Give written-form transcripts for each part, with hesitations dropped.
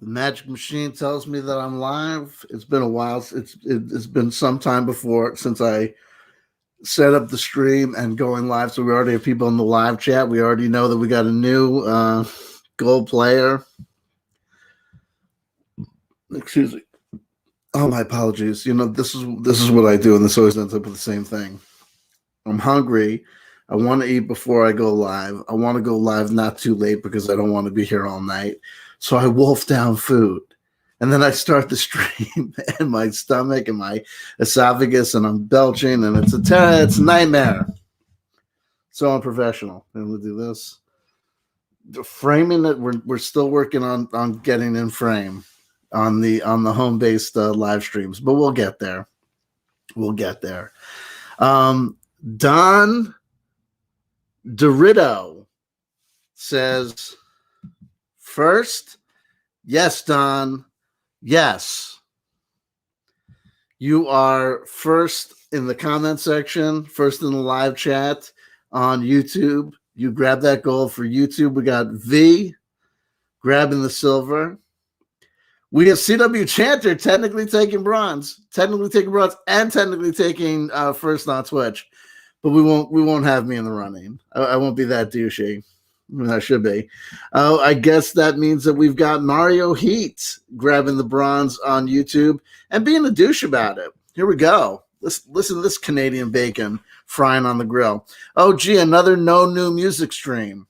The magic machine tells me that I'm live. It's been a while. It's been some time since I set up the stream and going live. So we already have people in the live chat. We already know that we got a new gold player. Excuse me. Oh, my apologies. You know, this is what I do, and this always ends up with the same thing. I'm hungry. I want to eat before I go live. I want to go live not too late because I don't want to be here all night. So I wolf down food. And then I start the stream and my stomach and my esophagus, and I'm belching, and it's a nightmare. So unprofessional. And we'll do this. The framing it, we're still working on getting in frame on the home-based live streams, but we'll get there. We'll get there. Don Dorito says, first, yes, Don, yes. You are first in the comment section, first in the live chat on YouTube. You grab that gold for YouTube. We got V grabbing the silver. We have CW Chanter technically taking bronze, and technically taking first on Twitch. But we won't have me in the running. I won't be that douchey. I should be. I guess that means that we've got Mario Heat grabbing the bronze on YouTube and being a douche about it. Here we go. Listen to this Canadian bacon frying on the grill. Oh, gee, another no new music stream.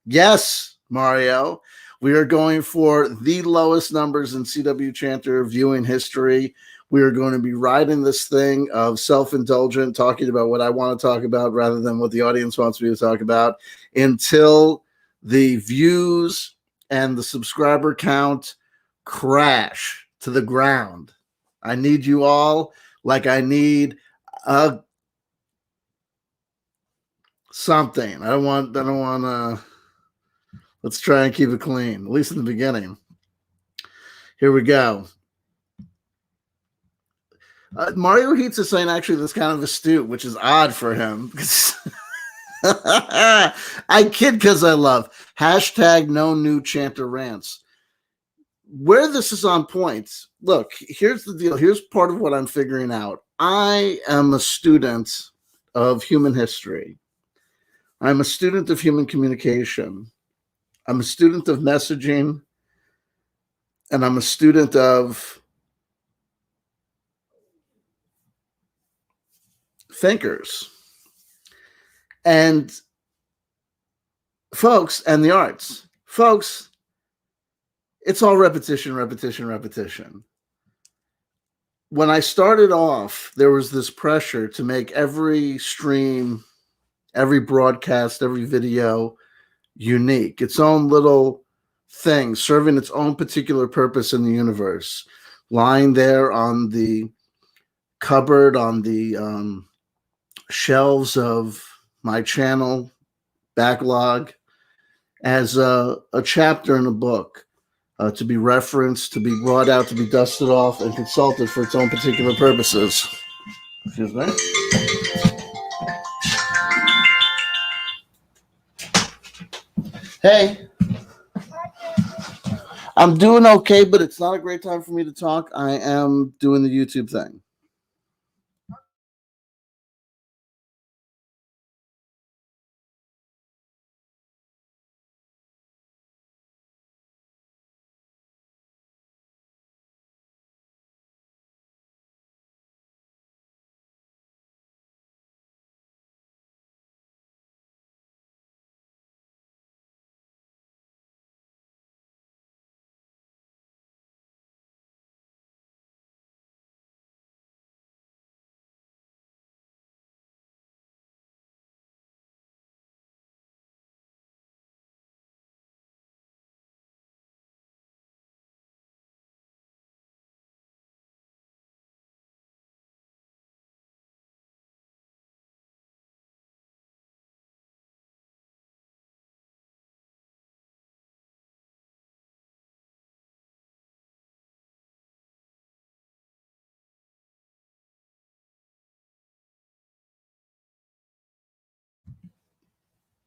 Yes, Mario. We are going for the lowest numbers in CW Chanter viewing history. We are going to be riding this thing of self-indulgent, talking about what I want to talk about rather than what the audience wants me to talk about, until the views and the subscriber count crash to the ground. I need you all like I need something. I don't want let's try and keep it clean, at least in the beginning. Here we go. Mario Heats is saying actually that's kind of astute, which is odd for him. I kid because I love. Hashtag no new Chanter rants. Where this is on point, look, here's the deal. Here's part of what I'm figuring out. I am a student of human history. I'm a student of human communication. I'm a student of messaging. And I'm a student of thinkers and folks, and the arts. Folks, it's all repetition. When I started off, there was this pressure to make every stream, every broadcast, every video unique, its own little thing, serving its own particular purpose in the universe, lying there on the cupboard, on the shelves of my channel backlog as a chapter in a book, to be referenced, to be brought out, to be dusted off and consulted for its own particular purposes. Excuse me. Hey, I'm doing okay, but it's not a great time for me to talk. I am doing the YouTube thing.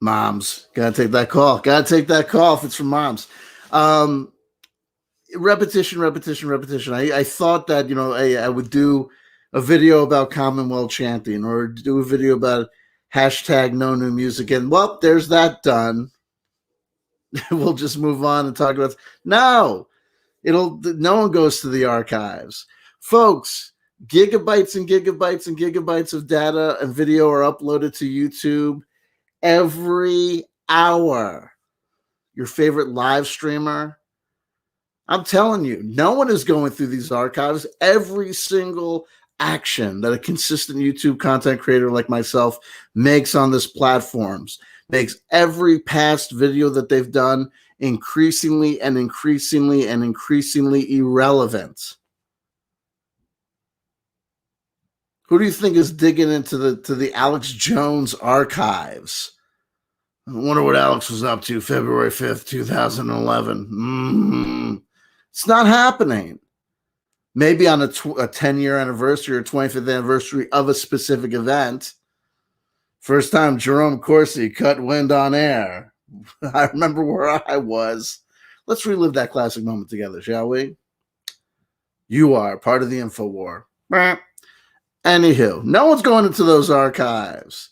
Moms, gotta take that call. If it's from moms. repetition. I thought that, I would do a video about Commonwealth chanting or do a video about hashtag no new music. And well, there's that done. We'll just move on and talk about. No, no one goes to the archives. Folks, gigabytes and gigabytes and gigabytes of data and video are uploaded to YouTube every hour. Your favorite live streamer, I'm telling you, no one is going through these archives. Every single action that a consistent YouTube content creator like myself makes on this platforms makes every past video that they've done increasingly and increasingly and increasingly irrelevant. Who do you think is digging into the Alex Jones archives? I wonder what Alex was up to February 5th, 2011. It's not happening. Maybe on a 10-year anniversary or 25th anniversary of a specific event. First time Jerome Corsi cut wind on air. I remember where I was. Let's relive that classic moment together, shall we? You are part of the info war. Anywho, no one's going into those archives.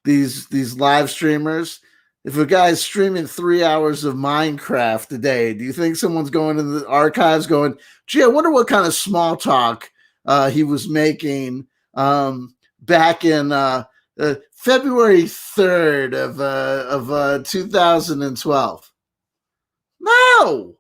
These live streamers. If a guy's streaming 3 hours of Minecraft a day, do you think someone's going in the archives going, gee, I wonder what kind of small talk he was making back in February 3rd of 2012? No.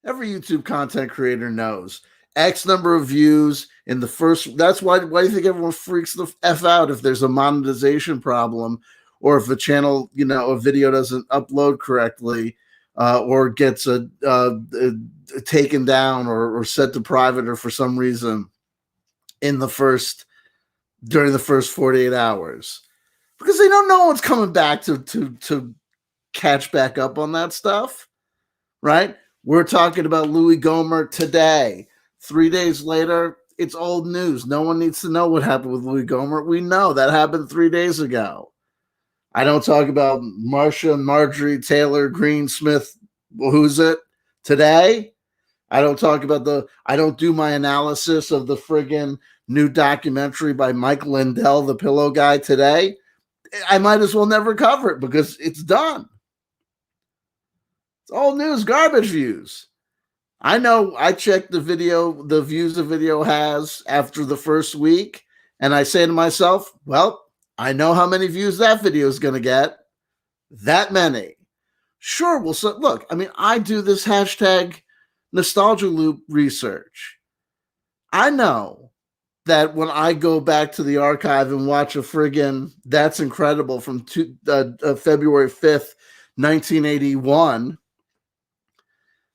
Every YouTube content creator knows X number of views in the first. That's why do you think everyone freaks the F out if there's a monetization problem or if a channel, a video doesn't upload correctly or gets taken down or set to private or for some reason during the first 48 hours? Because they don't know what's coming back to catch back up on that stuff, right? We're talking about Louis Gohmert today. 3 days later, it's old news. No one needs to know what happened with Louis Gohmert. We know that happened 3 days ago. I don't talk about Marjorie Taylor Greene Smith, who's it, today. I don't do my analysis of the friggin' new documentary by Mike Lindell, the pillow guy, today. I might as well never cover it because it's done. It's old news, garbage views. I know I checked the views the video has after the first week, and I say to myself, well, I know how many views that video is going to get. That many. Sure, look, I do this hashtag nostalgia loop research. I know that when I go back to the archive and watch a friggin' That's Incredible from February 5th, 1981,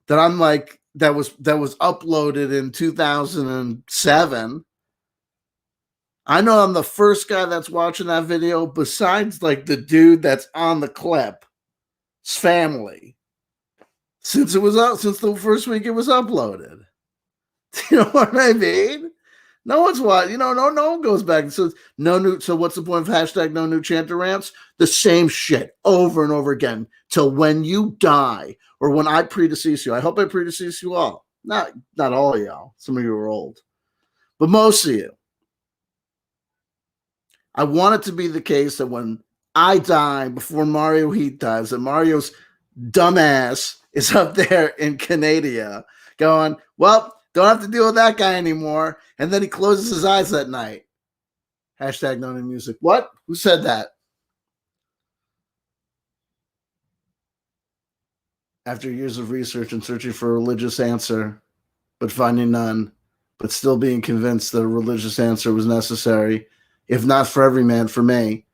that I'm like, that was uploaded in 2007. I know I'm the first guy that's watching that video besides like the dude that's on the clip's family. Since the first week it was uploaded. You know what I mean? No one's watching. No one goes back. So what's the point of hashtag no new chanter rants? The same shit over and over again till when you die or when I predecease you. I hope I predecease you all. Not all of y'all. Some of you are old. But most of you. I want it to be the case that when I die before Mario Heat dies, that Mario's dumbass is up there in Canada going, well, don't have to deal with that guy anymore. And then he closes his eyes that night. Hashtag no new music. What? Who said that? After years of research and searching for a religious answer, but finding none, but still being convinced that a religious answer was necessary, if not for every man, for me,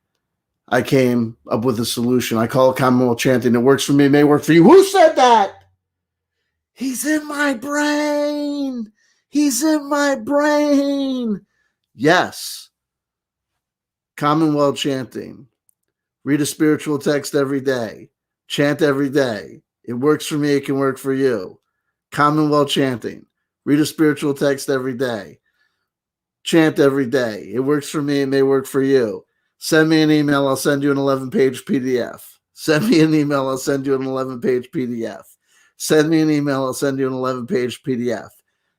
I came up with a solution. I call it Commonwealth chanting. It works for me. It may work for you. Who said that? He's in my brain. He's in my brain. Yes. Commonwealth chanting. Read a spiritual text every day. Chant every day. It works for me. It can work for you. Commonwealth chanting. Read a spiritual text every day. Chant every day. It works for me. It may work for you. Send me an email. I'll send you an 11-page PDF. Send me an email. I'll send you an 11-page PDF. Send me an email. I'll send you an 11-page PDF.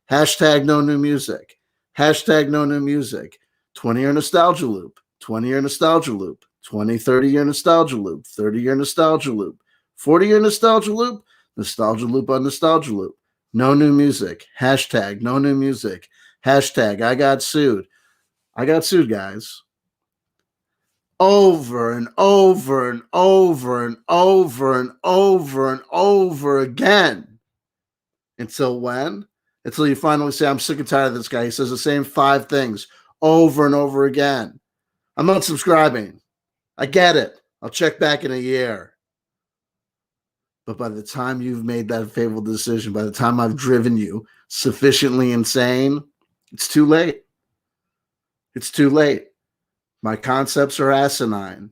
Hashtag no new music. Hashtag no new music. 20-year nostalgia loop. 20-year nostalgia loop. 30-year nostalgia loop. 30-year nostalgia loop. 40-year nostalgia loop. Nostalgia loop on nostalgia loop. No new music. Hashtag no new music. Hashtag I got sued. I got sued, guys. Over and over and over and over and over and over again. Until when? Until you finally say, I'm sick and tired of this guy. He says the same 5 things over and over again. I'm not subscribing. I get it. I'll check back in a year. But by the time you've made that favorable decision, by the time I've driven you sufficiently insane, it's too late. It's too late. My concepts are asinine,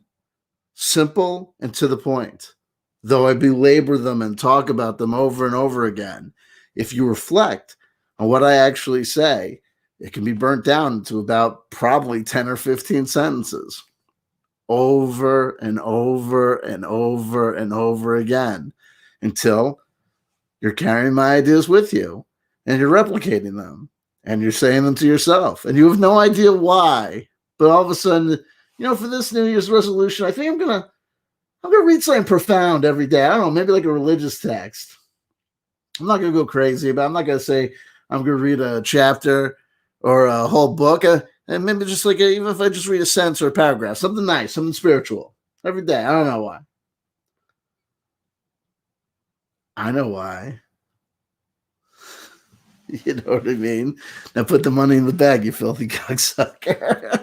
simple and to the point. Though I belabor them and talk about them over and over again, if you reflect on what I actually say, it can be burnt down to about probably 10 or 15 sentences over and over and over and over again until you're carrying my ideas with you and you're replicating them and you're saying them to yourself and you have no idea why. But all of a sudden, for this New Year's resolution, I think I'm gonna read something profound every day. I don't know, maybe like a religious text. I'm not gonna go crazy, but I'm not gonna say I'm gonna read a chapter or a whole book, and maybe just like even if I just read a sentence or a paragraph, something nice, something spiritual every day. I don't know why. I know why. You know what I mean? Now put the money in the bag, you filthy cocksucker.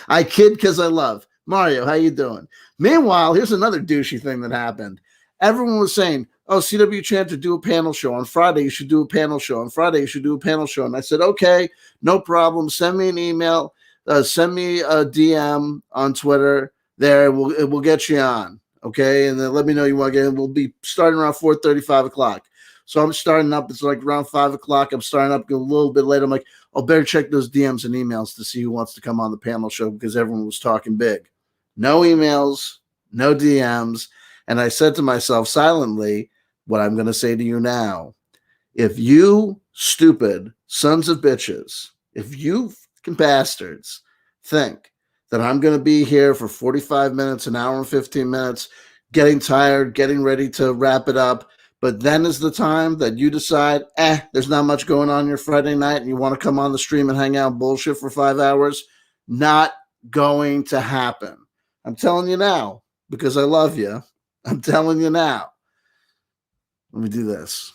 I kid because I love. Mario, how you doing? Meanwhile, here's another douchey thing that happened. Everyone was saying, oh, CW Chanter, do a panel show. On Friday, you should do a panel show. On Friday, you should do a panel show. And I said, okay, no problem. Send me an email. Send me a DM on Twitter. There, we'll get you on. Okay? And then let me know you want to get in. We'll be starting around 4:30, 5 o'clock. So I'm starting up. It's like around 5 o'clock. I'm starting up a little bit later. I'm like, I'll better check those DMs and emails to see who wants to come on the panel show because everyone was talking big. No emails, no DMs. And I said to myself silently, what I'm going to say to you now, if you stupid sons of bitches, if you fucking bastards think that I'm going to be here for 45 minutes, an hour and 15 minutes, getting tired, getting ready to wrap it up, but then is the time that you decide, there's not much going on your Friday night and you want to come on the stream and hang out and bullshit for 5 hours, not going to happen. I'm telling you now because I love you. I'm telling you now. Let me do this.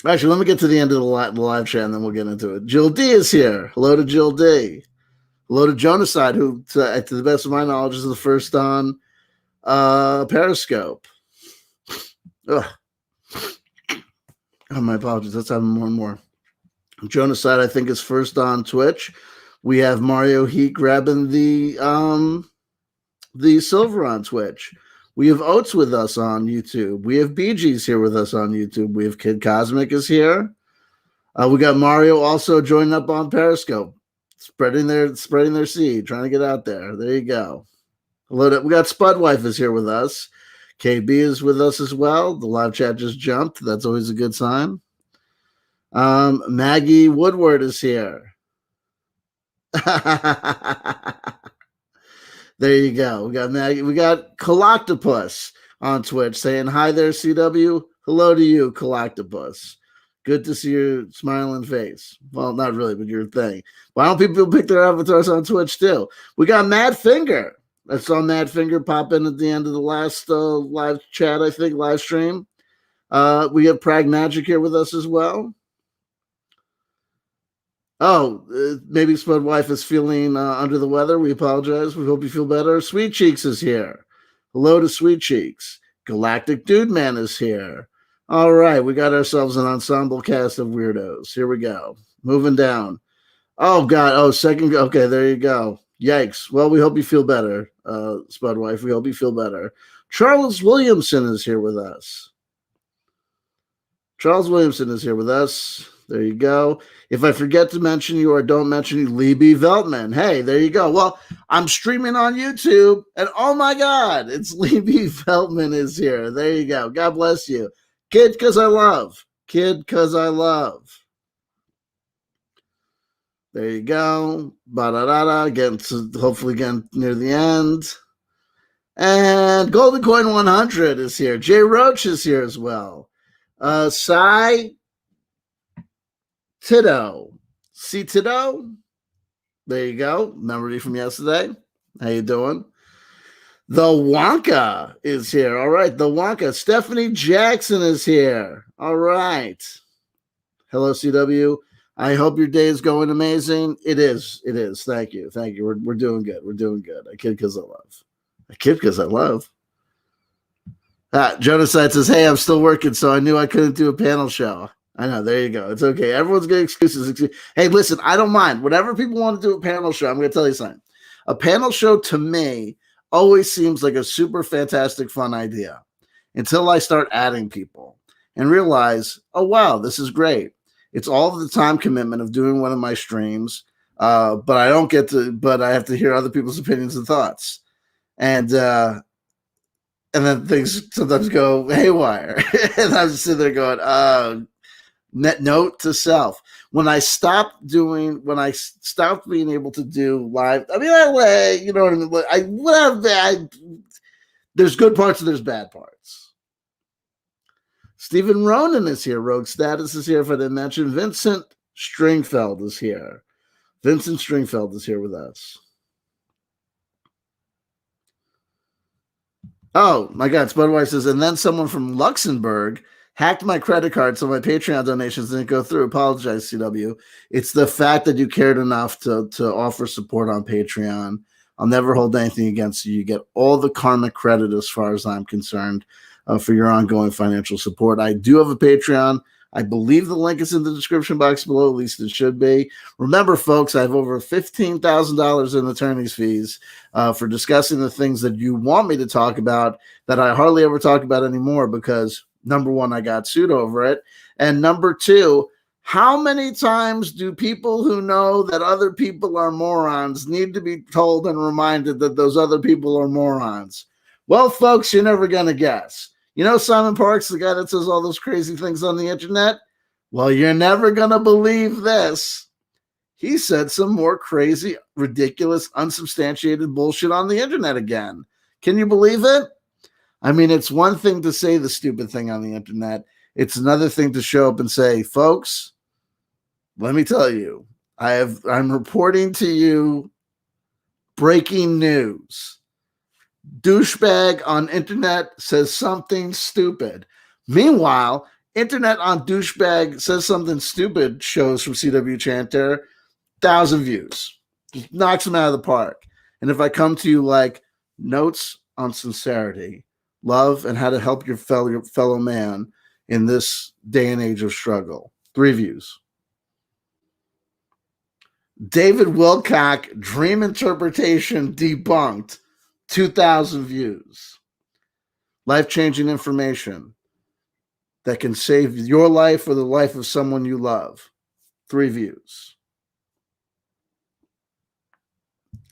Actually, let me get to the end of the live chat and then we'll get into it. Jill D is here. Hello to Jill D. Hello to Jonaside, who, to the best of my knowledge, is the first on Periscope. Ugh. Oh, my apologies. That's happening more and more. Jonaside, I think, is first on Twitch. We have Mario Heat grabbing the silver on Twitch. We have Oates with us on YouTube. We have BG's here with us on YouTube. We have Kid Cosmic is here. We got Mario also joining up on Periscope, spreading their seed, trying to get out there. There you go. Hello, we got Spudwife is here with us. KB is with us as well. The live chat just jumped. That's always a good sign. Maggie Woodward is here. There you go. We got Maggie. We got Coloctopus on Twitch saying, hi there, CW. Hello to you, Coloctopus. Good to see your smiling face. Well, not really, but your thing. Why don't people pick their avatars on Twitch too? We got Mad Finger. I saw Mad Finger pop in at the end of the last live chat, I think, live stream. We have Pragmagic here with us as well. Oh, maybe Spudwife is feeling under the weather. We apologize. We hope you feel better. Sweet Cheeks is here. Hello to Sweet Cheeks. Galactic Dude Man is here. All right, we got ourselves an ensemble cast of weirdos. Here we go. Moving down. Oh, God. Oh, second. Okay, there you go. Yikes. Well, we hope you feel better, Spudwife. We hope you feel better. Charles Williamson is here with us. Charles Williamson is here with us. There you go. If I forget to mention you or don't mention you, Libby Veltman. Hey, there you go. Well, I'm streaming on YouTube, and oh my God, it's Libby Veltman is here. There you go. God bless you. Kid, because I love. Kid, because I love. There you go. Ba-da-da-da. Hopefully getting near the end. And Golden Coin 100 is here. Jay Roach is here as well. Cy Tito. See Tito? There you go. Memory from yesterday. How you doing? The Wonka is here. All right, the Wonka. Stephanie Jackson is here. All right. Hello, CW. I hope your day is going amazing. It is. It is. Thank you. Thank you. We're doing good. We're doing good. A kid because I love. A kid because I love. Genocide says, hey, I'm still working, so I knew I couldn't do a panel show. I know. There you go. It's okay. Everyone's getting excuses. Hey, listen, I don't mind. Whatever people want to do a panel show, I'm going to tell you something. A panel show to me always seems like a super fantastic fun idea until I start adding people and realize, oh, wow, this is great. It's all the time commitment of doing one of my streams, but I don't get to, but I have to hear other people's opinions and thoughts. And then things sometimes go haywire. And I'm just sitting there going, note to self. When I stopped being able to do live, I mean, you know what I mean? There's good parts and there's bad parts. Stephen Ronan is here. Rogue Status is here. If I didn't mention, Vincent Stringfeld is here. Vincent Stringfeld is here with us. Oh, my God. Spudwire says, and then someone from Luxembourg hacked my credit card, so my Patreon donations didn't go through. Apologize, CW. It's the fact that you cared enough to offer support on Patreon. I'll never hold anything against you. You get all the karmic credit as far as I'm concerned for your ongoing financial support. I do have a Patreon. I believe the link is in the description box below. At least it should be. Remember, folks, I have over $15,000 in attorney's fees for discussing the things that you want me to talk about that I hardly ever talk about anymore because, number one, I got sued over it. And number two, how many times do people who know that other people are morons need to be told and reminded that those other people are morons? Well, folks, you're never going to guess. You know Simon Parks, the guy that says all those crazy things on the internet? Well, you're never going to believe this. He said some more crazy, ridiculous, unsubstantiated bullshit on the internet again. Can you believe it? I mean, it's one thing to say the stupid thing on the internet. It's another thing to show up and say, folks, let me tell you, I'm reporting to you breaking news. Douchebag on internet says something stupid. Meanwhile, internet on douchebag says something stupid shows from CW Chanter, 1,000 views. Just knocks them out of the park. And if I come to you like notes on sincerity, love, and how to help your fellow man in this day and age of struggle, 3 views. David Wilcock, dream interpretation debunked, 2,000 views. Life-changing information that can save your life or the life of someone you love. 3 views.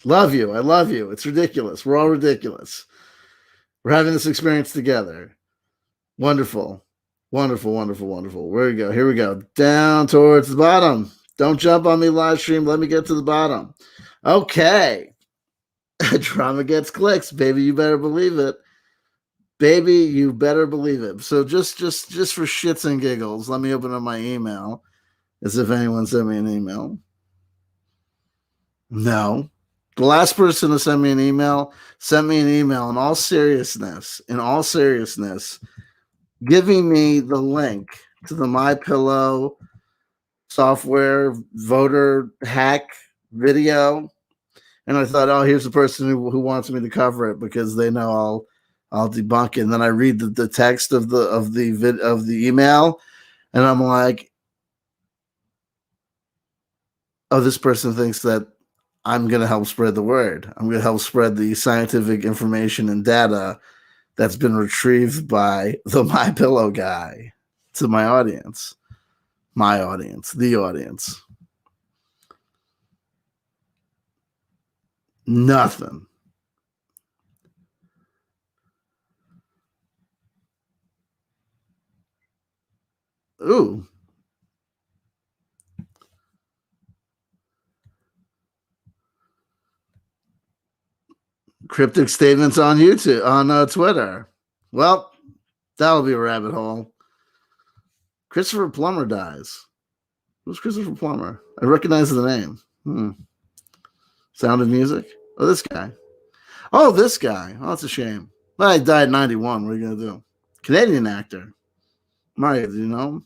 Love you. I love you. It's ridiculous. We're all ridiculous. We're having this experience together. Wonderful. Wonderful, wonderful, wonderful. Where we go? Here we go. Down towards the bottom. Don't jump on me live stream. Let me get to the bottom. Okay. Drama gets clicks, baby. You better believe it. Baby, you better believe it. So just for shits and giggles, let me open up my email as if anyone sent me an email. No. The last person to send me an email sent me an email in all seriousness, giving me the link to the MyPillow software voter hack video. And I thought, oh, here's the person who wants me to cover it because they know I'll debunk it. And then I read the text of the email, and I'm like, oh, this person thinks that I'm going to help spread the word. I'm going to help spread the scientific information and data that's been retrieved by the MyPillow guy to my audience. My audience, the audience. Nothing. Ooh. Cryptic statements on YouTube, on Twitter. Well, that'll be a rabbit hole. Christopher Plummer dies. Who's Christopher Plummer? I recognize the name. Sound of Music? Oh, this guy. Oh, this guy. Oh, that's a shame. Well, he died in 91. What are you going to do? Canadian actor. Mario, do you know him?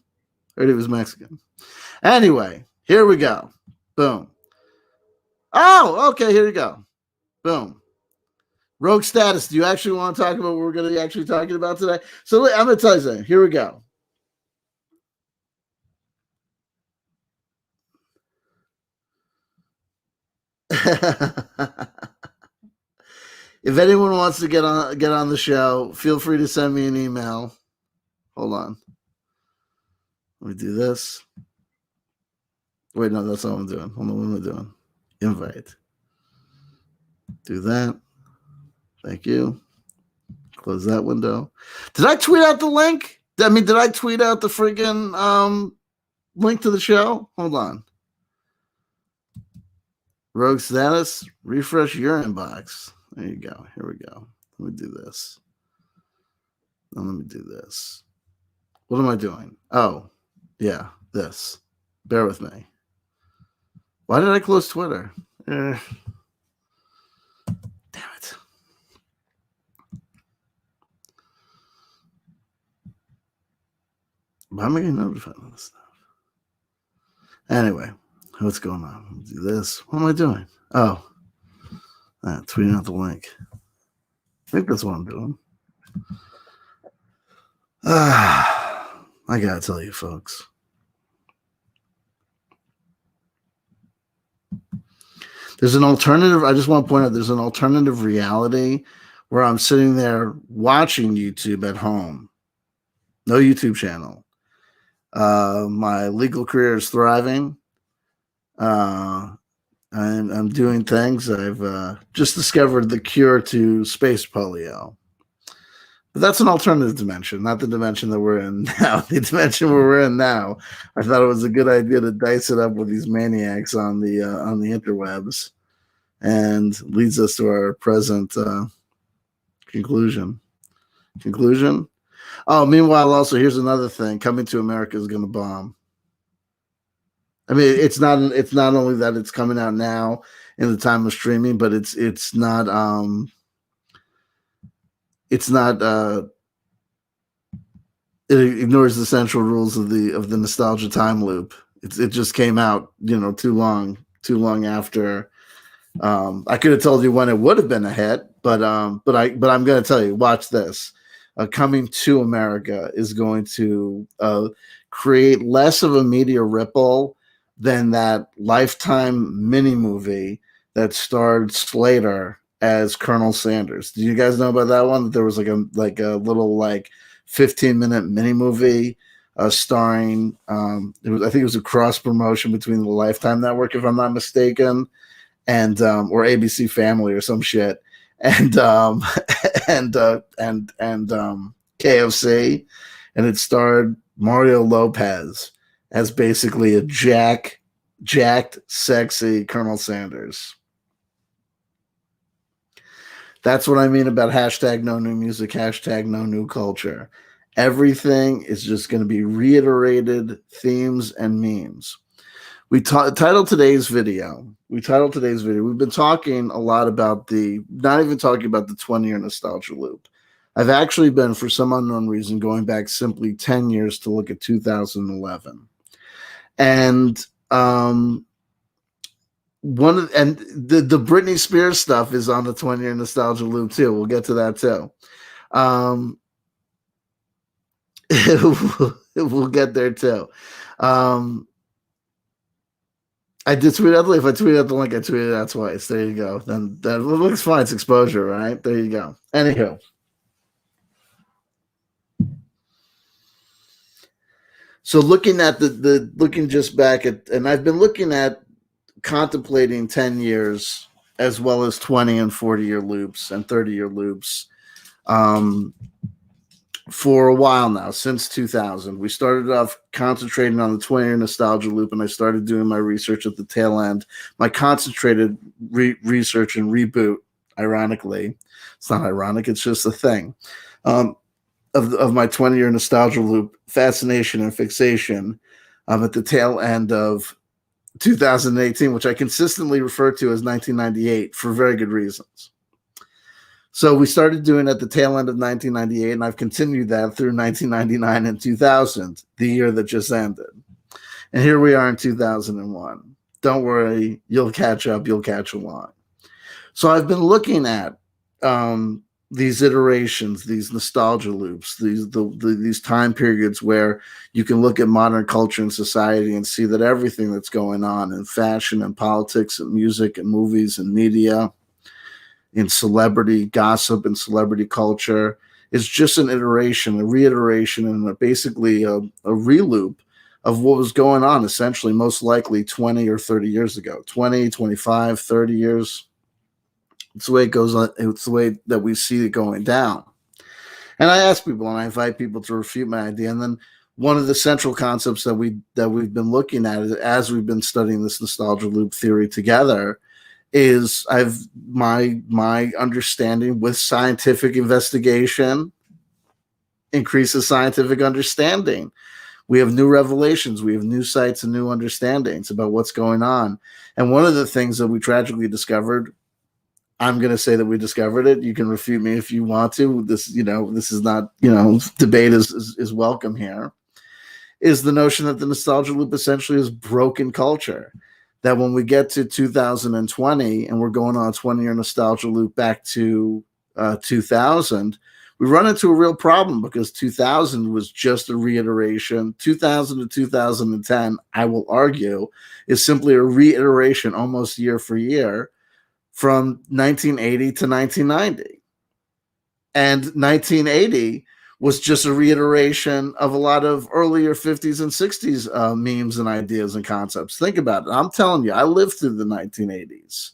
I heard he was Mexican. Anyway, here we go. Boom. Oh, okay, here we go. Boom. Rogue status. Do you actually want to talk about what we're going to be actually talking about today? So I'm going to tell you something. Here we go. If anyone wants to get on the show, feel free to send me an email. Hold on. Let me do this. Wait, no, that's not what I'm doing. Hold on, what am I doing? Invite. Do that. Thank you. Close that window. Did I tweet out the link? Did I tweet out the friggin' link to the show? Hold on. Rogue status. Refresh your inbox. There you go. Here we go. Let me do this. Now let me do this. What am I doing? Oh, yeah, this. Bear with me. Why did I close Twitter? Damn it. Why am I getting notified of this stuff? Anyway, what's going on? Let's do this. What am I doing? Oh, tweeting out the link. I think that's what I'm doing. I gotta tell you, folks. There's an alternative. I just want to point out there's an alternative reality where I'm sitting there watching YouTube at home. No YouTube channel. My legal career is thriving. I'm doing things. I've just discovered the cure to space polio. But that's an alternative dimension, not the dimension that we're in now. The dimension where we're in now, I thought it was a good idea to dice it up with these maniacs on the interwebs, and leads us to our present conclusion. Conclusion. Oh, meanwhile, also here's another thing: Coming to America is going to bomb. I mean, it's not only that it's coming out now in the time of streaming, but it's not it ignores the central rules of the nostalgia time loop. It just came out, too long after. I could have told you when it would have been a hit, but I'm going to tell you, watch this. Coming to America is going to create less of a media ripple than that Lifetime mini movie that starred Slater as Colonel Sanders. Do you guys know about that one? That there was like a little 15-minute mini movie starring. I think it was a cross promotion between the Lifetime Network, if I'm not mistaken, and or ABC Family or some shit, and KFC, and it starred Mario Lopez as basically a jacked, sexy Colonel Sanders. That's what I mean about hashtag no new music, hashtag no new culture. Everything is just going to be reiterated themes and memes. We titled today's video. We've been talking a lot about not even talking about the 20-year nostalgia loop. I've actually been, for some unknown reason, going back simply 10 years to look at 2011. And the Britney Spears stuff is on the 20-year nostalgia loop too. We'll get to that too. We'll get there too. I did tweet out the link. If I tweeted out the link, I tweeted it out twice. There you go. Then that looks fine. It's exposure, right? There you go. Anywho. So looking at looking just back at, and I've been looking at contemplating 10 years as well as 20 and 40-year loops and 30-year loops um, for a while now, since 2000. We started off concentrating on the 20-year nostalgia loop, and I started doing my research at the tail end, my concentrated research and reboot, ironically. It's not ironic, it's just a thing. Of my 20-year nostalgia loop fascination and fixation at the tail end of 2018, which I consistently refer to as 1998 for very good reasons. So we started doing at the tail end of 1998, and I've continued that through 1999 and 2000, the year that just ended. And here we are in 2001. Don't worry, you'll catch up, you'll catch along. So I've been looking at these iterations, these nostalgia loops, these time periods where you can look at modern culture and society and see that everything that's going on in fashion and politics and music and movies and media, in celebrity gossip and celebrity culture, is just an iteration, a reiteration, and basically a reloop of what was going on essentially most likely 20 or 30 years ago, 20, 25, 30 years. It's the way it goes on. It's the way that we see it going down. And I ask people, and I invite people to refute my idea. And then one of the central concepts that we've been looking at as we've been studying this nostalgia loop theory together is my understanding with scientific investigation increases scientific understanding. We have new revelations, we have new sights and new understandings about what's going on. And one of the things that we tragically discovered, I'm going to say that we discovered it. You can refute me if you want to. This is not, debate is welcome here. Is the notion that the nostalgia loop essentially is broken culture. That when we get to 2020 and we're going on a 20-year nostalgia loop back to 2000, we run into a real problem because 2000 was just a reiteration. 2000 to 2010, I will argue, is simply a reiteration almost year for year from 1980 to 1990. And 1980 was just a reiteration of a lot of earlier 50s and 60s memes and ideas and concepts. Think about it. I'm telling you, I lived through the 1980s.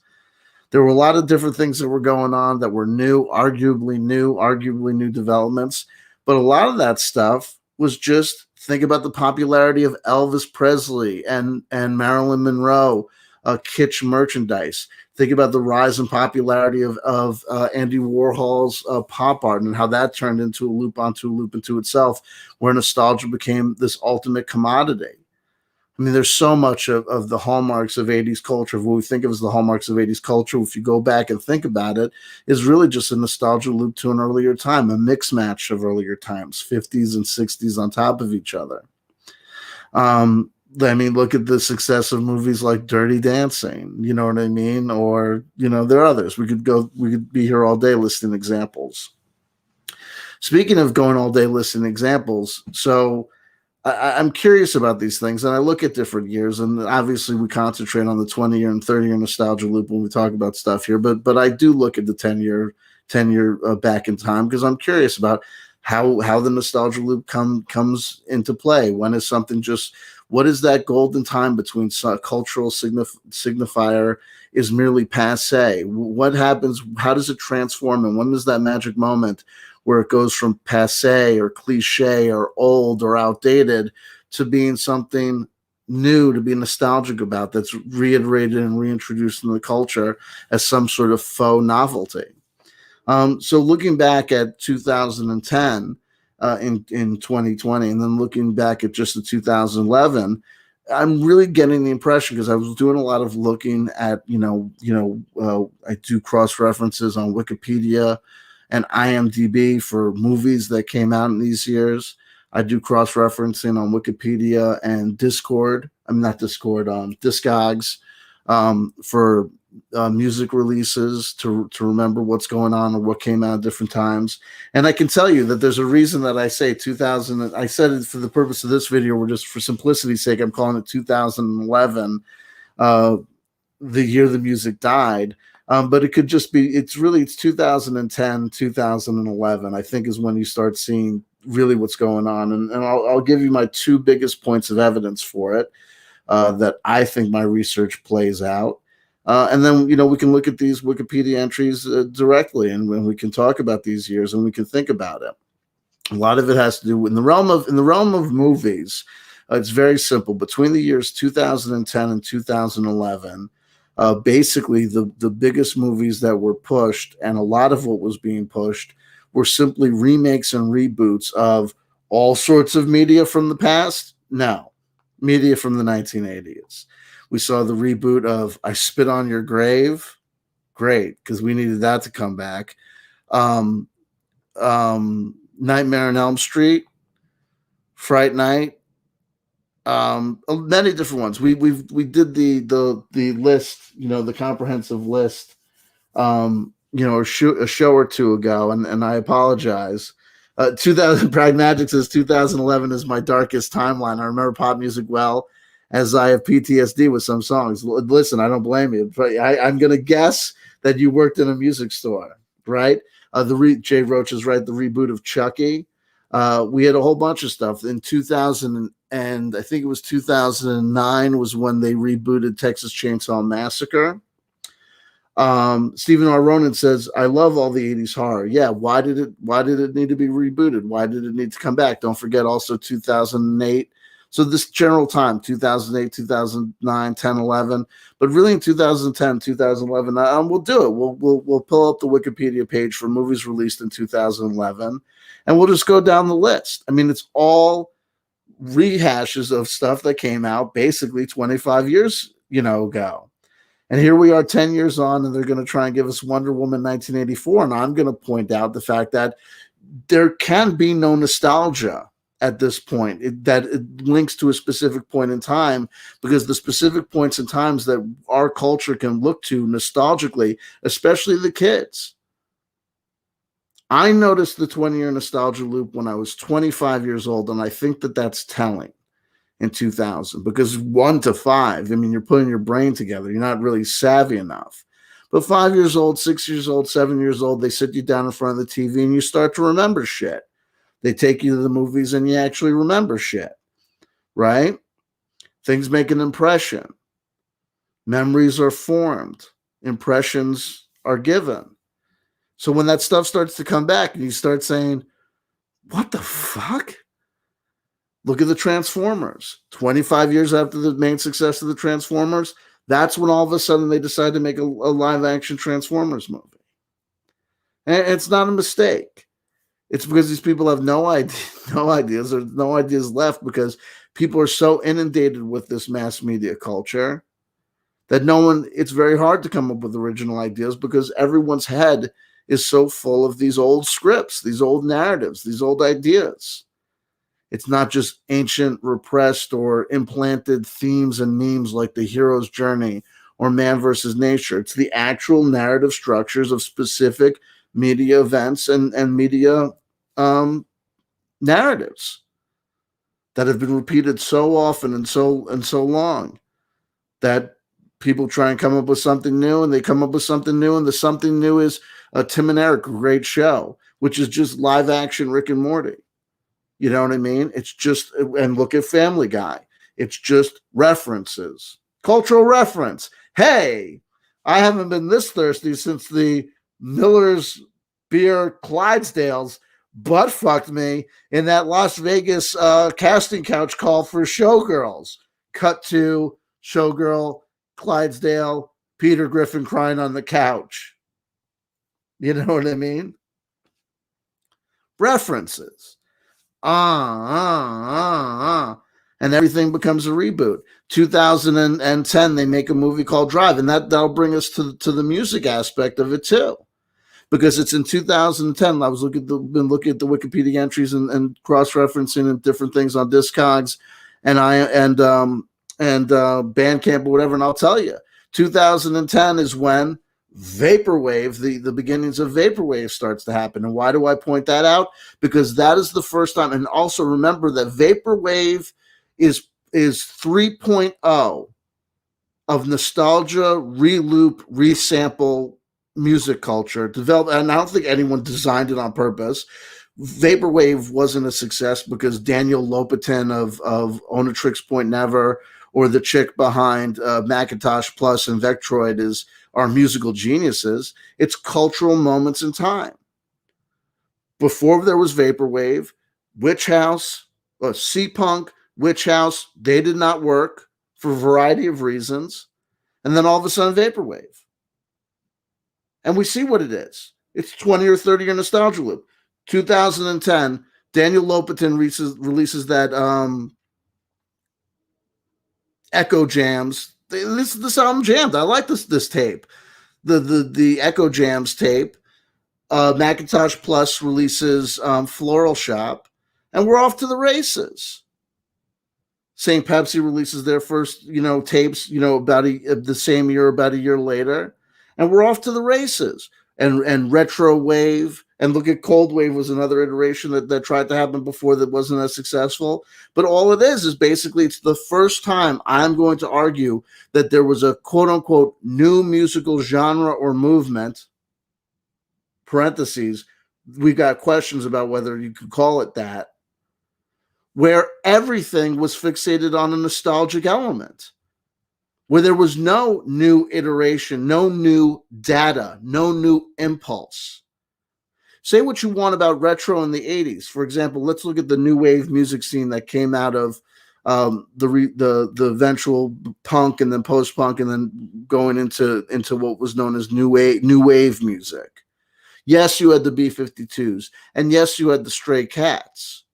There were a lot of different things that were going on that were arguably new developments. But a lot of that stuff was just, think about the popularity of Elvis Presley and Marilyn Monroe, kitsch merchandise. Think about the rise in popularity of Andy Warhol's pop art and how that turned into a loop onto a loop into itself, where nostalgia became this ultimate commodity. I mean, there's so much of the hallmarks of 80s culture, of what we think of as the hallmarks of 80s culture, if you go back and think about it, is really just a nostalgia loop to an earlier time, a mix match of earlier times, 50s and 60s on top of each other. I mean, look at the success of movies like Dirty Dancing, you know what I mean? Or, there are others. We could be here all day listing examples. Speaking of going all day listing examples, so I'm curious about these things, and I look at different years, and obviously we concentrate on the 20-year and 30-year nostalgia loop when we talk about stuff here, but I do look at the 10-year back in time because I'm curious about how the nostalgia loop comes into play. When is something just, what is that golden time between cultural signifier is merely passe? What happens? How does it transform? And when is that magic moment where it goes from passe or cliche or old or outdated to being something new, to be nostalgic about, that's reiterated and reintroduced in the culture as some sort of faux novelty? So looking back at 2010 in 2020, and then looking back at just the 2011, I'm really getting the impression, because I was doing a lot of looking at, I do cross references on Wikipedia and IMDb for movies that came out in these years. I do cross referencing on Wikipedia and Discord. I'm not Discord, Discogs for music releases to remember what's going on or what came out at different times. And I can tell you that there's a reason that I say 2000. I said it for the purpose of this video, or just for simplicity's sake, I'm calling it 2011, the year the music died. But it could just be, it's 2010, 2011, I think, is when you start seeing really what's going on. And I'll give you my two biggest points of evidence for it that I think my research plays out. And then, we can look at these Wikipedia entries directly, and when we can talk about these years and we can think about it. A lot of it has to do in the realm of movies. It's very simple. Between the years 2010 and 2011, basically the biggest movies that were pushed, and a lot of what was being pushed, were simply remakes and reboots of all sorts of media from the past. No, media from the 1980s. We saw the reboot of I Spit on Your Grave. Great, because we needed that to come back. Nightmare on Elm Street, Fright Night, many different ones. We did the list, the comprehensive list, a show or two ago, and I apologize. 2000 Pragmagic says 2011 is my darkest timeline. I remember pop music well, as I have PTSD with some songs. Listen, I don't blame you, but I'm gonna guess that you worked in a music store, right? Jay Roach is right. The reboot of Chucky. We had a whole bunch of stuff in 2000, and I think it was 2009 was when they rebooted Texas Chainsaw Massacre. Stephen R. Ronan says, I love all the 80s horror. Yeah, why did it need to be rebooted? Why did it need to come back? Don't forget also 2008. So this general time, 2008, 2009, 10, 11, but really in 2010, 2011, we'll do it. We'll pull up the Wikipedia page for movies released in 2011, and we'll just go down the list. I mean, it's all rehashes of stuff that came out basically 25 years, ago. And here we are 10 years on, and they're going to try and give us Wonder Woman 1984. And I'm going to point out the fact that there can be no nostalgia at this point. It links to a specific point in time, because the specific points in times that our culture can look to nostalgically, especially the kids. I noticed the 20-year nostalgia loop when I was 25 years old, and I think that that's telling in 2000, because 1 to 5, I mean, you're putting your brain together. You're not really savvy enough. But 5 years old, 6 years old, 7 years old, they sit you down in front of the TV and you start to remember shit. They take you to the movies and you actually remember shit, right? Things make an impression. Memories are formed. Impressions are given. So when that stuff starts to come back and you start saying, what the fuck? Look at the Transformers. 25 years after the main success of the Transformers, that's when all of a sudden they decide to make a live-action Transformers movie. And it's not a mistake. It's because these people have no ideas. There's no ideas left, because people are so inundated with this mass media culture that it's very hard to come up with original ideas, because everyone's head is so full of these old scripts, these old narratives, these old ideas. It's not just ancient, repressed, or implanted themes and memes like the hero's journey or man versus nature. It's the actual narrative structures of specific media events and media narratives that have been repeated so often and so long that people try and come up with something new, and they come up with something new, and the something new is Tim and Eric, a great show, which is just live action Rick and Morty. You know what I mean? It's just, and look at Family Guy. It's just references, cultural reference. Hey, I haven't been this thirsty since the Miller's Beer Clydesdales butt fucked me in that Las Vegas casting couch call for Showgirls. Cut to Showgirl, Clydesdale, Peter Griffin crying on the couch. You know what I mean? References. And everything becomes a reboot. 2010, they make a movie called Drive, and that'll bring us to the music aspect of it too, because it's in 2010. I was been looking at the Wikipedia entries and cross-referencing and different things on Discogs and Bandcamp or whatever, and I'll tell you, 2010 is when Vaporwave, the beginnings of Vaporwave starts to happen. And why do I point that out? Because that is the first time. And also remember that Vaporwave is 3.0 of nostalgia, reloop, resample music culture developed, and I don't think anyone designed it on purpose. Vaporwave wasn't a success because Daniel Lopatin of Onatrix Point Never, or the chick behind Macintosh Plus and Vectroid are musical geniuses. It's cultural moments in time. Before there was Vaporwave, Witch House, Sea Punk, Witch House, they did not work for a variety of reasons. And then all of a sudden, Vaporwave. And we see what it is. It's 20 or 30 year nostalgia loop. 2010, Daniel Lopatin releases that Echo Jams. This album jammed. I like this tape. The Echo Jams tape. Macintosh Plus releases Floral Shop, and we're off to the races. St. Pepsi releases their first, tapes, about the same year, about a year later, and we're off to the races. And Retro Wave, and look at Cold Wave was another iteration that tried to happen before that wasn't as successful. But all it is basically it's the first time I'm going to argue that there was a quote unquote new musical genre or movement. Parentheses, we've got questions about whether you could call it that, where everything was fixated on a nostalgic element, where there was no new iteration, no new data, no new impulse. Say what you want about retro in the 80s. For example, let's look at the new wave music scene that came out of the eventual punk and then post-punk and then going into what was known as new wave music. Yes, you had the B-52s, and yes, you had the Stray Cats.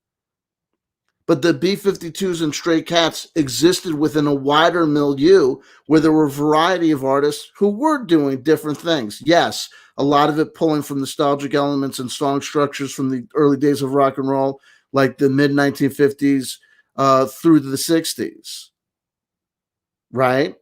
But the B-52s and Stray Cats existed within a wider milieu where there were a variety of artists who were doing different things. Yes, a lot of it pulling from nostalgic elements and song structures from the early days of rock and roll, like the mid-1950s through the 60s, right?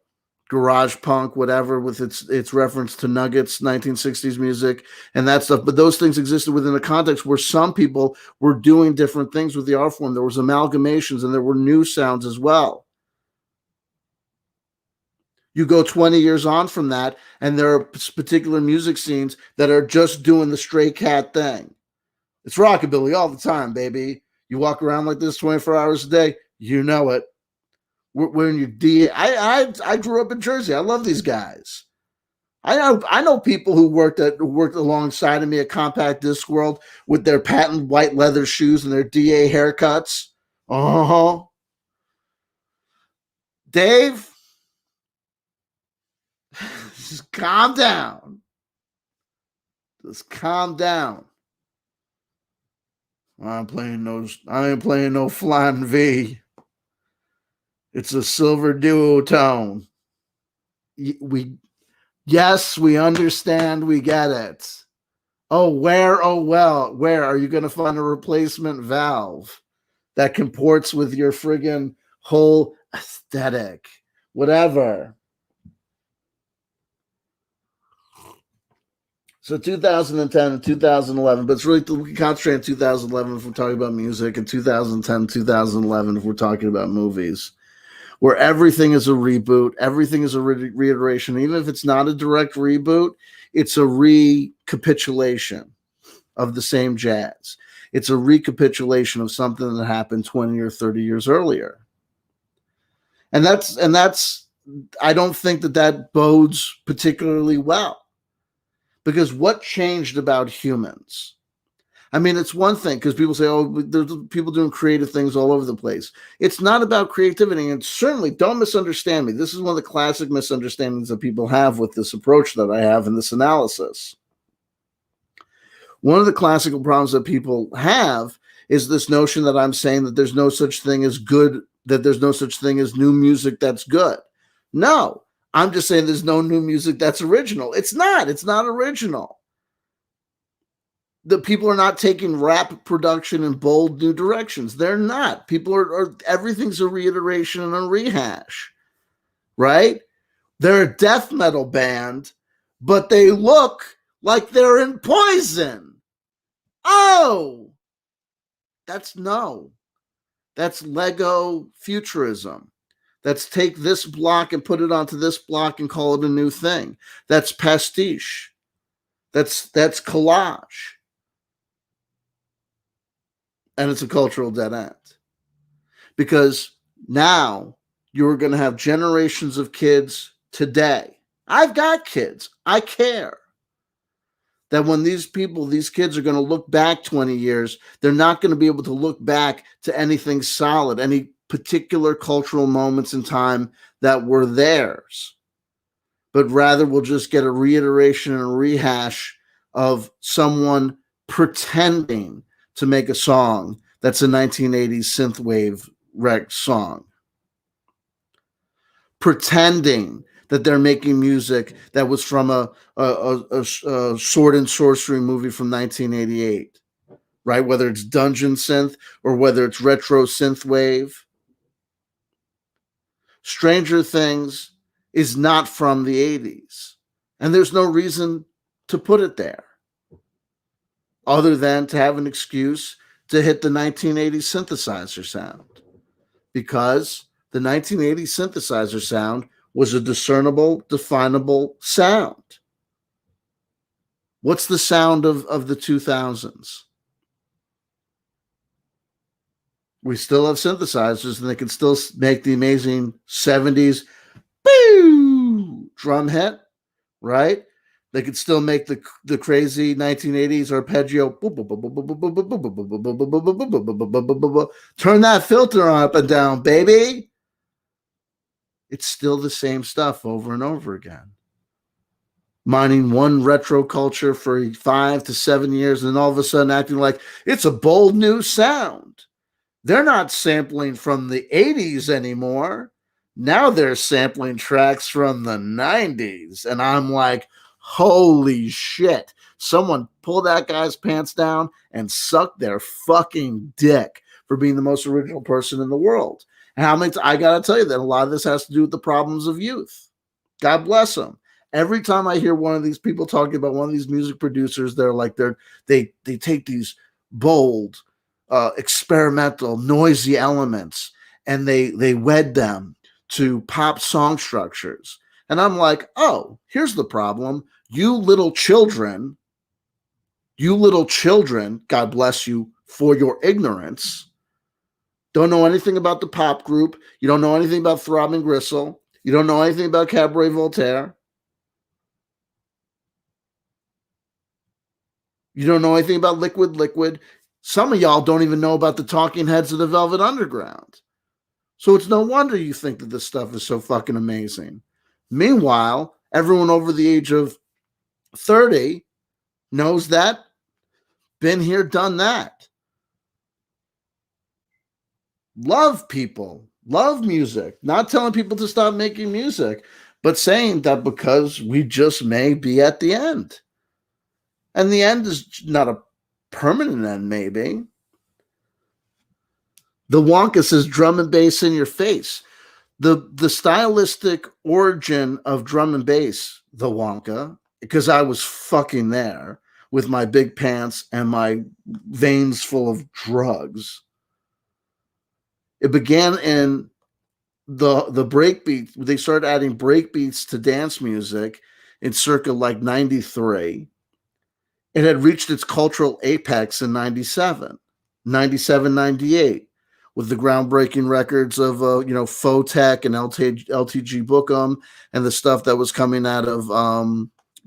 Garage punk, whatever, with its reference to Nuggets, 1960s music, and that stuff. But those things existed within a context where some people were doing different things with the art form. There was amalgamations and there were new sounds as well. You go 20 years on from that, and there are particular music scenes that are just doing the Stray Cat thing. It's rockabilly all the time, baby. You walk around like this 24 hours a day, you know it. We're in your DA. I grew up in Jersey. I love these guys. I know people who worked alongside of me at Compact Disc World with their patent white leather shoes and their DA haircuts. Dave, just calm down. Just calm down. I ain't playing no flying V. It's a silver duotone. Yes, we understand. We get it. Oh, where are you going to find a replacement valve that comports with your friggin' whole aesthetic? Whatever. So 2010 and 2011, but it's really, we can concentrate on 2011 if we're talking about music, and 2010, 2011 if we're talking about movies, where everything is a reboot, everything is a reiteration. Even if it's not a direct reboot, it's a recapitulation of the same jazz. It's a recapitulation of something that happened 20 or 30 years earlier. And that's I don't think that bodes particularly well. Because what changed about humans? I mean, it's one thing because people say, oh, there's people doing creative things all over the place. It's not about creativity. And certainly, don't misunderstand me. This is one of the classic misunderstandings that people have with this approach that I have in this analysis. One of the classical problems that people have is this notion that I'm saying that there's no such thing as good, that there's no such thing as new music that's good. No. I'm just saying there's no new music that's original. It's not original. The people are not taking rap production in bold new directions. They're not. People are everything's a reiteration and a rehash, right? They're a death metal band, but they look like they're in Poison. Oh, that's Lego futurism. Let's take this block and put it onto this block and call it a new thing. That's pastiche. That's collage. And it's a cultural dead end. Because now you're going to have generations of kids today. I've got kids. I care that when these kids are going to look back 20 years, they're not going to be able to look back to anything solid, any particular cultural moments in time that were theirs, but rather we'll just get a reiteration and a rehash of someone pretending to make a song that's a 1980s synthwave song, pretending that they're making music that was from a sword and sorcery movie from 1988, right? Whether it's dungeon synth or whether it's retro synthwave. Stranger Things is not from the 80s, and there's no reason to put it there other than to have an excuse to hit the 1980s synthesizer sound, because the 1980s synthesizer sound was a discernible, definable sound. What's the sound of the 2000s? We still have synthesizers, and they can still make the amazing 70s boo drum hit, right? They could still make the crazy 1980s arpeggio. Turn that filter up and down, baby. It's still the same stuff over and over again. Mining one retro culture for 5 to 7 years, and then all of a sudden acting like it's a bold new sound. They're not sampling from the 80s anymore. Now they're sampling tracks from the 90s. And I'm like, holy shit. Someone pull that guy's pants down and suck their fucking dick for being the most original person in the world. And I got to tell you that a lot of this has to do with the problems of youth. God bless them. Every time I hear one of these people talking about one of these music producers, they take these bold, experimental, noisy elements and they wed them to pop song structures. And I'm like, oh, here's the problem. You little children, God bless you for your ignorance, don't know anything about the pop group. You don't know anything about Throbbing Gristle. You don't know anything about Cabaret Voltaire. You don't know anything about Liquid. Some of y'all don't even know about the Talking Heads of the Velvet Underground. So it's no wonder you think that this stuff is so fucking amazing. Meanwhile, everyone over the age of 30 knows that, been here, done that. Love people, love music, not telling people to stop making music, but saying that because we just may be at the end. And the end is not a permanent end, maybe. The Wonka says drum and bass in your face. The stylistic origin of drum and bass, the Wonka, because I was fucking there with my big pants and my veins full of drugs. It began in the breakbeat. They started adding breakbeats to dance music in circa like 93. It had reached its cultural apex in 97, 98, with the groundbreaking records of Photech and LTG Bookham and the stuff that was coming out of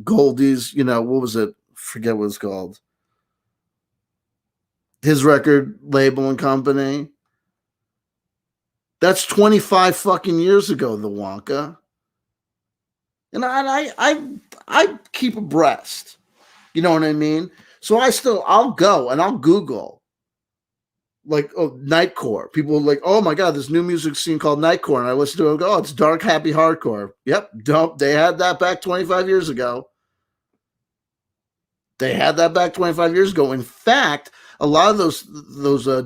Goldie's, what was it? Forget what it's called. His record label and company. That's 25 fucking years ago, the Wonka. And I keep abreast. You know what I mean? So I'll go and I'll Google Nightcore. People are like, oh my God, this new music scene called Nightcore. And I listen to it and go, oh, it's dark, happy hardcore. Yep. They had that back 25 years ago. In fact, a lot of those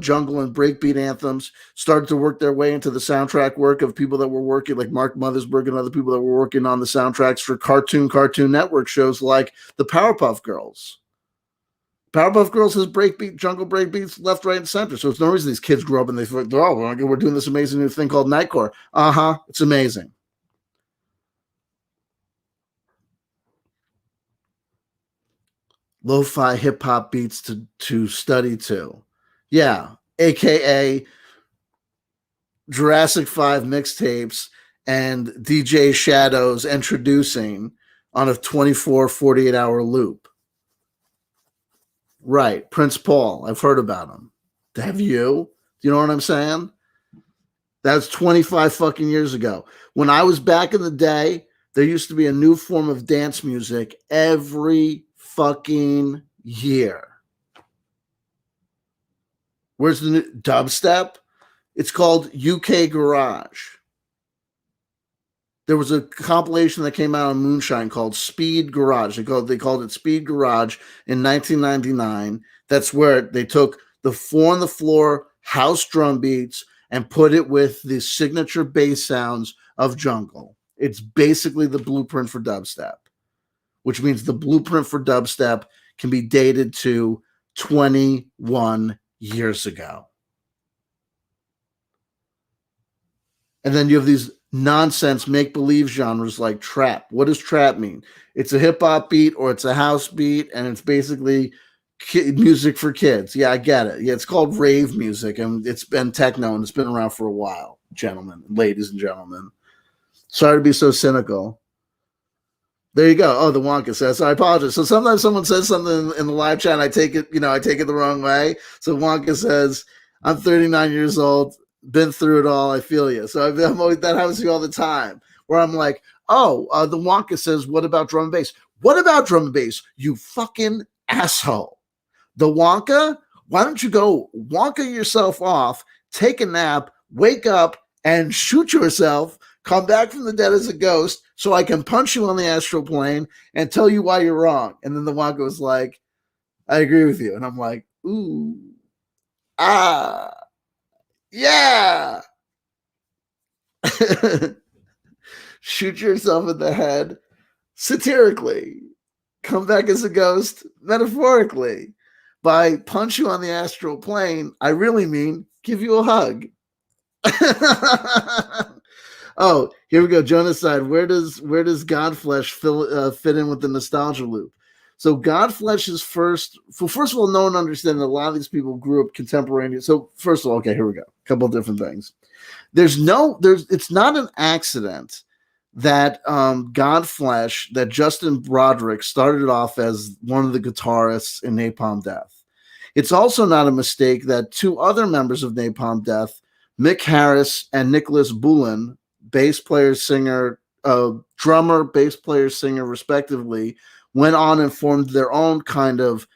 jungle and breakbeat anthems started to work their way into the soundtrack work of people that were working, like Mark Mothersbaugh and other people that were working on the soundtracks for Cartoon Network shows like the Powerpuff Girls. Powerpuff Girls has jungle breakbeats left, right, and center. So it's no reason these kids grow up and they think, oh, we're doing this amazing new thing called Nightcore. It's amazing. lo-fi hip-hop beats to study to. Yeah, aka Jurassic 5 mixtapes and DJ Shadows introducing on a 24, 48-hour loop. Right, Prince Paul. I've heard about him. Have you? Do you know what I'm saying? That's 25 fucking years ago. When I was back in the day, there used to be a new form of dance music every fucking year. Where's the new dubstep? It's called UK Garage. There was a compilation that came out on Moonshine called Speed Garage. They called it Speed Garage in 1999. That's where they took the four on the floor house drum beats and put it with the signature bass sounds of jungle. It's basically the blueprint for dubstep, which means the blueprint for dubstep can be dated to 21 years ago. And then you have these nonsense make-believe genres like trap. What does trap mean? It's a hip-hop beat or it's a house beat, and it's basically music for kids. Yeah, I get it. Yeah, it's called rave music, and it's been techno, and it's been around for a while, gentlemen, ladies and gentlemen. Sorry to be so cynical. There you go. Oh, the Wonka says, so I apologize. So sometimes someone says something in the live chat, and I take it the wrong way. So Wonka says, I'm 39 years old, been through it all. I feel you. So I'm always, that happens to me all the time, where I'm like, the Wonka says, what about drum and bass? What about drum and bass? You fucking asshole. The Wonka, why don't you go Wonka yourself off, take a nap, wake up, and shoot yourself, come back from the dead as a ghost, so I can punch you on the astral plane and tell you why you're wrong. And then the Wonka was like, I agree with you. And I'm like, ooh, yeah. Shoot yourself in the head satirically. Come back as a ghost metaphorically. By punch you on the astral plane, I really mean give you a hug. Oh, here we go. Jonaside, where does Godflesh fit in with the nostalgia loop? So Godflesh is first of all, no one understands that a lot of these people grew up contemporaneous. So first of all, okay, here we go. A couple of different things. It's not an accident that Godflesh, that Justin Broderick started off as one of the guitarists in Napalm Death. It's also not a mistake that two other members of Napalm Death, Mick Harris and Nicholas Bullen, bass player, singer, drummer, bass player, singer, respectively, went on and formed their own kind of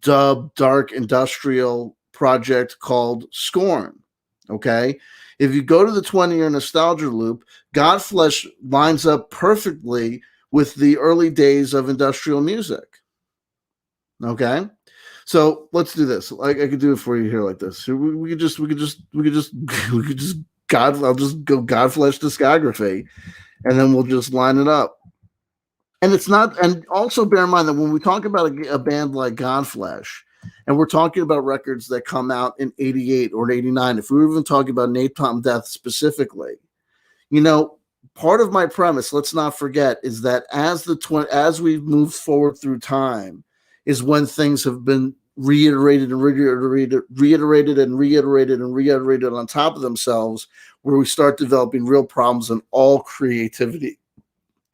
dub, dark, industrial project called Scorn. Okay? If you go to the 20-year nostalgia loop, Godflesh lines up perfectly with the early days of industrial music. Okay? So let's do this. I could do it for you here like this. We could just I'll just go Godflesh discography, and then we'll just line it up. And it's not, and also bear in mind that when we talk about a band like Godflesh, and we're talking about records that come out in 88 or 89, if we were even talking about Napalm Death specifically, part of my premise, let's not forget, is that as we've moved forward through time, is when things have been reiterated and reiterated on top of themselves, where we start developing real problems and all creativity,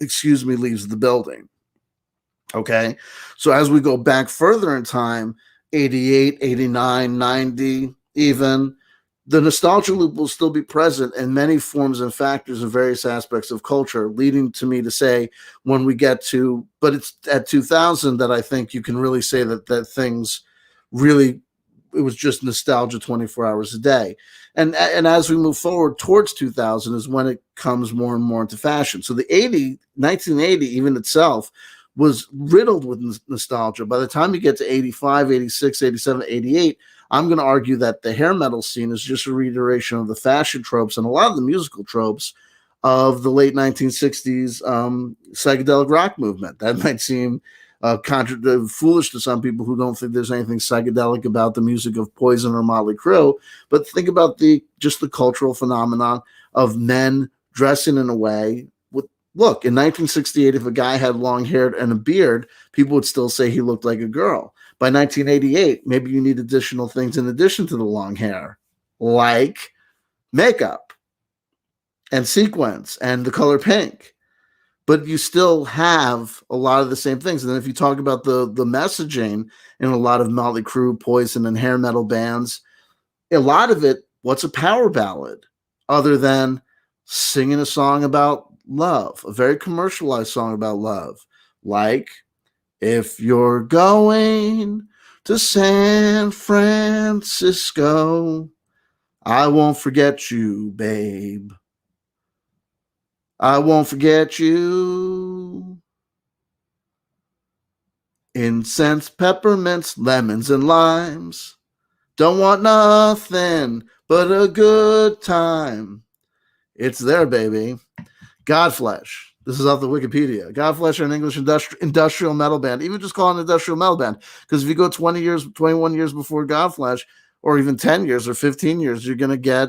leaves the building. Okay? So as we go back further in time, 88, 89, 90, even, the nostalgia loop will still be present in many forms and factors in various aspects of culture, leading to me to say when we get to, but it's at 2000 that I think you can really say that things really, it was just nostalgia 24 hours a day. And as we move forward towards 2000 is when it comes more and more into fashion. So the 1980 even itself was riddled with nostalgia. By the time you get to 85, 86, 87, 88, I'm going to argue that the hair metal scene is just a reiteration of the fashion tropes and a lot of the musical tropes of the late 1960s psychedelic rock movement. That might seem foolish to some people who don't think there's anything psychedelic about the music of Poison or Motley Crue, but think about the cultural phenomenon of men dressing in a way look, in 1968, if a guy had long hair and a beard, people would still say he looked like a girl. By 1988, maybe you need additional things in addition to the long hair, like makeup and sequins and the color pink. But you still have a lot of the same things. And then if you talk about the messaging in a lot of Motley Crue, Poison, and hair metal bands, a lot of it, what's a power ballad other than singing a song about love, a very commercialized song about love, like if you're going to San Francisco, I won't forget you, babe. I won't forget you. Incense, peppermints, lemons, and limes. Don't want nothing but a good time. It's there, baby. Godflesh. This is off the Wikipedia. Godflesh are an English industrial metal band. Even just call it an industrial metal band. Because if you go 20 years, 21 years before Godflesh, or even 10 years or 15 years, you're going to get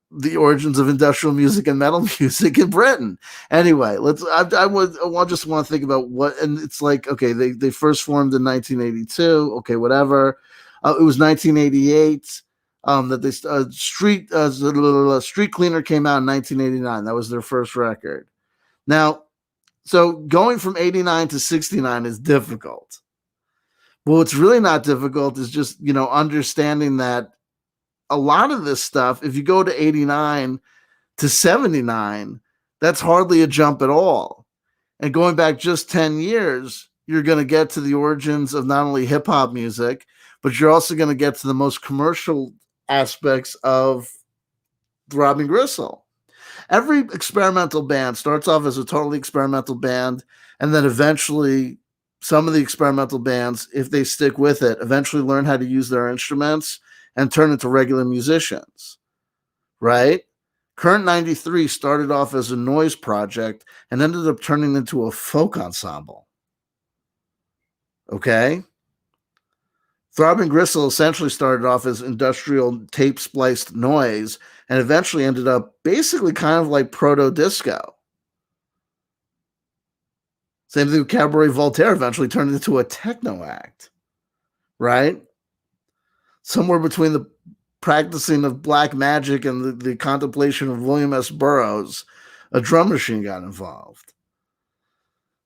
the origins of industrial music and metal music in Britain. Anyway, I just want to think about what, and it's like, okay, they first formed in 1982. Okay, whatever. It was 1988 that they Street Cleaner came out in 1989. That was their first record. Now, so going from 89 to 69 is difficult. But what's really not difficult is just, understanding that a lot of this stuff, if you go to 89 to 79, that's hardly a jump at all. And going back just 10 years, you're going to get to the origins of not only hip hop music, but you're also going to get to the most commercial aspects of throbbing gristle. Every experimental band starts off as a totally experimental band, and then eventually some of the experimental bands, if they stick with it, eventually learn how to use their instruments and turn into regular musicians, right? Current 93 started off as a noise project and ended up turning into a folk ensemble. Okay? Throbbing Gristle essentially started off as industrial tape-spliced noise and eventually ended up basically kind of like proto-disco. Same thing with Cabaret Voltaire, eventually turned into a techno act, right? Somewhere between the practicing of black magic and the contemplation of William S. Burroughs, a drum machine got involved.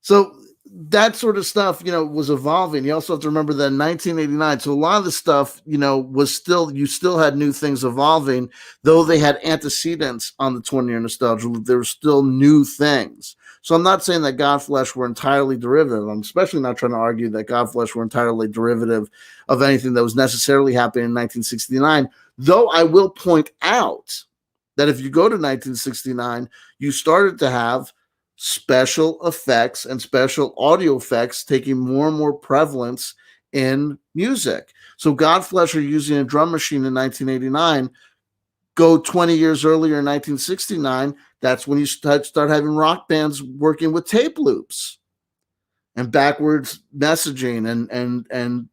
So that sort of stuff, was evolving. You also have to remember that in 1989, so a lot of the stuff, was still, you still had new things evolving, though they had antecedents on the 20-year nostalgia. There were still new things. So I'm not saying that Godflesh were entirely derivative. I'm especially not trying to argue that Godflesh were entirely derivative of anything that was necessarily happening in 1969, though I will point out that if you go to 1969, you started to have special effects and special audio effects taking more and more prevalence in music. So Godflesh are using a drum machine in 1989. Go 20 years earlier in 1969, that's when you start having rock bands working with tape loops and backwards messaging and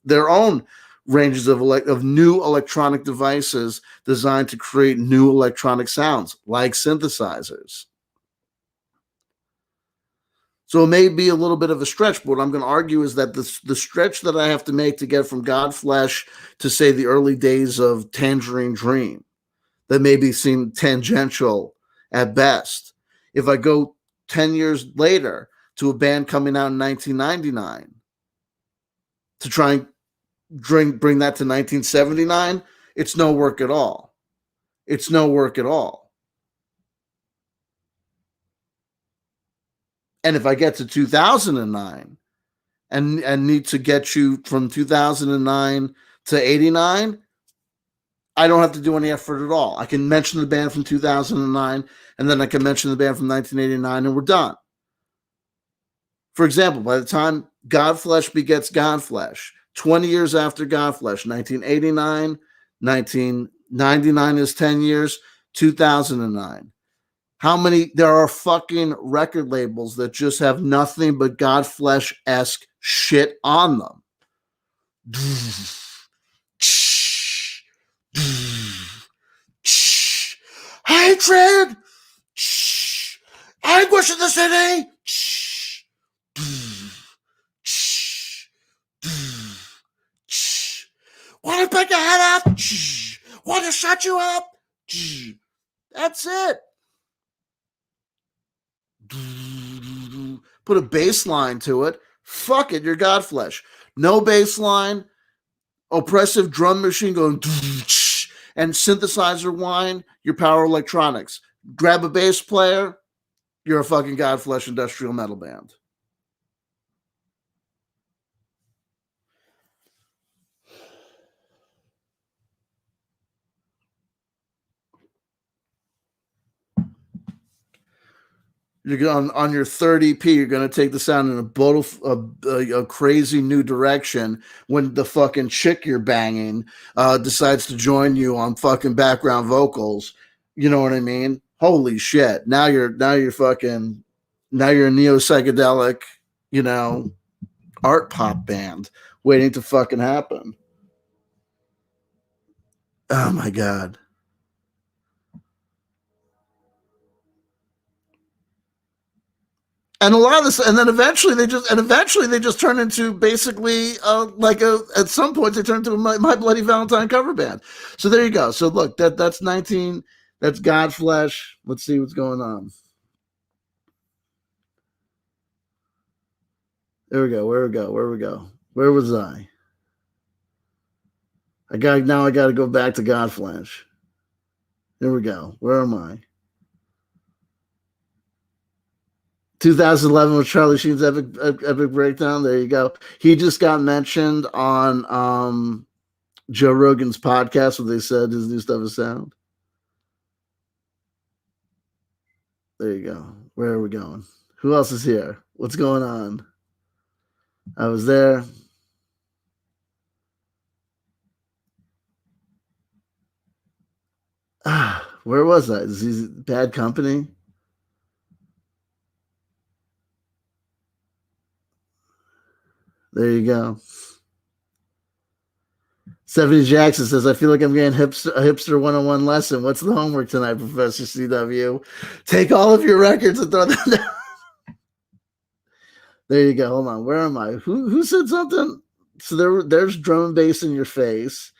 their own ranges of new electronic devices designed to create new electronic sounds like synthesizers. So it may be a little bit of a stretch, but what I'm going to argue is that the stretch that I have to make to get from Godflesh to, say, the early days of Tangerine Dream, that maybe seem tangential at best. If I go 10 years later to a band coming out in 1999 to try and bring that to 1979, it's no work at all. It's no work at all. And if I get to 2009 and need to get you from 2009 to 89, I don't have to do any effort at all. I can mention the band from 2009, and then I can mention the band from 1989, and we're done. For example, by the time Godflesh begets Godflesh, 20 years after Godflesh, 1989, 1999 is 10 years, 2009. There are fucking record labels that just have nothing but Godflesh-esque shit on them. Hatred! Anguish in the city. Want to pick your head off? Want to shut you up? That's it. Put a bass line to it. Fuck it, you're Godflesh. No bass line, oppressive drum machine going and synthesizer whine, your power electronics. Grab a bass player, you're a fucking Godflesh industrial metal band. You're going on your third EP. You're going to take the sound in a crazy new direction when the fucking chick you're banging decides to join you on fucking background vocals. You know what I mean? Holy shit! Now you're fucking now you're a neo psychedelic, you know, art pop band waiting to fucking happen. Oh my god. And a lot of this, and then eventually they just turn into basically at some point they turn into a My Bloody Valentine cover band. So there you go. So look, that's 19. That's Godflesh. Let's see what's going on. There we go. Where we go? Where was I? I got to go back to Godflesh. Here we go. Where am I? 2011 with Charlie Sheen's epic breakdown. There you go. He just got mentioned on Joe Rogan's podcast where they said his new stuff is sound. There you go. Where are we going? Who else is here? What's going on? I was there. Where was I? Is he Bad Company? There you go. 70 Jackson says, I feel like I'm getting a hipster 101 lesson. What's the homework tonight, Professor CW? Take all of your records and throw them down. There you go. Hold on. Where am I? Who said something? So there's drum and bass in your face.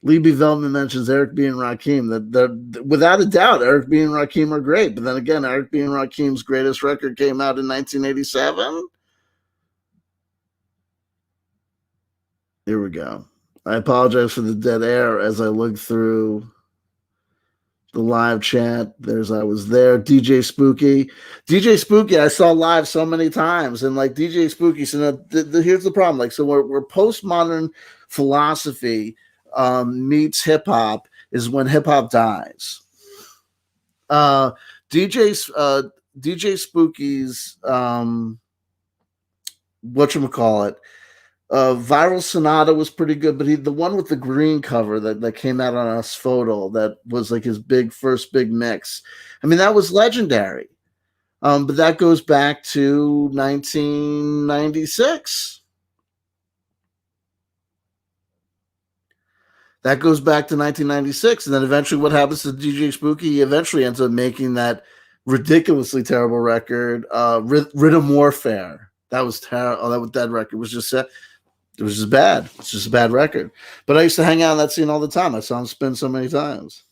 Lee B. Veltman mentions Eric B. and Rakim. That without a doubt, Eric B. and Rakim are great. But then again, Eric B. and Rakim's greatest record came out in 1987. Here we go. I apologize for the dead air as I look through the live chat. I was there. DJ Spooky, I saw live so many times, and like DJ Spooky said, here's the problem. Like, so we're postmodern philosophy meets hip hop is when hip hop dies. DJ Spooky's whatchamacallit, Viral Sonata was pretty good, but the one with the green cover that came out on us photo that was like his first big mix. I mean, that was legendary. But that goes back to 1996. That goes back to 1996, and then eventually, what happens to DJ Spooky? He eventually ends up making that ridiculously terrible record, Rhythm Warfare. That was terrible. Oh, that record was just set. It was just bad. It's just a bad record. But I used to hang out in that scene all the time. I saw him spin so many times.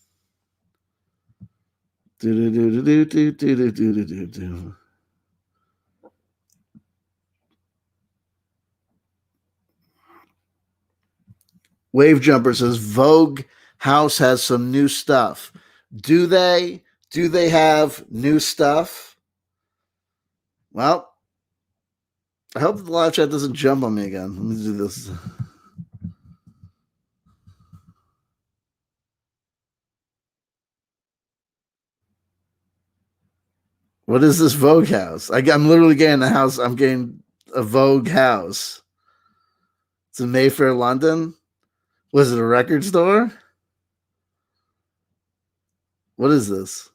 Wave Jumper says Vogue House has some new stuff. Do they? Do they have new stuff? Well, I hope the live chat doesn't jump on me again. Let me do this. What is this Vogue house? I'm literally getting a house. I'm getting a Vogue house. It's in Mayfair, London. Was it a record store? What is this?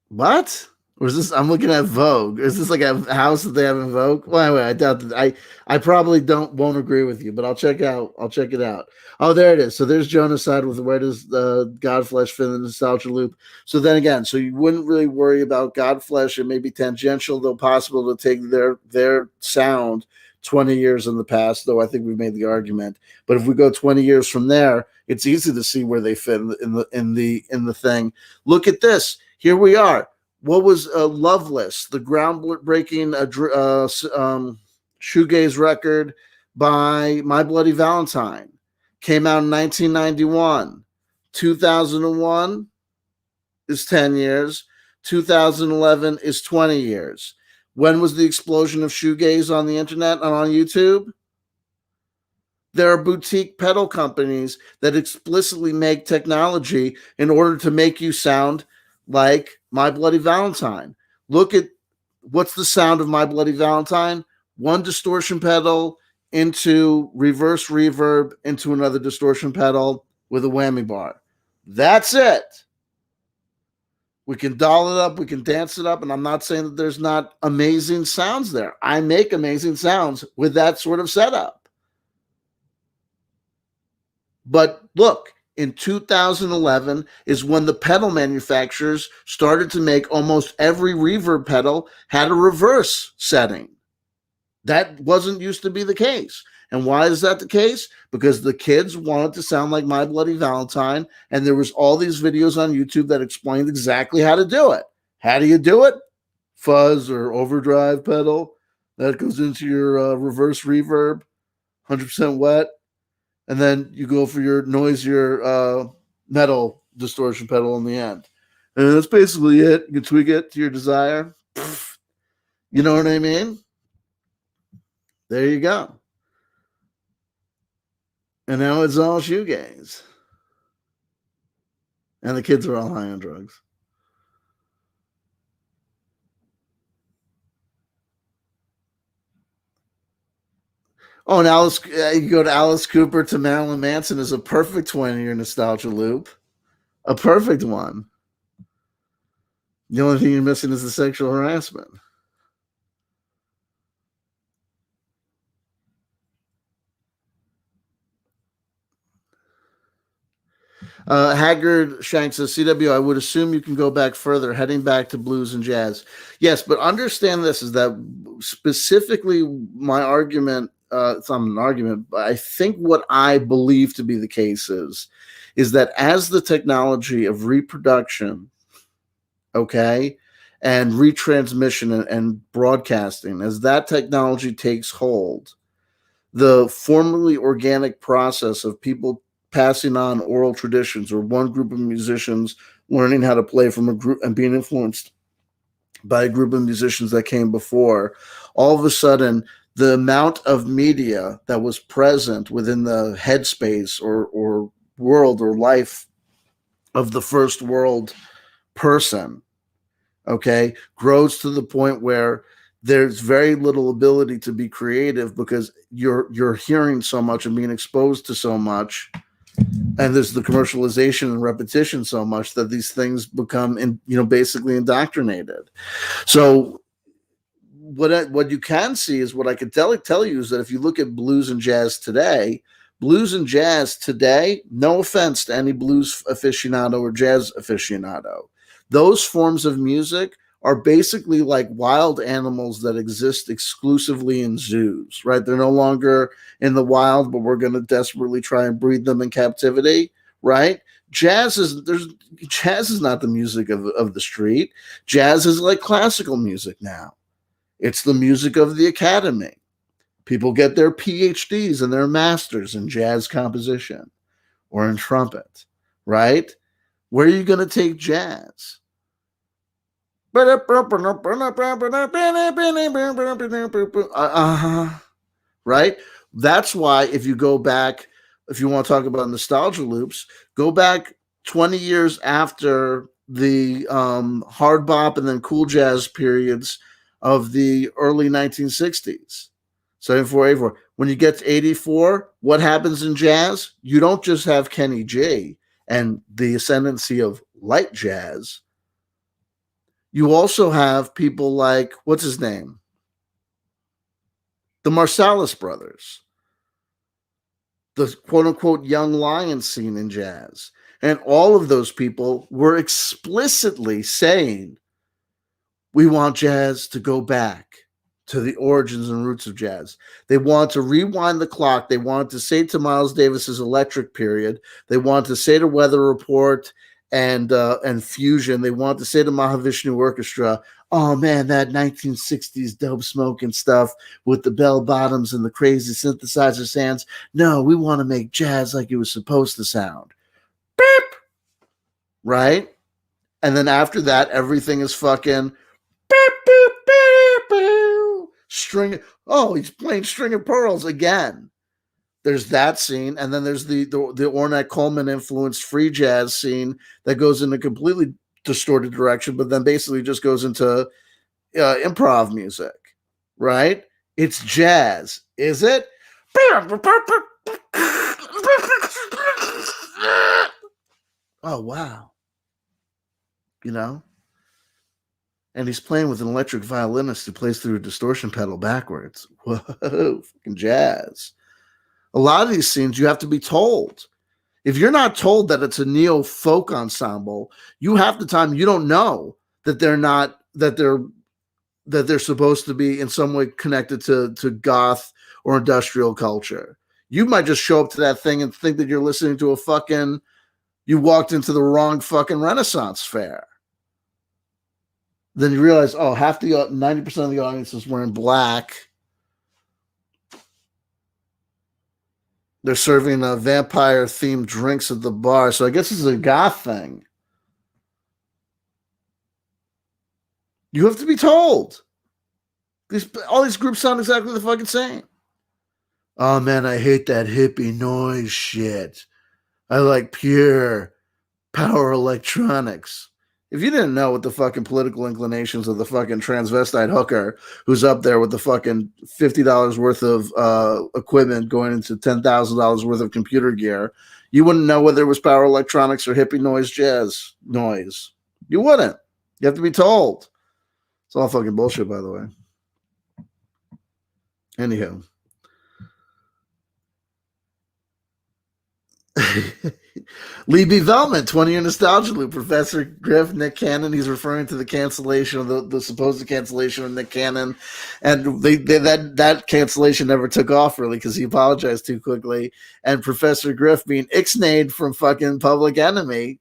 What? Or is this? I'm looking at Vogue. Is this like a house that they have in Vogue? Well, anyway, I doubt that. I probably won't agree with you, but I'll check out. I'll check it out. Oh, there it is. So there's Jonaside with where does the Godflesh fit in the nostalgia loop? So then again, so you wouldn't really worry about Godflesh. It may be tangential, though possible to take their sound 20 years in the past. Though I think we've made the argument. But if we go 20 years from there, it's easy to see where they fit in the thing. Look at this. Here we are. What was Loveless, the groundbreaking shoegaze record by My Bloody Valentine? Came out in 1991. 2001 is 10 years. 2011 is 20 years. When was the explosion of shoegaze on the internet and on YouTube? There are boutique pedal companies that explicitly make technology in order to make you sound like My Bloody Valentine. Look at what's the sound of My Bloody Valentine? One distortion pedal into reverse reverb into another distortion pedal with a whammy bar. That's it. We can doll it up, we can dance it up, and I'm not saying that there's not amazing sounds there. I make amazing sounds with that sort of setup. But look, in 2011 is when the pedal manufacturers started to make almost every reverb pedal had a reverse setting. That wasn't used to be the case. And why is that the case? Because the kids wanted to sound like My Bloody Valentine, and there was all these videos on YouTube that explained exactly how to do it. How do you do it? Fuzz or overdrive pedal. That goes into your reverse reverb, 100% wet. And then you go for your noisier metal distortion pedal in the end. And that's basically it. You can tweak it to your desire. You know what I mean? There you go. And now it's all shoegaze. And the kids are all high on drugs. Oh, and you go to Alice Cooper to Marilyn Manson is a perfect 20-year nostalgia loop. A perfect one. The only thing you're missing is the sexual harassment. Haggard Shank says, CW, I would assume you can go back further, heading back to blues and jazz. Yes, but understand this is that specifically my argument, it's not an argument, but I think what I believe to be the case is that as the technology of reproduction, okay, and retransmission and broadcasting, as that technology takes hold, the formerly organic process of people passing on oral traditions or one group of musicians learning how to play from a group and being influenced by a group of musicians that came before, all of a sudden the amount of media that was present within the headspace or world or life of the first world person, okay, grows to the point where there's very little ability to be creative because you're hearing so much and being exposed to so much, and there's the commercialization and repetition so much that these things become basically indoctrinated. So what you can see is what I could tell you is that if you look at blues and jazz today, no offense to any blues aficionado or jazz aficionado, those forms of music are basically like wild animals that exist exclusively in zoos, right? They're no longer in the wild, but we're going to desperately try and breed them in captivity, right? Jazz is not the music of the street. Jazz is like classical music now. It's the music of the academy. People get their PhDs and their masters in jazz composition or in trumpet, right? Where are you going to take jazz? Right? That's why if you go back, if you want to talk about nostalgia loops, go back 20 years after the hard bop and then cool jazz periods of the early 1960s. 74, 84. When you get to 84, what happens in jazz? You don't just have Kenny G and the ascendancy of light jazz. You also have people like, what's his name? The Marsalis brothers, the quote unquote young lion scene in jazz. And all of those people were explicitly saying, we want jazz to go back to the origins and roots of jazz. They want to rewind the clock. They want to say to Miles Davis's Electric period. They want to say to Weather Report and Fusion. They want to say to Mahavishnu Orchestra, oh man, that 1960s dope smoking stuff with the bell bottoms and the crazy synthesizer sounds. No, we want to make jazz like it was supposed to sound. Beep. Right? And then after that, everything is fucking beep, beep, beep, beep. String. Oh, he's playing String of Pearls again. There's that scene, and then there's the Ornette Coleman influenced free jazz scene that goes in a completely distorted direction, but then basically just goes into improv music, right? It's jazz, is it? Oh wow, you know. And he's playing with an electric violinist who plays through a distortion pedal backwards. Whoa, fucking jazz. A lot of these scenes you have to be told. If you're not told that it's a neo folk ensemble, you half the time you don't know that they're not that they're supposed to be in some way connected to goth or industrial culture. You might just show up to that thing and think that you're listening to you walked into the wrong fucking Renaissance fair. Then you realize, oh, 90% of the audience is wearing black. They're serving vampire-themed drinks at the bar. So I guess it's a goth thing. You have to be told. All these groups sound exactly the fucking same. Oh, man, I hate that hippie noise shit. I like pure power electronics. If you didn't know what the fucking political inclinations of the fucking transvestite hooker who's up there with the fucking $50 worth of equipment going into $10,000 worth of computer gear, you wouldn't know whether it was power electronics or hippie noise jazz noise. You wouldn't. You have to be told. It's all fucking bullshit, by the way. Anywho. Lee B. Veltman, 20-year nostalgia loop. Professor Griff, Nick Cannon. He's referring to the cancellation of the supposed cancellation of Nick Cannon, and that cancellation never took off really because he apologized too quickly. And Professor Griff being ixnayed from fucking Public Enemy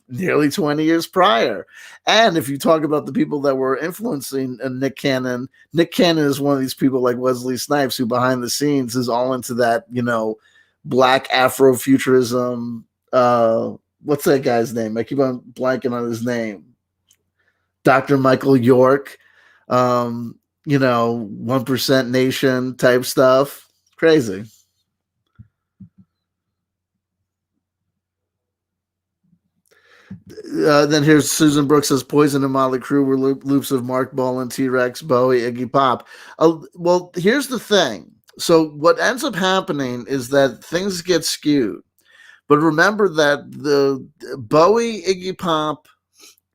nearly 20 years prior. And if you talk about the people that were influencing Nick Cannon is one of these people like Wesley Snipes who behind the scenes is all into that, black Afrofuturism. What's that guy's name? I keep on blanking on his name. Dr. Michael York, 1% Nation type stuff. Crazy. Then here's Susan Brooks says Poison and Motley Crue were loops of Mark Bolan, T-Rex, Bowie, Iggy Pop. Well, here's the thing. So what ends up happening is that things get skewed. But remember that the Bowie, Iggy Pop,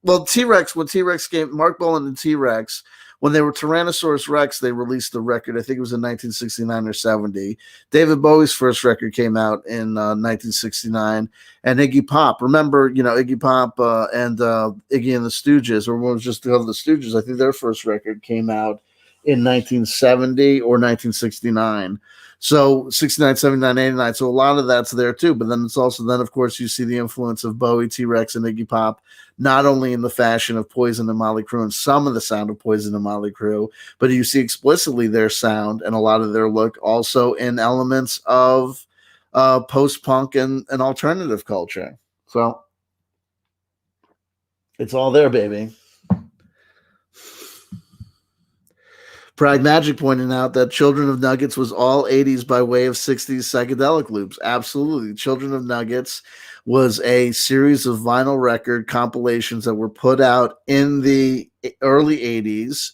well, T-Rex, when T-Rex came, Mark Bolan and T-Rex, when they were Tyrannosaurus Rex, they released the record. I think it was in 1969 or 70. David Bowie's first record came out in 1969. And Iggy Pop, remember, Iggy Pop and Iggy and the Stooges, or what was just the Stooges, I think their first record came out in 1970 or 1969. So 69, 79, 89. So a lot of that's there too. But then it's also, of course, you see the influence of Bowie, T-Rex, and Iggy Pop, not only in the fashion of Poison and Motley Crue and some of the sound of Poison and Motley Crue, but you see explicitly their sound and a lot of their look also in elements of post-punk and alternative culture. So it's all there, baby. Pride Magic pointing out that Children of Nuggets was all 80s by way of 60s psychedelic loops. Absolutely. Children of Nuggets was a series of vinyl record compilations that were put out in the early 80s,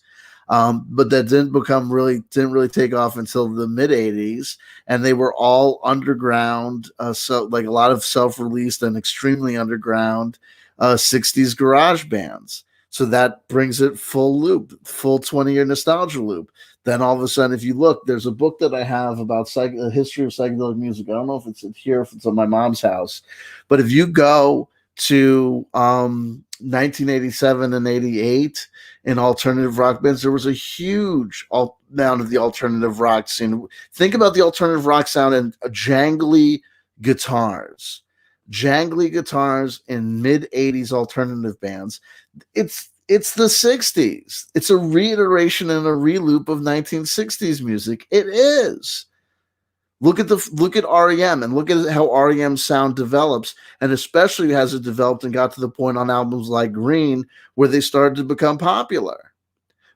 but that didn't really take off until the mid 80s. And they were all underground, so like a lot of self-released and extremely underground 60s garage bands. So that brings it full loop, full 20-year nostalgia loop. Then all of a sudden, if you look, there's a book that I have about the history of psychedelic music. I don't know if it's here, if it's at my mom's house, but if you go to 1987 and 88 in alternative rock bands, there was a huge amount of the alternative rock scene. Think about the alternative rock sound and jangly guitars. Jangly guitars in mid 80s alternative bands. It's the 60s. It's a reiteration and a reloop of 1960s music. It is. Look at REM and look at how REM's sound develops, and especially as it developed and got to the point on albums like Green where they started to become popular.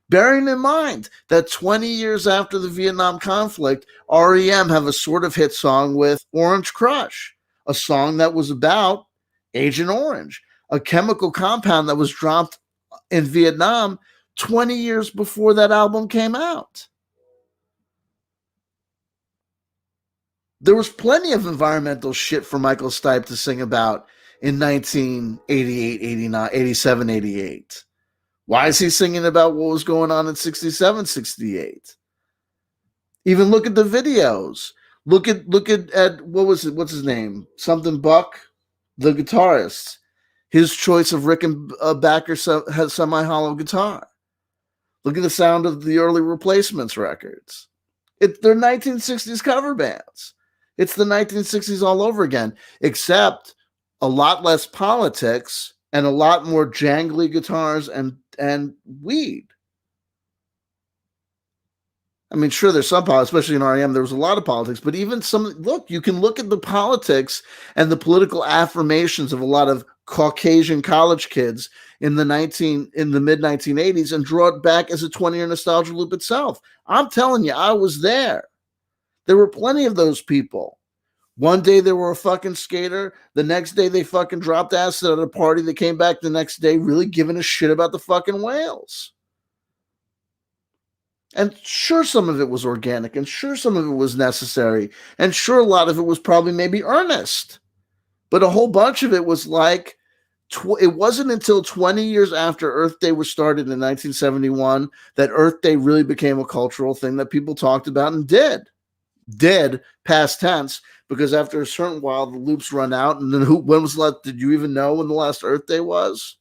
Bearing in mind that 20 years after the Vietnam conflict, REM have a sort of hit song with Orange Crush, a song that was about Agent Orange, a chemical compound that was dropped in Vietnam 20 years before that album came out. There was plenty of environmental shit for Michael Stipe to sing about in 1988, 89, 87, 88. Why is he singing about what was going on in 67, 68? Even look at the videos. Look at what was it? What's his name? Something Buck, the guitarist. His choice of Rickenbacker semi-hollow guitar. Look at the sound of the early Replacements records. They're 1960s cover bands. It's the 1960s all over again, except a lot less politics and a lot more jangly guitars and weed. I mean, sure, there's some politics, especially in REM. There was a lot of politics, but even you can look at the politics and the political affirmations of a lot of Caucasian college kids in the mid 1980s and draw it back as a 20-year nostalgia loop itself. I'm telling you, I was there. There were plenty of those people. One day they were a fucking skater. The next day they fucking dropped acid at a party. They came back the next day really giving a shit about the fucking whales. And sure, some of it was organic, and sure, some of it was necessary, and sure, a lot of it was probably maybe earnest. But a whole bunch of it was like, it wasn't until 20 years after Earth Day was started in 1971 that Earth Day really became a cultural thing that people talked about and did past tense, because after a certain while the loops run out, and then did you even know when the last Earth Day was?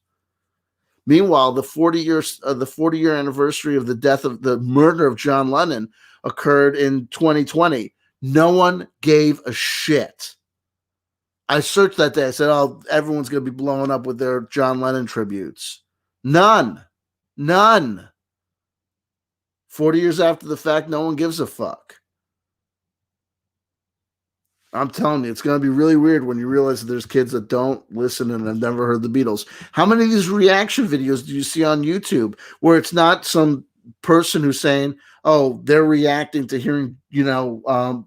Meanwhile, the 40-year anniversary of the murder of John Lennon occurred in 2020. No one gave a shit. I searched that day. I said, "Oh, everyone's going to be blowing up with their John Lennon tributes." None. 40 years after the fact, no one gives a fuck. I'm telling you, it's going to be really weird when you realize that there's kids that don't listen and have never heard the Beatles. How many of these reaction videos do you see on YouTube where it's not some person who's saying, "Oh, they're reacting to hearing,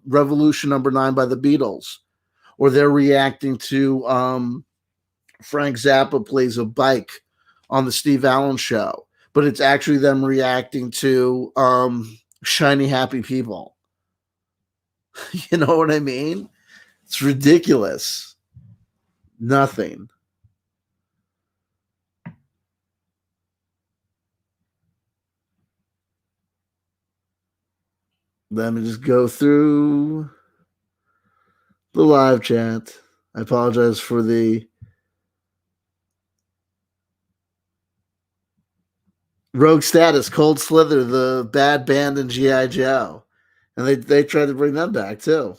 Revolution Number 9 by the Beatles," or they're reacting to Frank Zappa plays a bike on the Steve Allen show, but it's actually them reacting to Shiny Happy People. You know what I mean? It's ridiculous. Nothing. Let me just go through the live chat. I apologize for the Rogue Status, Cold Slither, the bad band in G.I. Joe. And they tried to bring them back too.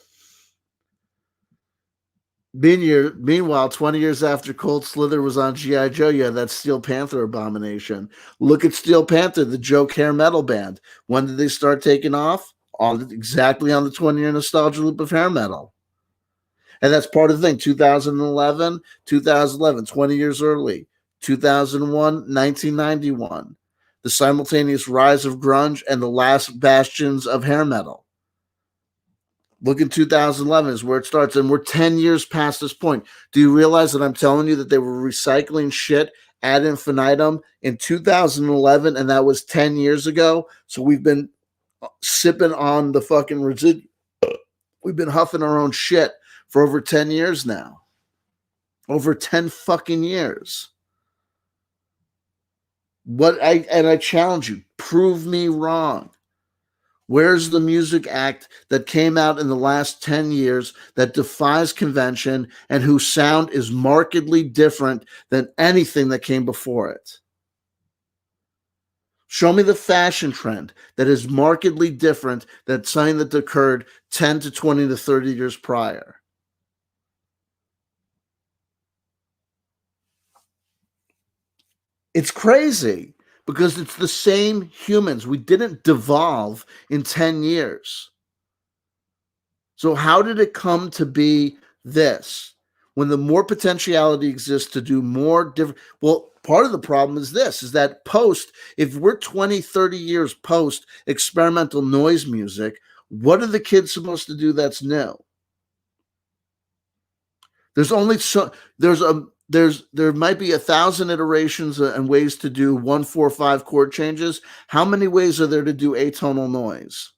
Meanwhile, 20 years after Cold Slither was on G.I. Joe, you had that Steel Panther abomination. Look at Steel Panther, the joke hair metal band. When did they start taking off? Exactly on the 20-year nostalgia loop of hair metal. And that's part of the thing. 2011, 20 years early. 2001, 1991. The simultaneous rise of grunge and the last bastions of hair metal. Look in 2011 is where it starts, and we're 10 years past this point. Do you realize that I'm telling you that they were recycling shit ad infinitum in 2011, and that was 10 years ago? So we've been sipping on the fucking residual. We've been huffing our own shit for over 10 years now. Over 10 fucking years. I challenge you, prove me wrong. Where's the music act that came out in the last 10 years that defies convention and whose sound is markedly different than anything that came before it? Show me the fashion trend that is markedly different than something that occurred 10 to 20 to 30 years prior. It's crazy because it's the same humans. We didn't devolve in 10 years. So, how did it come to be this? When the more potentiality exists to do more different, well, part of the problem is this is that if we're 20, 30 years post experimental noise music, what are the kids supposed to do that's new? There's only so there might be 1,000 iterations and ways to do 1, 4, 5 chord changes. How many ways are there to do atonal noise?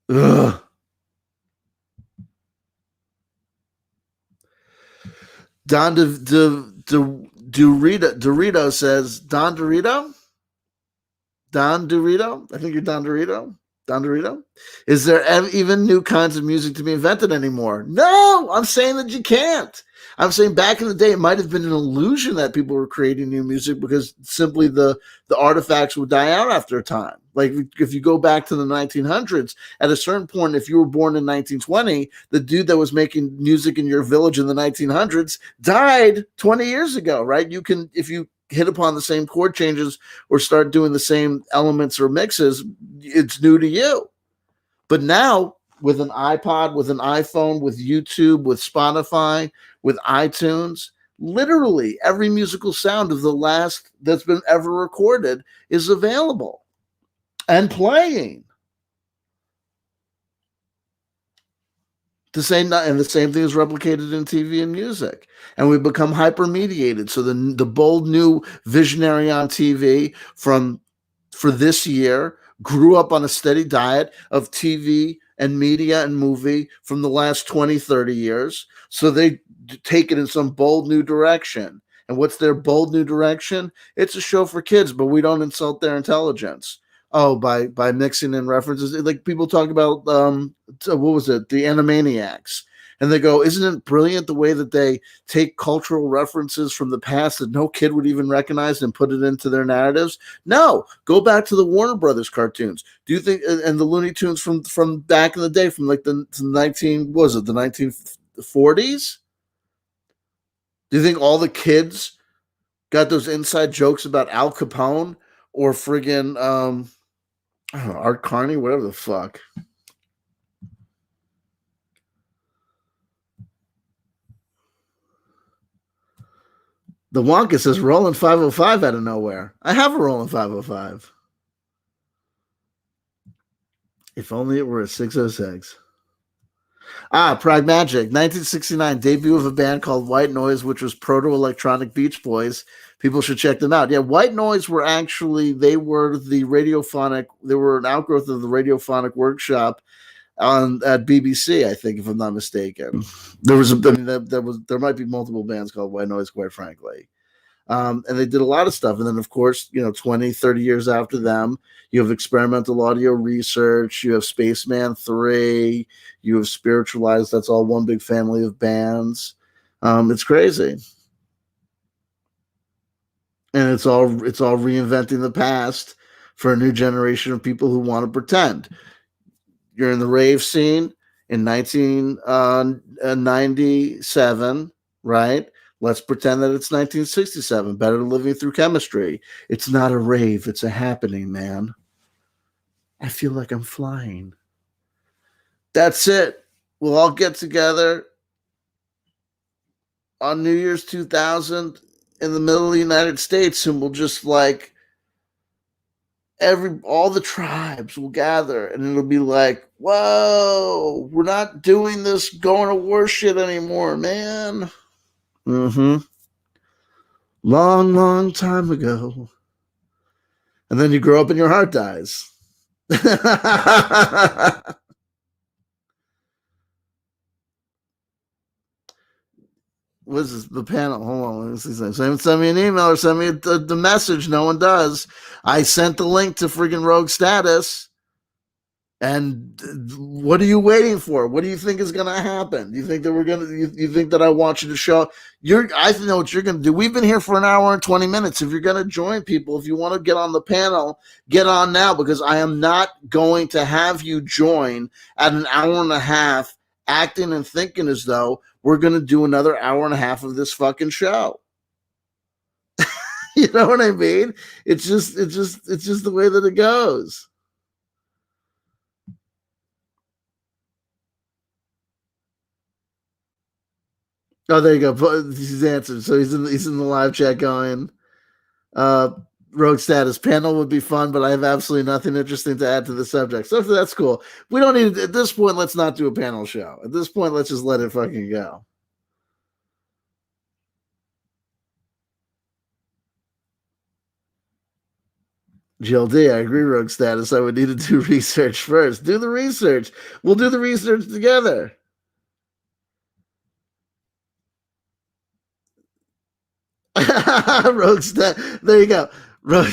Ugh. Don Dorito says, Don Dorito? Don Dorito? I think you're Don Dorito. Don Dorito? Is there even new kinds of music to be invented anymore? No, I'm saying that you can't. I'm saying back in the day, it might have been an illusion that people were creating new music because simply the artifacts would die out after a time. Like if you go back to the 1900s, at a certain point, if you were born in 1920, the dude that was making music in your village in the 1900s died 20 years ago, right? You can, if you hit upon the same chord changes or start doing the same elements or mixes, it's new to you. But now, with an iPod, with an iPhone, with YouTube, with Spotify, with iTunes, literally every musical sound of the last that's been ever recorded is available and playing. And the same thing is replicated in TV and music, and we become hyper mediated. So the bold new visionary on TV for this year grew up on a steady diet of TV and media and movie from the last 20, 30 years. So they take it in some bold new direction. And what's their bold new direction? It's a show for kids, but we don't insult their intelligence. Oh, by mixing in references, like people talk about what was it, the Animaniacs, and they go, "Isn't it brilliant the way that they take cultural references from the past that no kid would even recognize and put it into their narratives?" No, go back to the Warner Brothers cartoons. Do you think and the Looney Tunes from back in the day, from like the 1940s? Do you think all the kids got those inside jokes about Al Capone or friggin' I don't know, Art Carney, whatever the fuck? The Wonka says Roland 505 out of nowhere. I have a Roland 505. If only it were a 606. Pragmagic. 1969 debut of a band called White Noise, which was proto-electronic Beach Boys. People should check them out. Yeah, White Noise were actually, they were an outgrowth of the radiophonic workshop at BBC, I think, if I'm not mistaken. There might be multiple bands called White Noise, quite frankly. And they did a lot of stuff. And then, of course, 20, 30 years after them, you have experimental audio research, you have Spaceman 3, you have Spiritualized. That's all one big family of bands. It's crazy. And it's all reinventing the past for a new generation of people who want to pretend. You're in the rave scene in 1997, right? Let's pretend that it's 1967. Better Living Through Chemistry. It's not a rave, it's a happening, man. I feel like I'm flying. That's it. We'll all get together on New Year's 2000 in the middle of the United States, and we'll just like all the tribes will gather, and it'll be like, whoa, we're not doing this going to war shit anymore, man. Mm-hmm. Long, long time ago. And then you grow up and your heart dies. what is this? The panel. Hold on. Let me see something. So send me an email or send me the message. No one does. I sent the link to freaking Rogue Status. And what are you waiting for? What do you think is going to happen? You think that we're going to? You think that I want you to show? I know what you're going to do. We've been here for an hour and 20 minutes. If you're going to join people, if you want to get on the panel, get on now, because I am not going to have you join at an hour and a half, acting and thinking as though we're going to do another hour and a half of this fucking show. You know what I mean? It's just the way that it goes. Oh, there you go. He's answered. So he's in the live chat going, Rogue Status panel would be fun, but I have absolutely nothing interesting to add to the subject. So that's cool. We don't need, at this point, let's not do a panel show. At this point, let's just let it fucking go. Jill D, I agree, Rogue Status. I would need to do research first. Do the research. We'll do the research together. Rogue Status. There you go. Rogue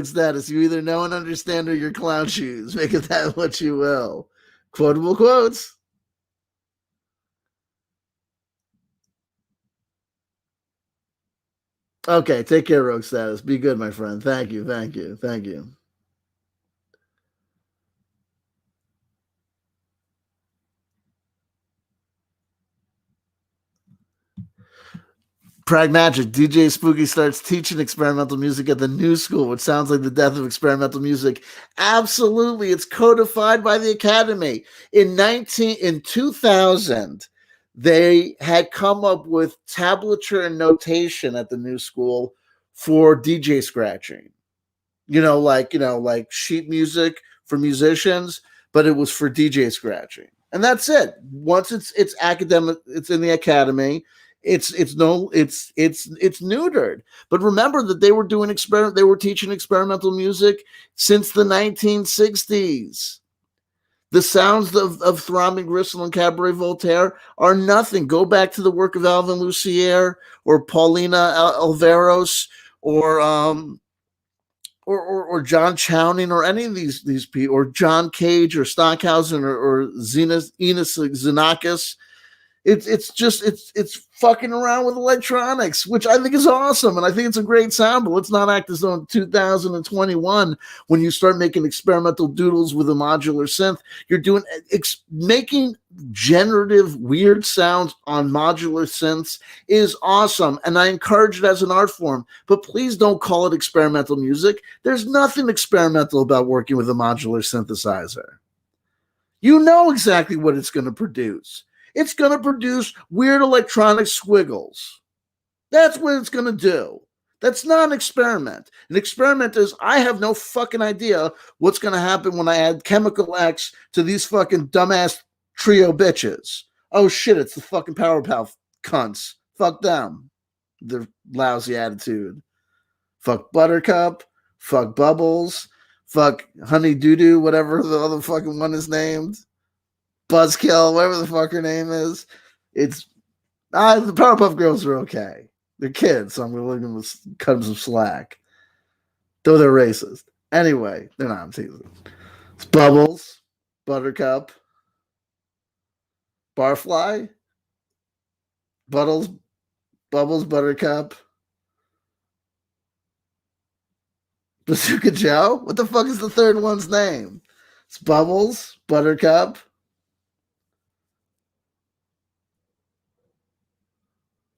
Status. You either know and understand or you're clown shoes. Make of that what you will. Quotable quotes. Okay, take care, Rogue Status. Be good, my friend. Thank you. Pragmatic. DJ Spooky starts teaching experimental music at the new school, which sounds like the death of experimental music. Absolutely. It's codified by the Academy. In 2000, they had come up with tablature and notation at the new school for DJ scratching. Like sheet music for musicians, but it was for DJ scratching. And that's it. Once it's academic, it's in the Academy. It's neutered. But remember that they were teaching experimental music since the 1960s. The sounds of Throbbing Gristle and Cabaret Voltaire are nothing. Go back to the work of Alvin Lucier or Paulina Alveros or John Chowning or any of these people, or John Cage or Stockhausen or Enos Xenakis. It's fucking around with electronics, which I think is awesome, and I think it's a great sound. But let's not act as though in 2021, when you start making experimental doodles with a modular synth, you're making generative weird sounds on modular synths is awesome, and I encourage it as an art form. But please don't call it experimental music. There's nothing experimental about working with a modular synthesizer. You know exactly what it's going to produce. It's going to produce weird electronic squiggles. That's what it's going to do. That's not an experiment. An experiment is, I have no fucking idea what's going to happen when I add Chemical X to these fucking dumbass trio bitches. Oh shit, it's the fucking Powerpuff cunts. Fuck them. Their lousy attitude. Fuck Buttercup. Fuck Bubbles. Fuck Honey Doo Doo, whatever the other fucking one is named. Buzzkill, whatever the fuck her name is. The Powerpuff Girls are okay. They're kids, so I'm going to cut them some slack. Though they're racist. Anyway, they're not. I'm teasing. It's Bubbles, Buttercup, Barfly, Bubbles, Buttercup, Bazooka Joe. What the fuck is the third one's name? It's Bubbles, Buttercup,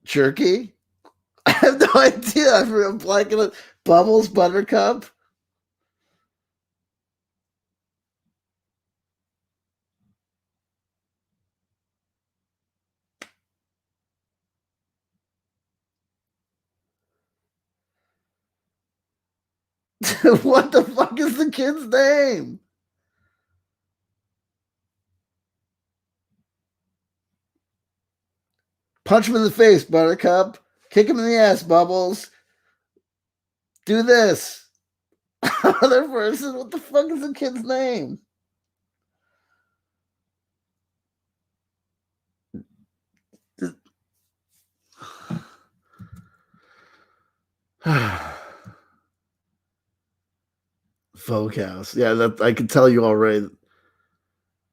Jerky? I have no idea. I'm blanking on Bubbles, Buttercup. What the fuck is the kid's name? Punch him in the face, Buttercup. Kick him in the ass, Bubbles. Do this. Other person. What the fuck is the kid's name? Folk house. Yeah, that I can tell you already.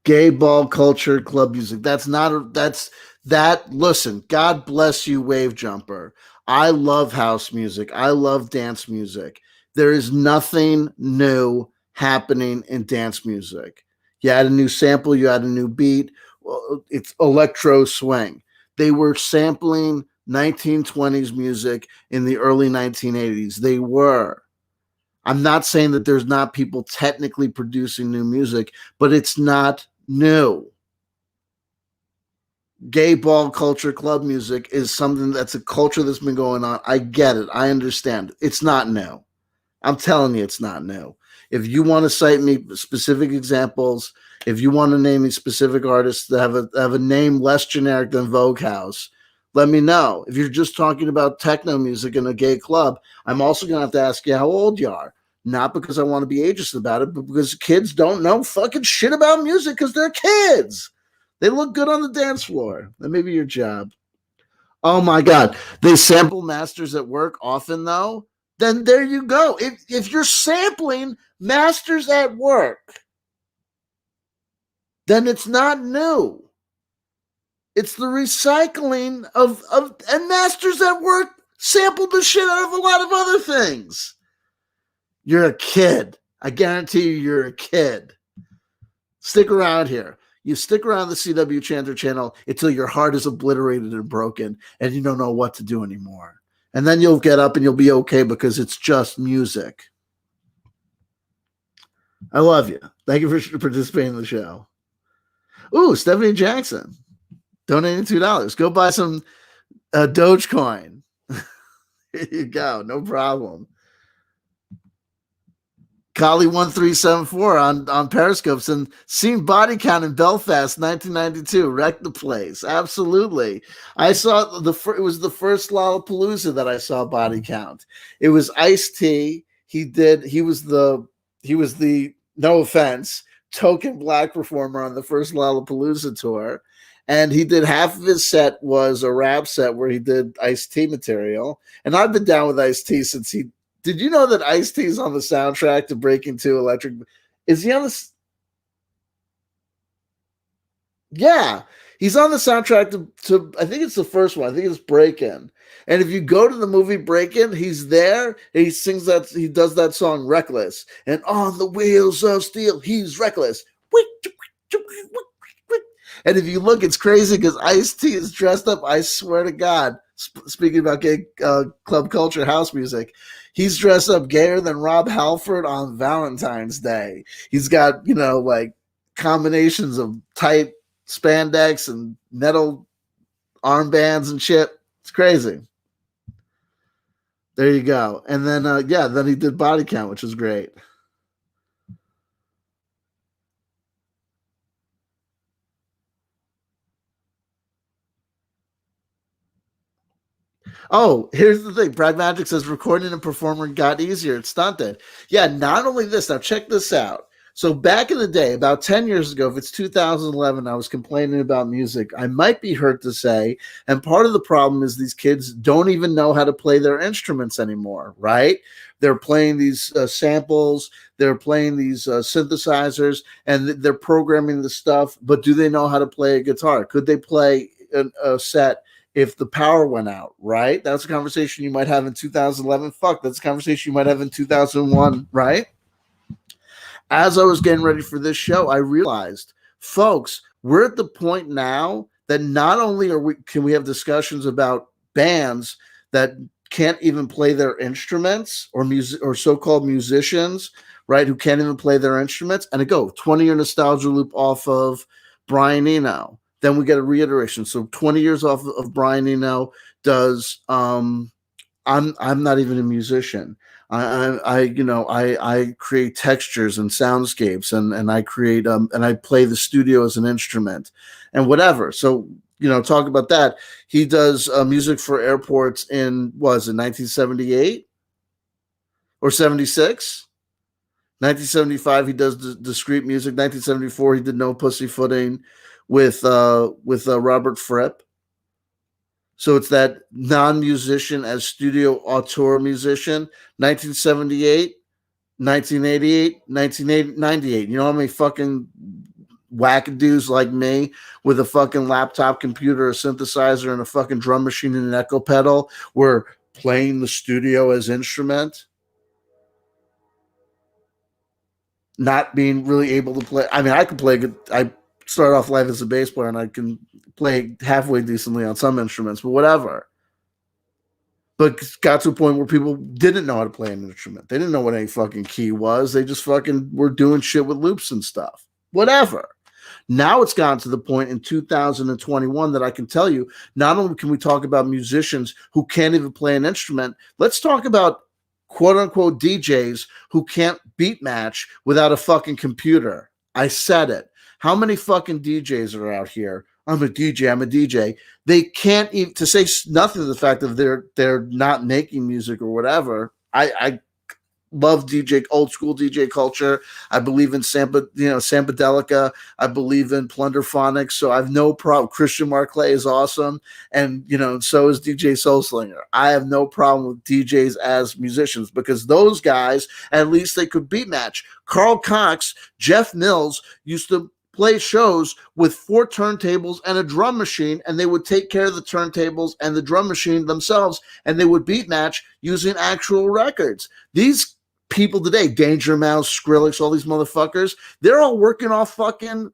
Gay ball culture, club music. That's not a that's that listen, God bless you, wave jumper. I love house music. I love dance music. There is nothing new happening in dance music. You add a new sample, you add a new beat. Well, it's electro swing. They were sampling 1920s music in the early 1980s. They were. I'm not saying that there's not people technically producing new music, but it's not new. Gay ball culture, club music is something that's a culture that's been going on. I get it. I understand. It's not new. I'm telling you, it's not new. If you want to cite me specific examples, if you want to name me specific artists that have a name less generic than Vogue House, let me know. If you're just talking about techno music in a gay club, I'm also going to have to ask you how old you are. Not because I want to be ageist about it, but because kids don't know fucking shit about music because they're kids. They look good on the dance floor. That may be your job. Oh my God. They sample masters at work often, though. Then there you go. If you're sampling masters at work, then it's not new. It's the recycling of and masters at work sampled the shit out of a lot of other things. You're a kid. I guarantee you're a kid. Stick around here. You stick around the CW Chandler channel until your heart is obliterated and broken and you don't know what to do anymore. And then you'll get up and you'll be okay because it's just music. I love you. Thank you for participating in the show. Ooh, Stephanie Jackson donating $2. Go buy some Dogecoin. Here you go. No problem. Collie1374 on Periscopes and seen Body Count in Belfast 1992. Wrecked the place. Absolutely. I saw it was the first Lollapalooza that I saw Body Count. It was Ice-T. He was the no offense, token black performer on the first Lollapalooza tour. And he did half of his set was a rap set where he did Ice-T material. And I've been down with Ice-T since he. Did you know that Ice-T is on the soundtrack to Breaking 2 Electric? Is he on the? Yeah, he's on the soundtrack to I think it's the first one. I think it's Break-In. And if you go to the movie Break-In, he's there. And he sings that. He does that song Reckless. And on the wheels of steel, he's reckless. And if you look, it's crazy because Ice-T is dressed up. I swear to God, speaking about gay club culture house music, he's dressed up gayer than Rob Halford on Valentine's Day. He's got, like combinations of tight spandex and metal armbands and shit. It's crazy. There you go. And then, then he did Body Count, which was great. Oh, here's the thing. Pragmatic says recording and performing got easier. It's stunted. Yeah, not only this. Now, check this out. So back in the day, about 10 years ago, if it's 2011, I was complaining about music. I might be hurt to say. And part of the problem is these kids don't even know how to play their instruments anymore, right? They're playing these samples. They're playing these synthesizers, and they're programming the stuff. But do they know how to play a guitar? Could they play a set if the power went out, right? That's a conversation you might have in 2011. Fuck, that's a conversation you might have in 2001, right? As I was getting ready for this show, I realized, folks, we're at the point now that not only can we have discussions about bands that can't even play their instruments or music or so-called musicians, right, who can't even play their instruments, and I go 20-year nostalgia loop off of Brian Eno. Then we get a reiteration. So 20 years off of Brian Eno does I'm not even a musician. I create textures and soundscapes and I create and I play the studio as an instrument and whatever. So talk about that. He does music for airports in 1978 or 76. 1975 he does discrete music. 1974 he did No Pussyfooting with Robert Fripp. So it's that non-musician as studio auteur musician, 1978, 1988, 1998. You know how many fucking wackadoos like me with a fucking laptop computer, a synthesizer, and a fucking drum machine and an echo pedal were playing the studio as instrument? Not being really able to play. I mean, I can play good. I started off life as a bass player and I can play halfway decently on some instruments, but whatever. But got to a point where people didn't know how to play an instrument. They didn't know what any fucking key was. They just fucking were doing shit with loops and stuff. Whatever. Now it's gotten to the point in 2021 that I can tell you, not only can we talk about musicians who can't even play an instrument, let's talk about quote unquote DJs who can't beat match without a fucking computer. I said it. How many fucking DJs are out here? I'm a DJ. They can't even, to say nothing of the fact that they're not making music or whatever. I love old school DJ culture. I believe in Sampadelica. I believe in Plunderphonics. So I have no problem. Christian Marclay is awesome. And, so is DJ Soulslinger. I have no problem with DJs as musicians because those guys, at least they could beat match. Carl Cox, Jeff Mills used to play shows with 4 turntables and a drum machine, and they would take care of the turntables and the drum machine themselves, and they would beat match using actual records. These people today, Danger Mouse, Skrillex, all these motherfuckers, they're all working off fucking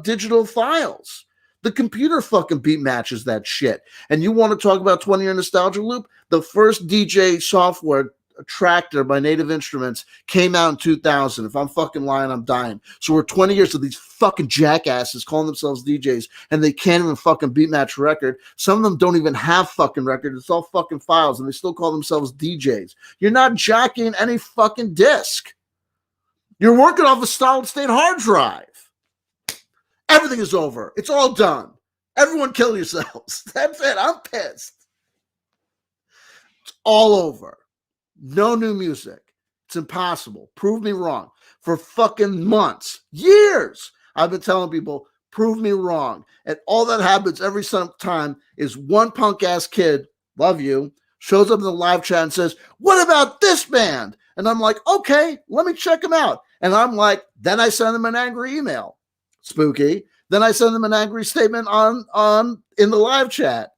digital files. The computer fucking beat matches that shit. And you want to talk about 20-year nostalgia loop? The first DJ software, Tractor by Native Instruments, came out in 2000. If I'm fucking lying, I'm dying. So we're 20 years of these fucking jackasses calling themselves DJs, and they can't even fucking beat match a record. Some of them don't even have fucking records. It's all fucking files, and they still call themselves DJs. You're not jockeying any fucking disc. You're working off a solid state hard drive. Everything is over. It's all done. Everyone kill yourselves. That's it. I'm pissed. It's all over. No new music. It's impossible. Prove me wrong. For fucking months, years, I've been telling people, prove me wrong. And all that happens every time is one punk ass kid, love you, shows up in the live chat and says, what about this band? And I'm like, okay, let me check them out. And I'm like, then I send them an angry email. Spooky. Then I send them an angry statement in the live chat.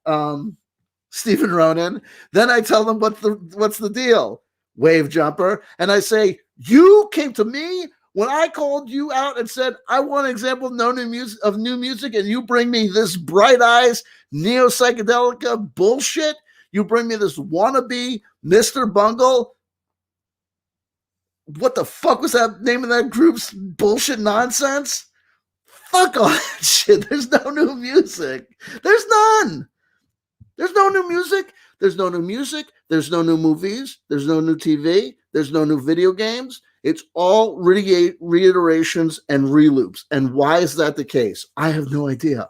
Stephen Ronan. Then I tell them what's the deal, Wave Jumper. And I say, you came to me when I called you out and said, I want an example of new music, and you bring me this Bright Eyes, neo-psychedelica bullshit. You bring me this wannabe Mr. Bungle. What the fuck was that name of that group's bullshit nonsense? Fuck all that shit. There's no new music. There's none. There's no new music. There's no new music. There's no new movies. There's no new TV. There's no new video games. It's all reiterations and reloops. And why is that the case? I have no idea.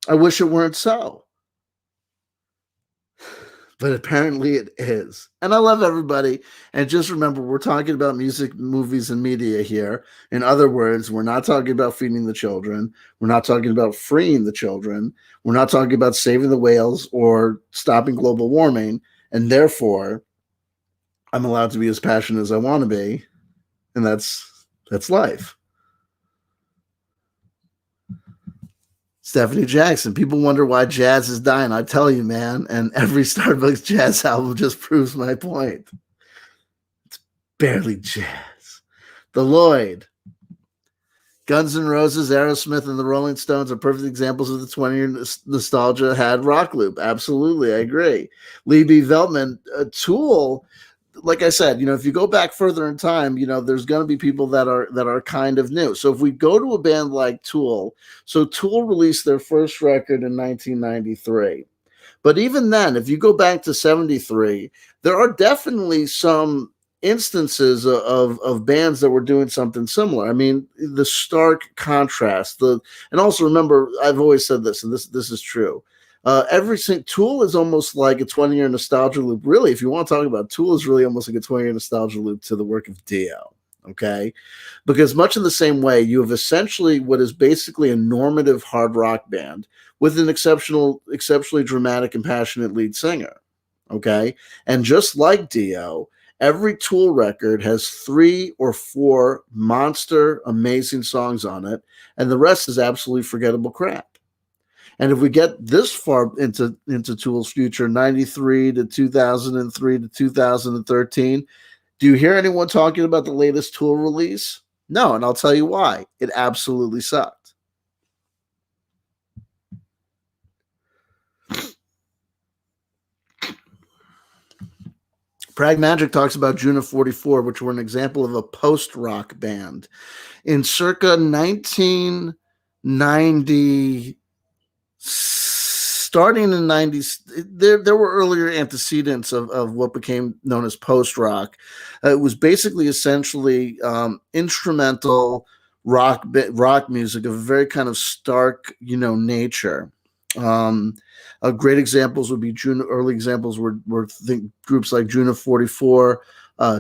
I wish it weren't so. But apparently it is. And I love everybody. And just remember, we're talking about music, movies, and media here. In other words, we're not talking about feeding the children. We're not talking about freeing the children. We're not talking about saving the whales or stopping global warming. And therefore, I'm allowed to be as passionate as I want to be. And that's life. Stephanie Jackson. People wonder why jazz is dying. I tell you, man. And every Starbucks jazz album just proves my point. It's barely jazz. The Lloyd. Guns N' Roses, Aerosmith, and the Rolling Stones are perfect examples of the 20-year nostalgia had rock loop. Absolutely, I agree. Lee B. Veltman, Tool. Like I said, if you go back further in time, there's going to be people that are kind of new. So if we go to a band like Tool, so Tool released their first record in 1993. But even then, if you go back to 73, there are definitely some instances of bands that were doing something similar. I mean, the stark contrast, and also remember, I've always said this, and this is true. Tool is almost like a 20-year nostalgia loop. Really, if you want to talk about Tool, is really almost like a 20-year nostalgia loop to the work of Dio. Okay, because much in the same way, you have essentially what is basically a normative hard rock band with an exceptionally dramatic and passionate lead singer. Okay, and just like Dio, every Tool record has 3 or 4 monster, amazing songs on it, and the rest is absolutely forgettable crap. And if we get this far into Tool's future, 93 to 2003 to 2013, do you hear anyone talking about the latest Tool release? No, and I'll tell you why. It absolutely sucked. Pragmagic talks about June of 44, which were an example of a post-rock band. In circa 1990, starting in 90s, there were earlier antecedents of what became known as post-rock. It was basically essentially instrumental rock music of a very kind of stark, nature. Um, Great examples would be early examples were groups like June of 44,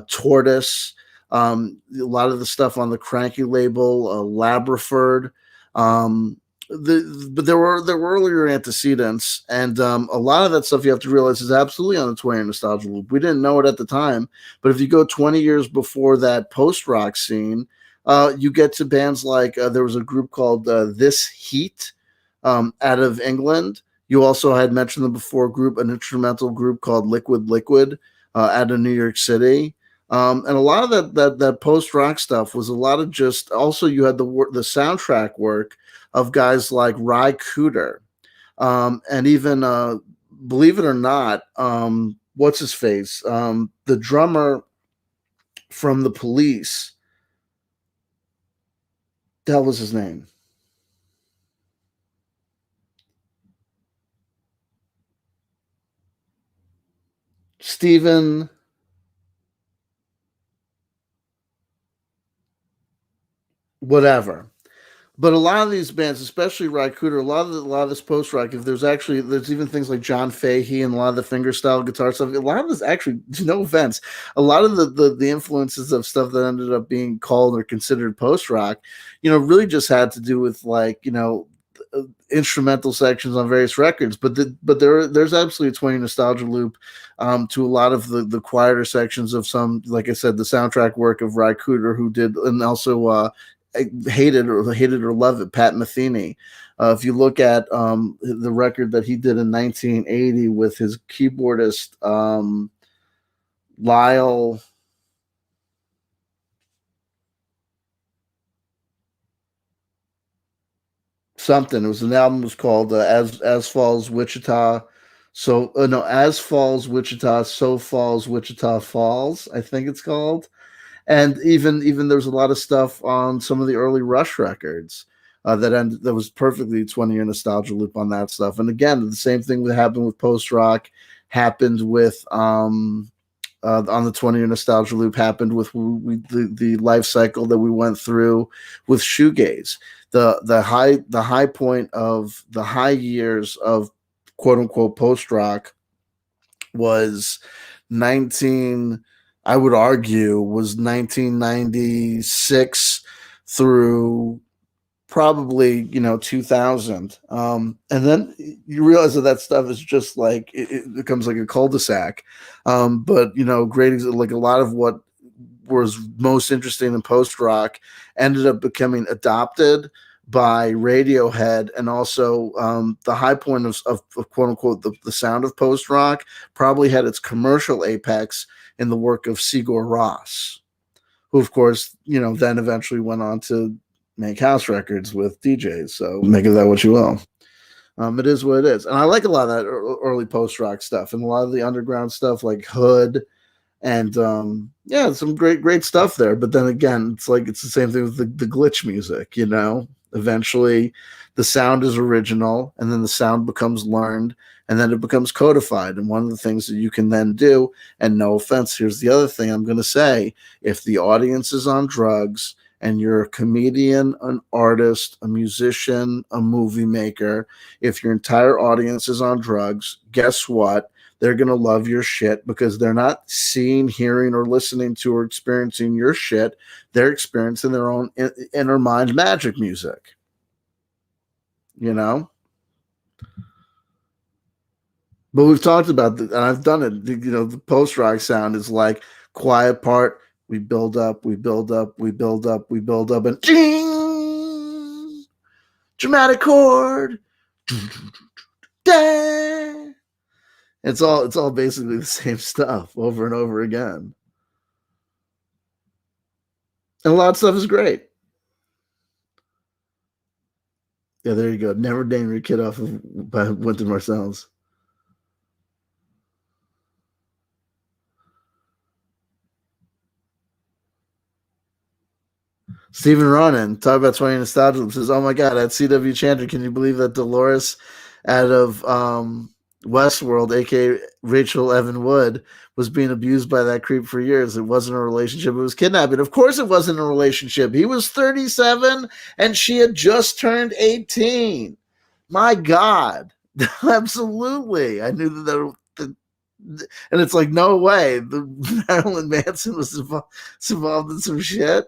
Tortoise, a lot of the stuff on the Cranky label, Labraford. But there were earlier antecedents, and a lot of that stuff you have to realize is absolutely on the 20-year nostalgia loop. We didn't know it at the time, but if you go 20 years before that post-rock scene, you get to bands like there was a group called This Heat out of England. You also had mentioned them before, an instrumental group called Liquid Liquid out of New York City. And a lot of that post rock stuff was a lot of just. Also, you had the soundtrack work of guys like Ry Cooder, and even believe it or not, what's his face, the drummer from the Police. That was his name. Stephen, whatever. But a lot of these bands, especially Rycooter, a lot of this post rock, if there's even things like John Fahey and a lot of the fingerstyle guitar stuff. A lot of this actually, no offense, a lot of the influences of stuff that ended up being called or considered post rock, really just had to do with instrumental sections on various records. But there's absolutely a 20 nostalgia loop to a lot of the quieter sections of some, like I said, the soundtrack work of Rycooter, who did, and also hated or love it, Pat Metheny. If you look at the record that he did in 1980 with his keyboardist Lyle something, an album was called As Falls Wichita. So no, As Falls Wichita, So Falls Wichita Falls, I think it's called. And even there's a lot of stuff on some of the early Rush records that was perfectly 20-year nostalgia loop on that stuff. And again, the same thing that happened with post rock happened with on the 20-year nostalgia loop happened with the life cycle that we went through with shoegaze. The high point of the high years of quote unquote post rock was 19 I would argue was 1996 through probably 2000, and then you realize that stuff is just like it becomes like a cul-de-sac. But great, like a lot of what was most interesting in post rock ended up becoming adopted by Radiohead, and also the high point of quote unquote the sound of post rock probably had its commercial apex in the work of Sigur Rós, who of course then eventually went on to make house records with DJs. So make of that what you will. It is what it is, and I like a lot of that early post rock stuff and a lot of the underground stuff like Hood. And some great stuff there. But then again, it's the same thing with the glitch music. Eventually the sound is original, and then the sound becomes learned, and then it becomes codified. And one of the things that you can then do, and no offense, here's the other thing I'm going to say: if the audience is on drugs and you're a comedian, an artist, a musician, a movie maker, if your entire audience is on drugs, guess what? they're going to love your shit because they're not seeing, hearing, or listening to or experiencing your shit. They're experiencing their own inner mind magic music. You know? But we've talked about and I've done it. The post rock sound is like quiet part. We build up, we build up, we build up, we build up, and ding, dramatic chord. It's all basically the same stuff over and over again. And a lot of stuff is great. Yeah, there you go. Never Name Your Kid off of by Wynton Marsalis. Stephen Ronan, talk about 20 nostalgia loops, says, "Oh my God, at CW Chandler, can you believe that Dolores out of Westworld, aka Rachel Evan Wood, was being abused by that creep for years? It wasn't a relationship, it was kidnapping." Of course it wasn't a relationship. He was 37 and she had just turned 18. My God. Absolutely. I knew that and it's like, no way. The Marilyn Manson was involved in some shit.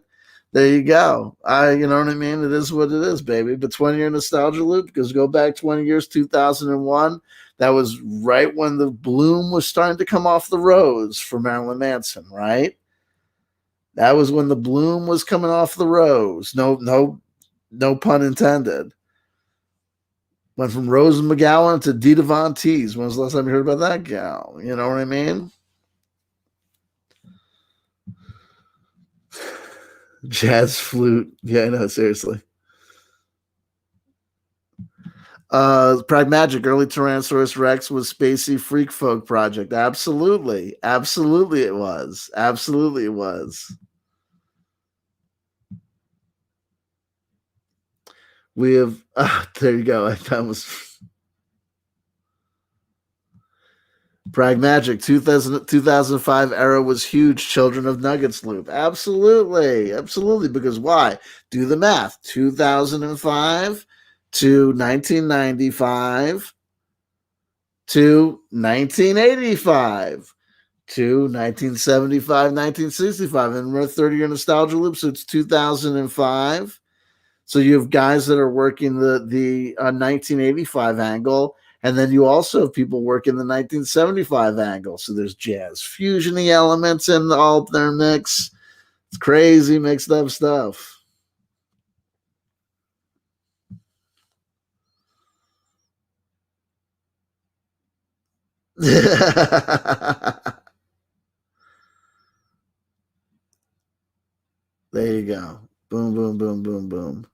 There you go. You know what I mean? It is what it is, baby. But 20-year nostalgia loop, because go back 20 years, 2001, that was right when the bloom was starting to come off the rose for Marilyn Manson, right? That was when the bloom was coming off the rose. No pun intended. Went from Rose McGowan to Dita Von Teese. When was the last time you heard about that gal? You know what I mean? Jazz flute. Yeah, no, seriously. Pragmagic, early Tyrannosaurus Rex was spacey freak folk project. Absolutely. Absolutely it was. Absolutely it was. We have, there you go. That was Pragmagic. 2005 era was huge. Children of Nuggets loop. Absolutely. Absolutely. Because why? Do the math. 2005 to 1995 to 1985 to 1975, 1965. And we're 30-year nostalgia loop, so it's 2005. So you have guys that are working the 1985 angle, and then you also have people working the 1975 angle. So there's jazz fusion-y elements in all their mix. It's crazy mixed up stuff. There you go. Boom, boom, boom, boom, boom.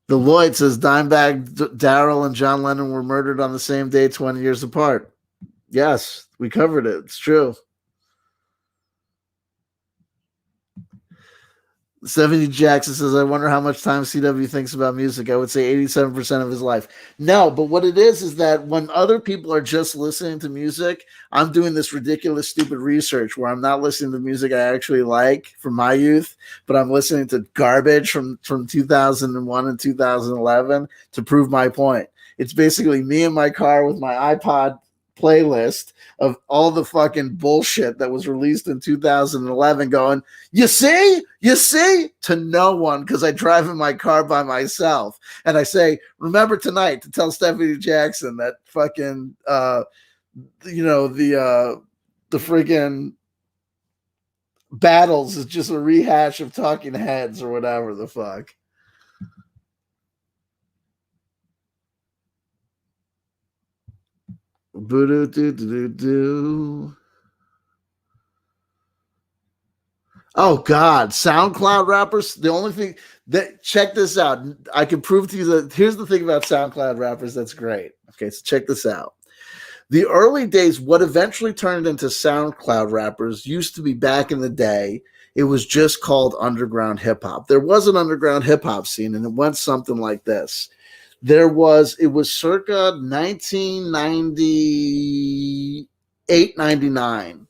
The Lloyd says Dimebag Darrell and John Lennon were murdered on the same day, 20 years apart. Yes, we covered it. It's true. 70 Jackson says, I wonder how much time CW thinks about music. I would say 87% of his life. No, but what it is that when other people are just listening to music, I'm doing this ridiculous, stupid research where I'm not listening to music I actually like from my youth, but I'm listening to garbage from 2001 and 2011 to prove my point. It's basically me in my car with my iPod playlist of all the fucking bullshit that was released in 2011 going, you see, to no one, because I drive in my car by myself. And I say, remember tonight to tell Stephanie Jackson that fucking, the freaking Battles is just a rehash of Talking Heads or whatever the fuck. Oh God, SoundCloud rappers. The only thing that, check this out. I can prove to you that here's the thing about SoundCloud rappers that's great. Okay, so check this out. The early days, what eventually turned into SoundCloud rappers used to be back in the day. It was just called underground hip hop. There was an underground hip hop scene, and it went something like this. It was circa 1998, 99,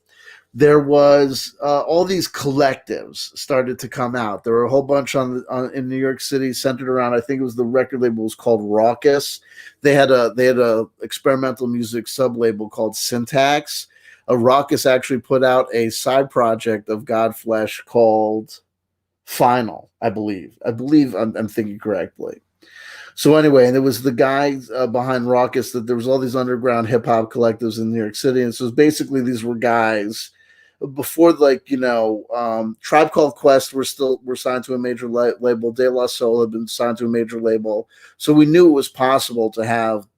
there was all these collectives started to come out. There were a whole bunch in New York City centered around. I think it was the record label was called Raucous. They had a experimental music sub label called Syntax. Raucous actually put out a side project of Godflesh called Final. I believe I'm thinking correctly. So anyway, and it was the guy behind Raucous that there was all these underground hip hop collectives in New York City, and so basically these were guys before, like, Tribe Called Quest were signed to a major label. De La Soul had been signed to a major label, so we knew it was possible to have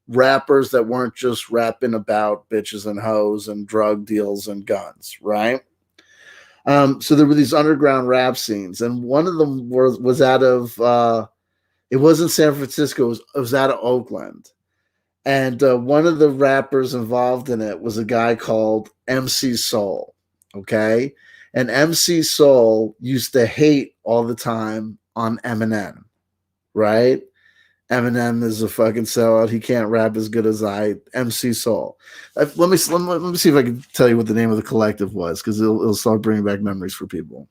rappers that weren't just rapping about bitches and hoes and drug deals and guns, right? So there were these underground rap scenes, and one of them was out of it wasn't San Francisco. It was out of Oakland. And one of the rappers involved in it was a guy called MC Soul. Okay. And MC Soul used to hate all the time on Eminem, right? Eminem is a fucking sellout. He can't rap as good as I. MC Soul. Let me see if I can tell you what the name of the collective was, because it'll start bringing back memories for people.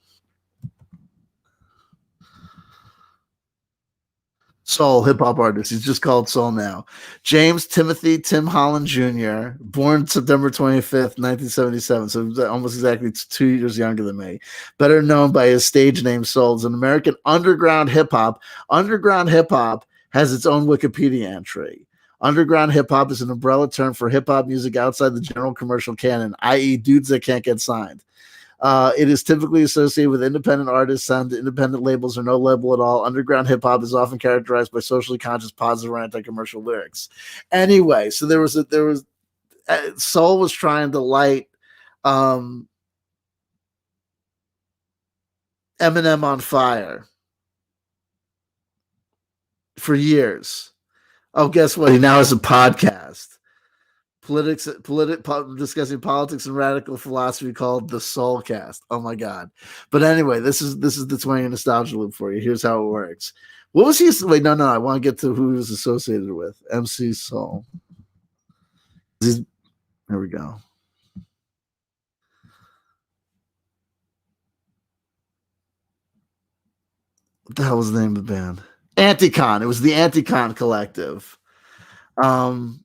Soul, hip hop artist. He's just called Soul now. James Timothy Tim Holland Jr., born September 25th, 1977, so almost exactly 2 years younger than me. Better known by his stage name Soul, is an American underground hip hop. Underground hip hop has its own Wikipedia entry. Underground hip hop is an umbrella term for hip hop music outside the general commercial canon, i.e., dudes that can't get signed. It is typically associated with independent artists, signed to independent labels, or no label at all. Underground hip hop is often characterized by socially conscious, positive, or anti-commercial lyrics. Anyway, so Soul was trying to light um, Eminem on fire for years. Oh, guess what? He now has a podcast. Discussing politics and radical philosophy called the Soulcast. Oh my god! But anyway, this is the 20 nostalgia loop for you. Here's how it works. What was he? Wait, no. I want to get to who he was associated with. MC Soul. There we go. What the hell was the name of the band? Anticon. It was the Anticon Collective. Um,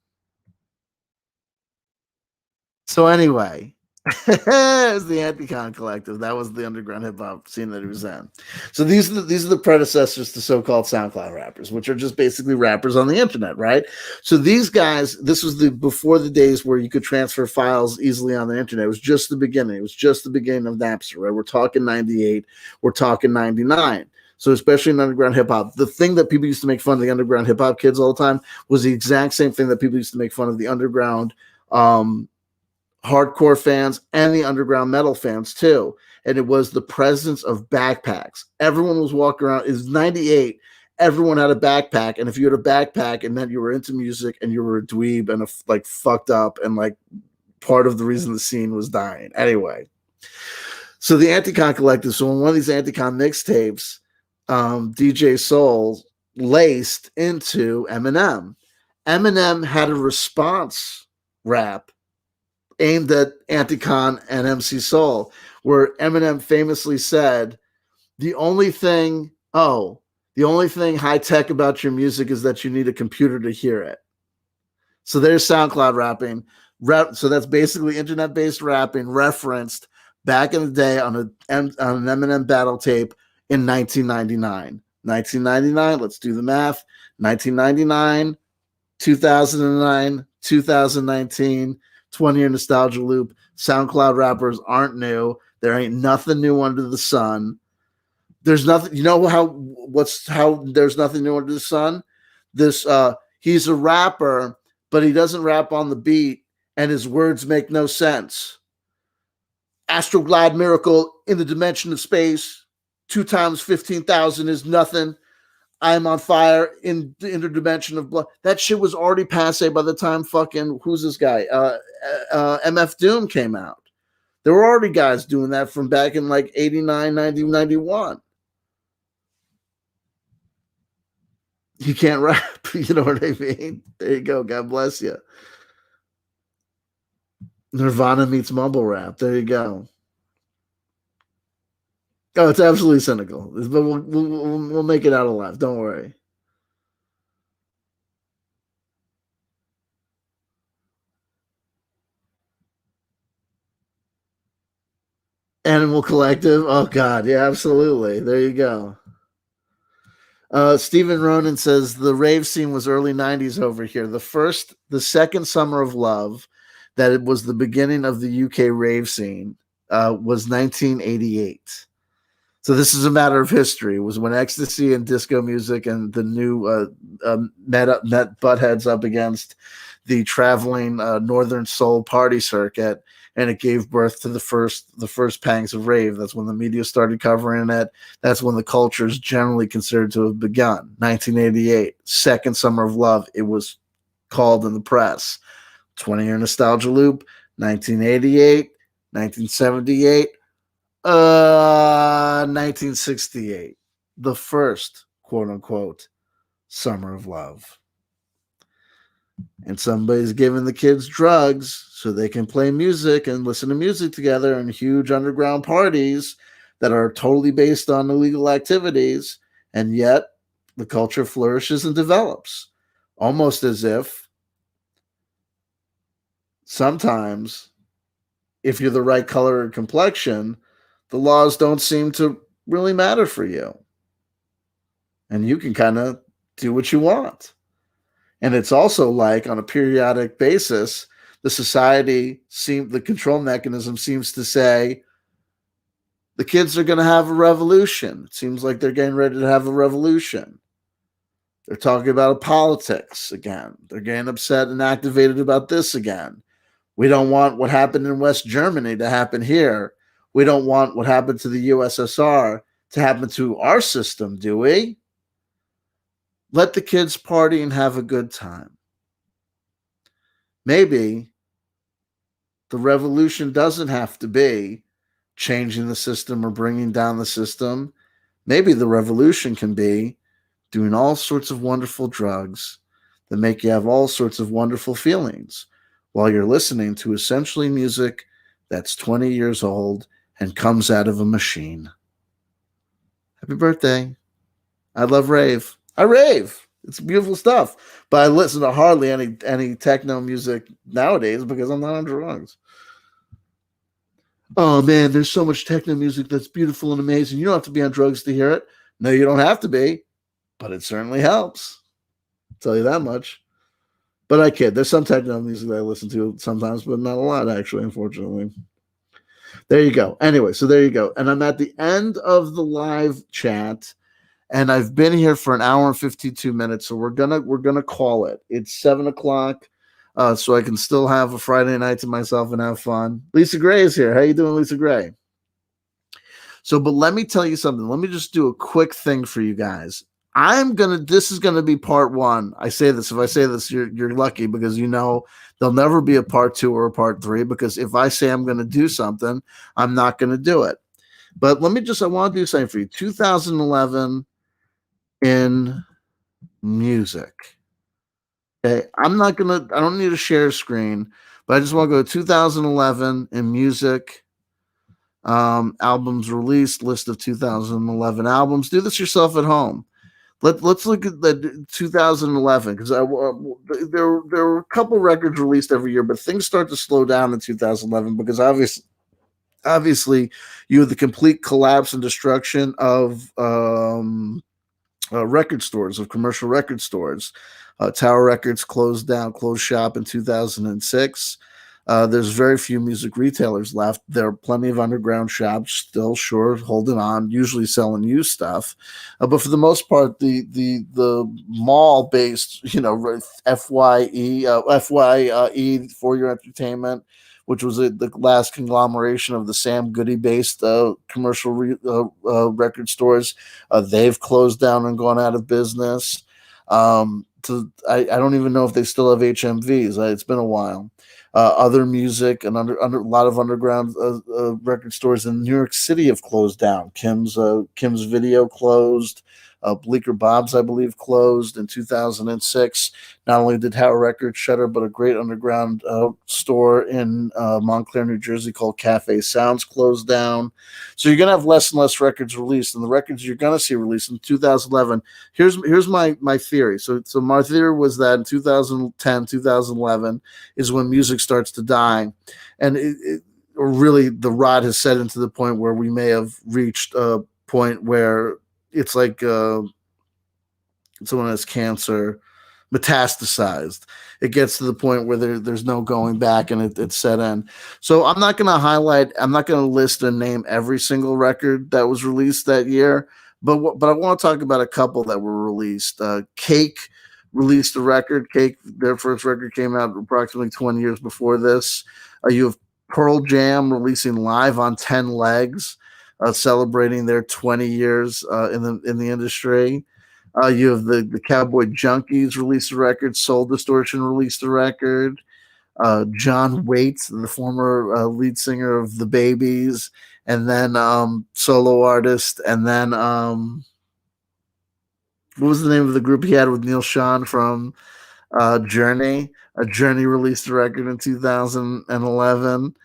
So anyway, it was the Anticon Collective. That was the underground hip hop scene that he was in. So these are the predecessors to so-called SoundCloud rappers, which are just basically rappers on the internet, right? So these guys, this was the before the days where you could transfer files easily on the internet. It was just the beginning. It was just the beginning of Napster, right? We're talking 98, we're talking 99. So especially in underground hip hop, the thing that people used to make fun of the underground hip hop kids all the time was the exact same thing that people used to make fun of the underground hardcore fans and the underground metal fans too. And it was the presence of backpacks. Everyone was walking around. It was 98. Everyone had a backpack. And if you had a backpack, it meant you were into music and you were a dweeb and like fucked up and like part of the reason the scene was dying. Anyway, so the Anticon Collective. So in one of these Anticon mixtapes, DJ Soul laced into Eminem. Eminem had a response rap aimed at Anticon and MC Soul, where Eminem famously said, the only thing high tech about your music is that you need a computer to hear it. So there's SoundCloud rapping. So that's basically internet based rapping referenced back in the day on an Eminem battle tape in 1999. 1999, let's do the math. 1999, 2009, 2019, 20-year nostalgia loop. SoundCloud rappers aren't new. There ain't nothing new under the sun. There's nothing. You know how there's nothing new under the sun? This he's a rapper, but he doesn't rap on the beat, and his words make no sense. Astroglide miracle in the dimension of space. 2 times 15,000 is nothing. I am on fire in the interdimension of blood. That shit was already passe by the time fucking who's this guy? MF Doom came out. There were already guys doing that from back in like 89, 90, 91. You can't rap, you know what I mean? There you go. God bless you. Nirvana meets mumble rap. There you go. Oh, it's absolutely cynical, but we'll make it out alive. Don't worry. Animal Collective. Oh God, yeah, absolutely. There you go. Stephen Ronan says the rave scene was early '90s over here. The second summer of love, that it was the beginning of the UK rave scene, was 1988. So this is a matter of history. It was when ecstasy and disco music and the new met butt heads up against the traveling Northern Soul party circuit, and it gave birth to the first pangs of rave. That's when the media started covering it. That's when the culture is generally considered to have begun. 1988, second summer of love. It was called in the press. 20-year nostalgia loop. 1988, 1978. 1968, the first quote unquote summer of love. And somebody's giving the kids drugs so they can play music and listen to music together in huge underground parties that are totally based on illegal activities. And yet the culture flourishes and develops, almost as if sometimes, if you're the right color and complexion, the laws don't seem to really matter for you. And you can kind of do what you want. And it's also like on a periodic basis, the control mechanism seems to say the kids are going to have a revolution. It seems like they're getting ready to have a revolution. They're talking about politics again. They're getting upset and activated about this again. We don't want what happened in West Germany to happen here. We don't want what happened to the USSR to happen to our system, do we? Let the kids party and have a good time. Maybe the revolution doesn't have to be changing the system or bringing down the system. Maybe the revolution can be doing all sorts of wonderful drugs that make you have all sorts of wonderful feelings while you're listening to essentially music that's 20 years old and comes out of a machine. Happy birthday. I love rave. I rave. It's beautiful stuff. But I listen to hardly any techno music nowadays because I'm not on drugs. Oh man, there's so much techno music that's beautiful and amazing. You don't have to be on drugs to hear it. No, you don't have to be, but it certainly helps. I'll tell you that much. But I kid. There's some techno music that I listen to sometimes, but not a lot actually, unfortunately. There you go. Anyway, so there you go. And I'm at the end of the live chat, and I've been here for an hour and 52 minutes. So we're gonna call it. It's 7 o'clock, so I can still have a Friday night to myself and have fun. Lisa Gray is here. How you doing, Lisa Gray? So, but let me tell you something. Let me just do a quick thing for you guys. This is gonna be part one. I say this. If I say this, you're lucky because you know there'll never be a part two or a part three. Because if I say I'm gonna do something, I'm not gonna do it. But I want to do something for you. 2011 in music. Okay. I don't need to share a screen, but I just want to go to 2011 in music. Albums released, list of 2011 albums. Do this yourself at home. Let's look at the 2011 because there were a couple records released every year, but things start to slow down in 2011 because obviously you have the complete collapse and destruction of record stores, of commercial record stores. Tower Records closed shop in 2006. There's very few music retailers left. There are plenty of underground shops still, sure, holding on, usually selling used stuff. But for the most part, the mall based, FYE for your entertainment, which was the last conglomeration of the Sam Goody based commercial record stores, they've closed down and gone out of business. I don't even know if they still have HMVs. It's been a while. Other music and under a lot of underground record stores in New York City have closed down. Kim's Video closed. Bleecker Bob's, I believe, closed in 2006. Not only did Tower Records shutter, but a great underground store in Montclair, New Jersey called Cafe Sounds closed down. So you're going to have less and less records released, and the records you're going to see released in 2011. Here's my theory. So my theory was that in 2010, 2011 is when music starts to die, and or really the rod has set into the point where we may have reached a point where it's like someone has cancer metastasized. It gets to the point where there's no going back, and it's set in. So I'm not going to list and name every single record that was released that year, but I want to talk about a couple that were released. Cake released a record. Cake, their first record came out approximately 20 years before this. You have Pearl Jam releasing Live on 10 Legs, celebrating their 20 years in the industry. You have the Cowboy Junkies released a record. Soul Distortion released a record. John Waite, the former lead singer of the Babies, and then solo artist, and then what was the name of the group he had with Neil Schon from Journey? Journey released a record in 2011.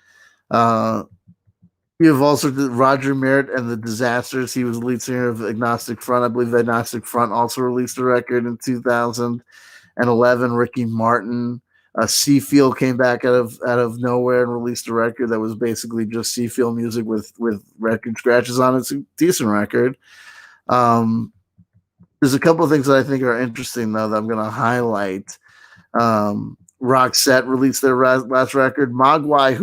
You have also Roger Merritt and the Disasters. He was the lead singer of Agnostic Front. I believe the Agnostic Front also released a record in 2011. Ricky Martin. Seafield came back out of nowhere and released a record that was basically just Seafield music with record scratches on it. It's a decent record. There's a couple of things that I think are interesting, though, that I'm going to highlight. Roxette released their last record. Mogwai,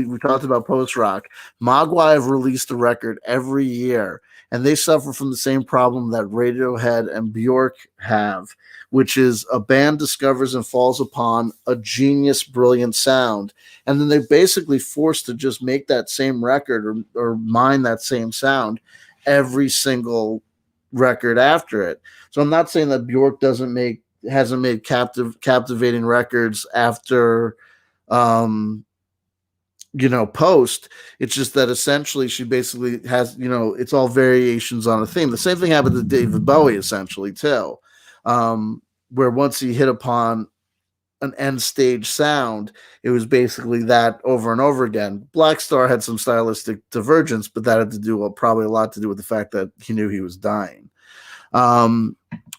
we talked about post-rock. Mogwai have released a record every year, and they suffer from the same problem that Radiohead and Bjork have, which is a band discovers and falls upon a genius, brilliant sound, and then they're basically forced to just make that same record or mine that same sound every single record after it. So I'm not saying that Bjork hasn't made captivating records after post. It's just that essentially she basically has, it's all variations on a theme. The same thing happened to David Bowie essentially too, where once he hit upon an end stage sound, it was basically that over and over again. Black Star had some stylistic divergence, but that had to do probably a lot to do with the fact that he knew he was dying.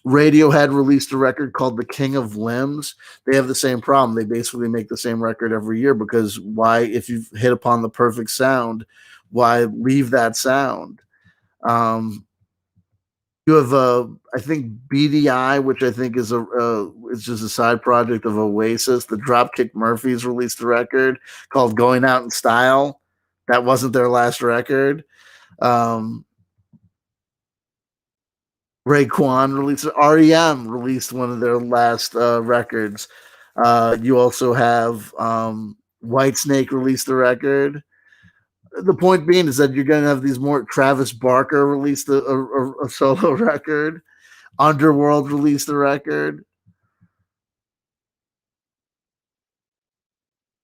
Radiohead released a record called The King of Limbs. They have the same problem. They basically make the same record every year because why, if you've hit upon the perfect sound, why leave that sound? You have I think BDI, which I think is it's just a side project of Oasis. The Dropkick Murphys released a record called Going Out in Style. That wasn't their last record. Raekwon released REM released one of their last records. You also have Whitesnake released a record. The point being is that you're going to have these more. Travis Barker released a solo record. Underworld released a record.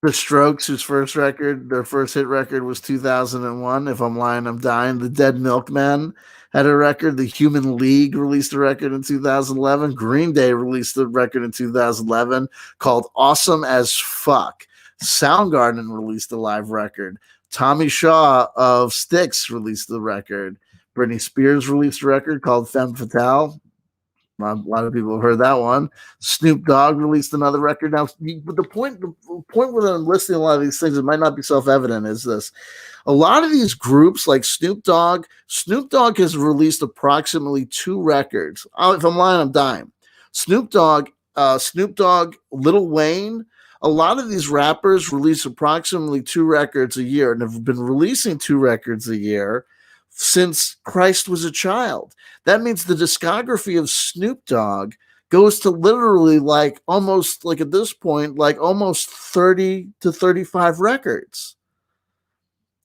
The Strokes, whose their first hit record was 2001. If I'm lying, I'm dying. The Dead Milkmen had a record. The Human League released a record in 2011. Green Day released a record in 2011 called Awesome as Fuck. Soundgarden released a live record. Tommy Shaw of Styx released the record. Britney Spears released a record called Femme Fatale. A lot of people have heard that one. Snoop Dogg released another record. Now, but the point where I'm listing a lot of these things, it might not be self-evident, is this. A lot of these groups, like Snoop Dogg has released approximately 2 records. If I'm lying, I'm dying. Snoop Dogg, Lil Wayne, a lot of these rappers release approximately 2 records a year and have been releasing 2 records a year since Christ was a child. That means the discography of Snoop Dogg goes to literally almost 30 to 35 records.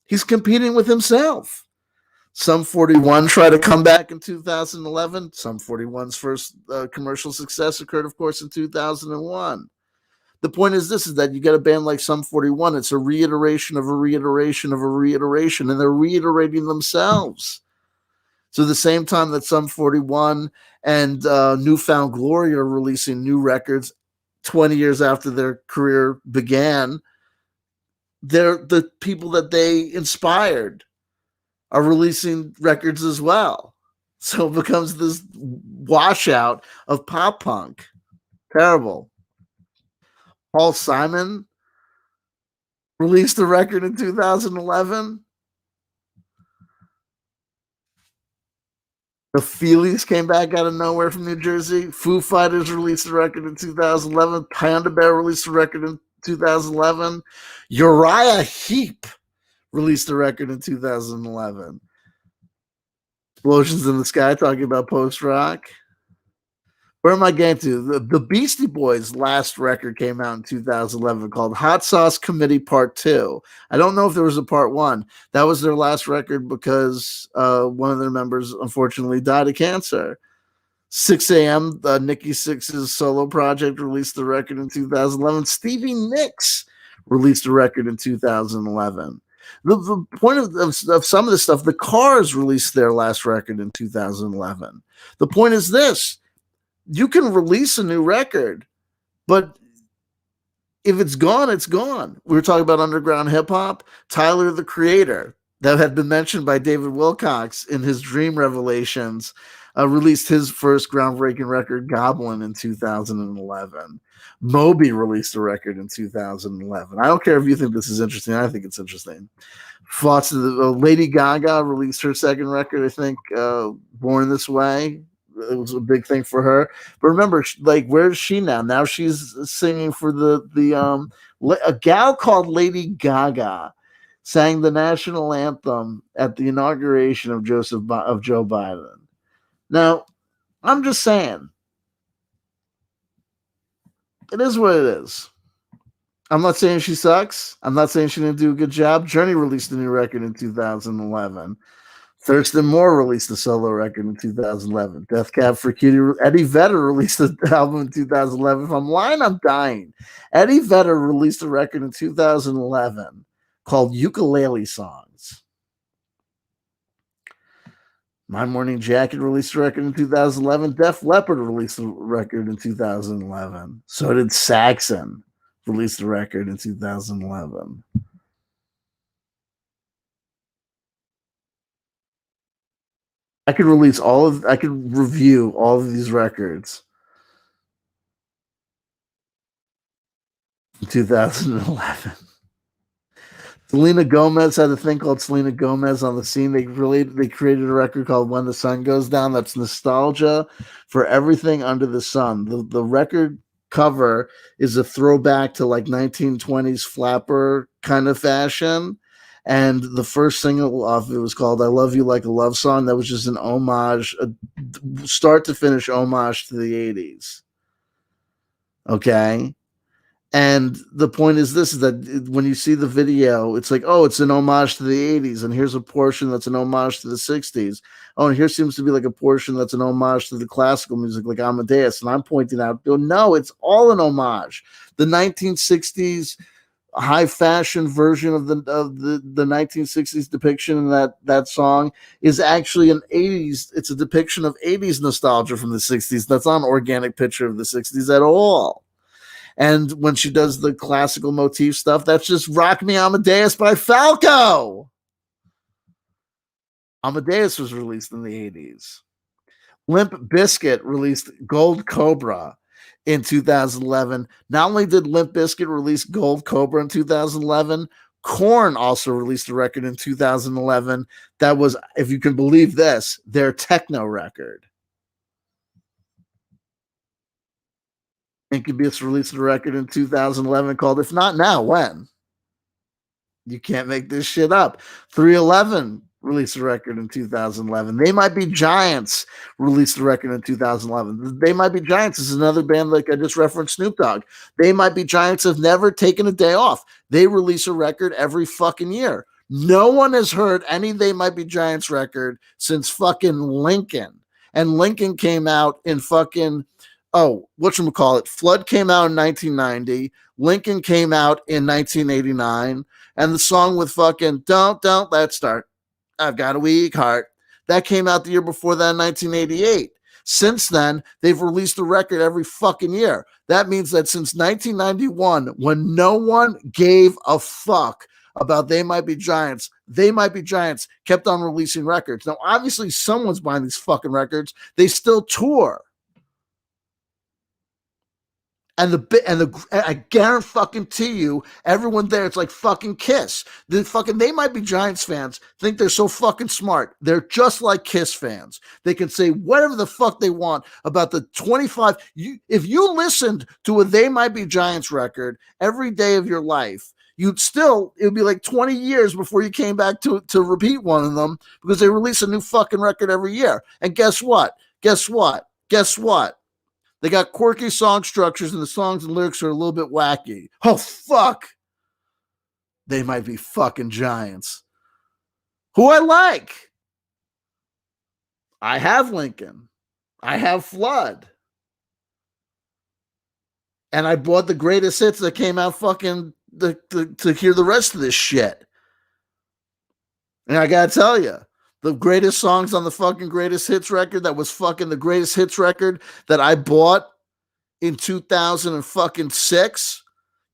He's competing with himself. Sum 41 tried to come back in 2011. Sum 41's first commercial success occurred, of course, in 2001. The point is that you get a band like Sum 41. It's a reiteration of a reiteration of a reiteration, and they're reiterating themselves. So the same time that Sum 41 and Newfound Glory are releasing new records 20 years after their career began, they're the people that they inspired are releasing records as well. So it becomes this washout of pop punk. Terrible. Paul Simon released a record in 2011. The Feelies came back out of nowhere from New Jersey. Foo Fighters released a record in 2011. Panda Bear released a record in 2011. Uriah Heep released a record in 2011. Explosions in the Sky talking about post rock. Where am I getting to? The Beastie Boys' last record came out in 2011 called Hot Sauce Committee Part 2. I don't know if there was a Part 1. That was their last record because one of their members unfortunately died of cancer. 6 a.m., Nikki Sixx's solo project released the record in 2011. Stevie Nicks released a record in 2011. The point of some of this stuff, the Cars released their last record in 2011. The point is this: you can release a new record, but if it's gone, it's gone. We were talking about underground hip hop. Tyler, the Creator, that had been mentioned by David Wilcox in his Dream Revelations, released his first groundbreaking record, Goblin, in 2011. Moby released a record in 2011. I don't care if you think this is interesting. I think it's interesting. Lady Gaga released her second record, I think, Born This Way. It was a big thing for her. But remember, like, where's she now? Now she's singing for a gal called Lady Gaga sang the national anthem at the inauguration of Joe Biden. Now, I'm just saying, it is what it is. I'm not saying she sucks. I'm not saying she didn't do a good job. Journey released a new record in 2011. Thurston Moore released a solo record in 2011. Death Cab for Cutie. Eddie Vedder released an album in 2011. If I'm lying, I'm dying. Eddie Vedder released a record in 2011 called Ukulele Songs. My Morning Jacket released a record in 2011. Def Leppard released a record in 2011. So did Saxon released a record in 2011. I could review all of these records in 2011. Selena Gomez had a thing called Selena Gomez on the Scene. They created a record called When the Sun Goes Down. That's nostalgia for everything under the sun. The record cover is a throwback to like 1920s flapper kind of fashion. And the first single off it was called I Love You Like a Love Song. That was just an homage, a start to finish homage to the 80s. Okay. And the point is this, is that when you see the video, it's like, oh, it's an homage to the 80s. And here's a portion that's an homage to the 60s. Oh, and here seems to be like a portion that's an homage to the classical music, like Amadeus. And I'm pointing out, no, it's all an homage. The 1960s high fashion version of the 1960s depiction in that song is actually an 80s. It's a depiction of 80s nostalgia from the 60s. That's not an organic picture of the 60s at all. And when she does the classical motif stuff, that's just Rock Me Amadeus by Falco. Amadeus was released in the 80s. Limp Bizkit released Gold Cobra in 2011. Not only did Limp Bizkit release Gold Cobra in 2011, Korn also released a record in 2011 that was, if you can believe this, their techno record. Incubus released a record in 2011 called If Not Now, When? You can't make this shit up. 311 released a record in 2011. They Might Be Giants released a record in 2011. They Might Be Giants is another band like I just referenced Snoop Dogg. They Might Be Giants have never taken a day off. They release a record every fucking year. No one has heard any They Might Be Giants record since fucking Lincoln. And Lincoln came out in fucking whatchamacallit, Flood came out in 1990. Lincoln came out in 1989. And the song with fucking Don't Let's Start, I've Got a Weak Heart, That came out the year before that in 1988. Since then, they've released a record every fucking year. That means that since 1991, when no one gave a fuck about They Might Be Giants, They Might Be Giants kept on releasing records. Now, obviously, someone's buying these fucking records. They still tour. And I guarantee you, everyone there, it's like fucking Kiss. They Might Be Giants fans think they're so fucking smart. They're just like Kiss fans. They can say whatever the fuck they want about the 25. If you listened to a They Might Be Giants record every day of your life, it would be like 20 years before you came back to repeat one of them, because they release a new fucking record every year. And guess what? They got quirky song structures, and the songs and lyrics are a little bit wacky. Oh, fuck. They Might Be fucking Giants. Who I like. I have Lincoln. I have Flood. And I bought the greatest hits that came out fucking to hear the rest of this shit. And I gotta tell you, the greatest songs on the fucking greatest hits record, that was fucking the greatest hits record that I bought in 2006.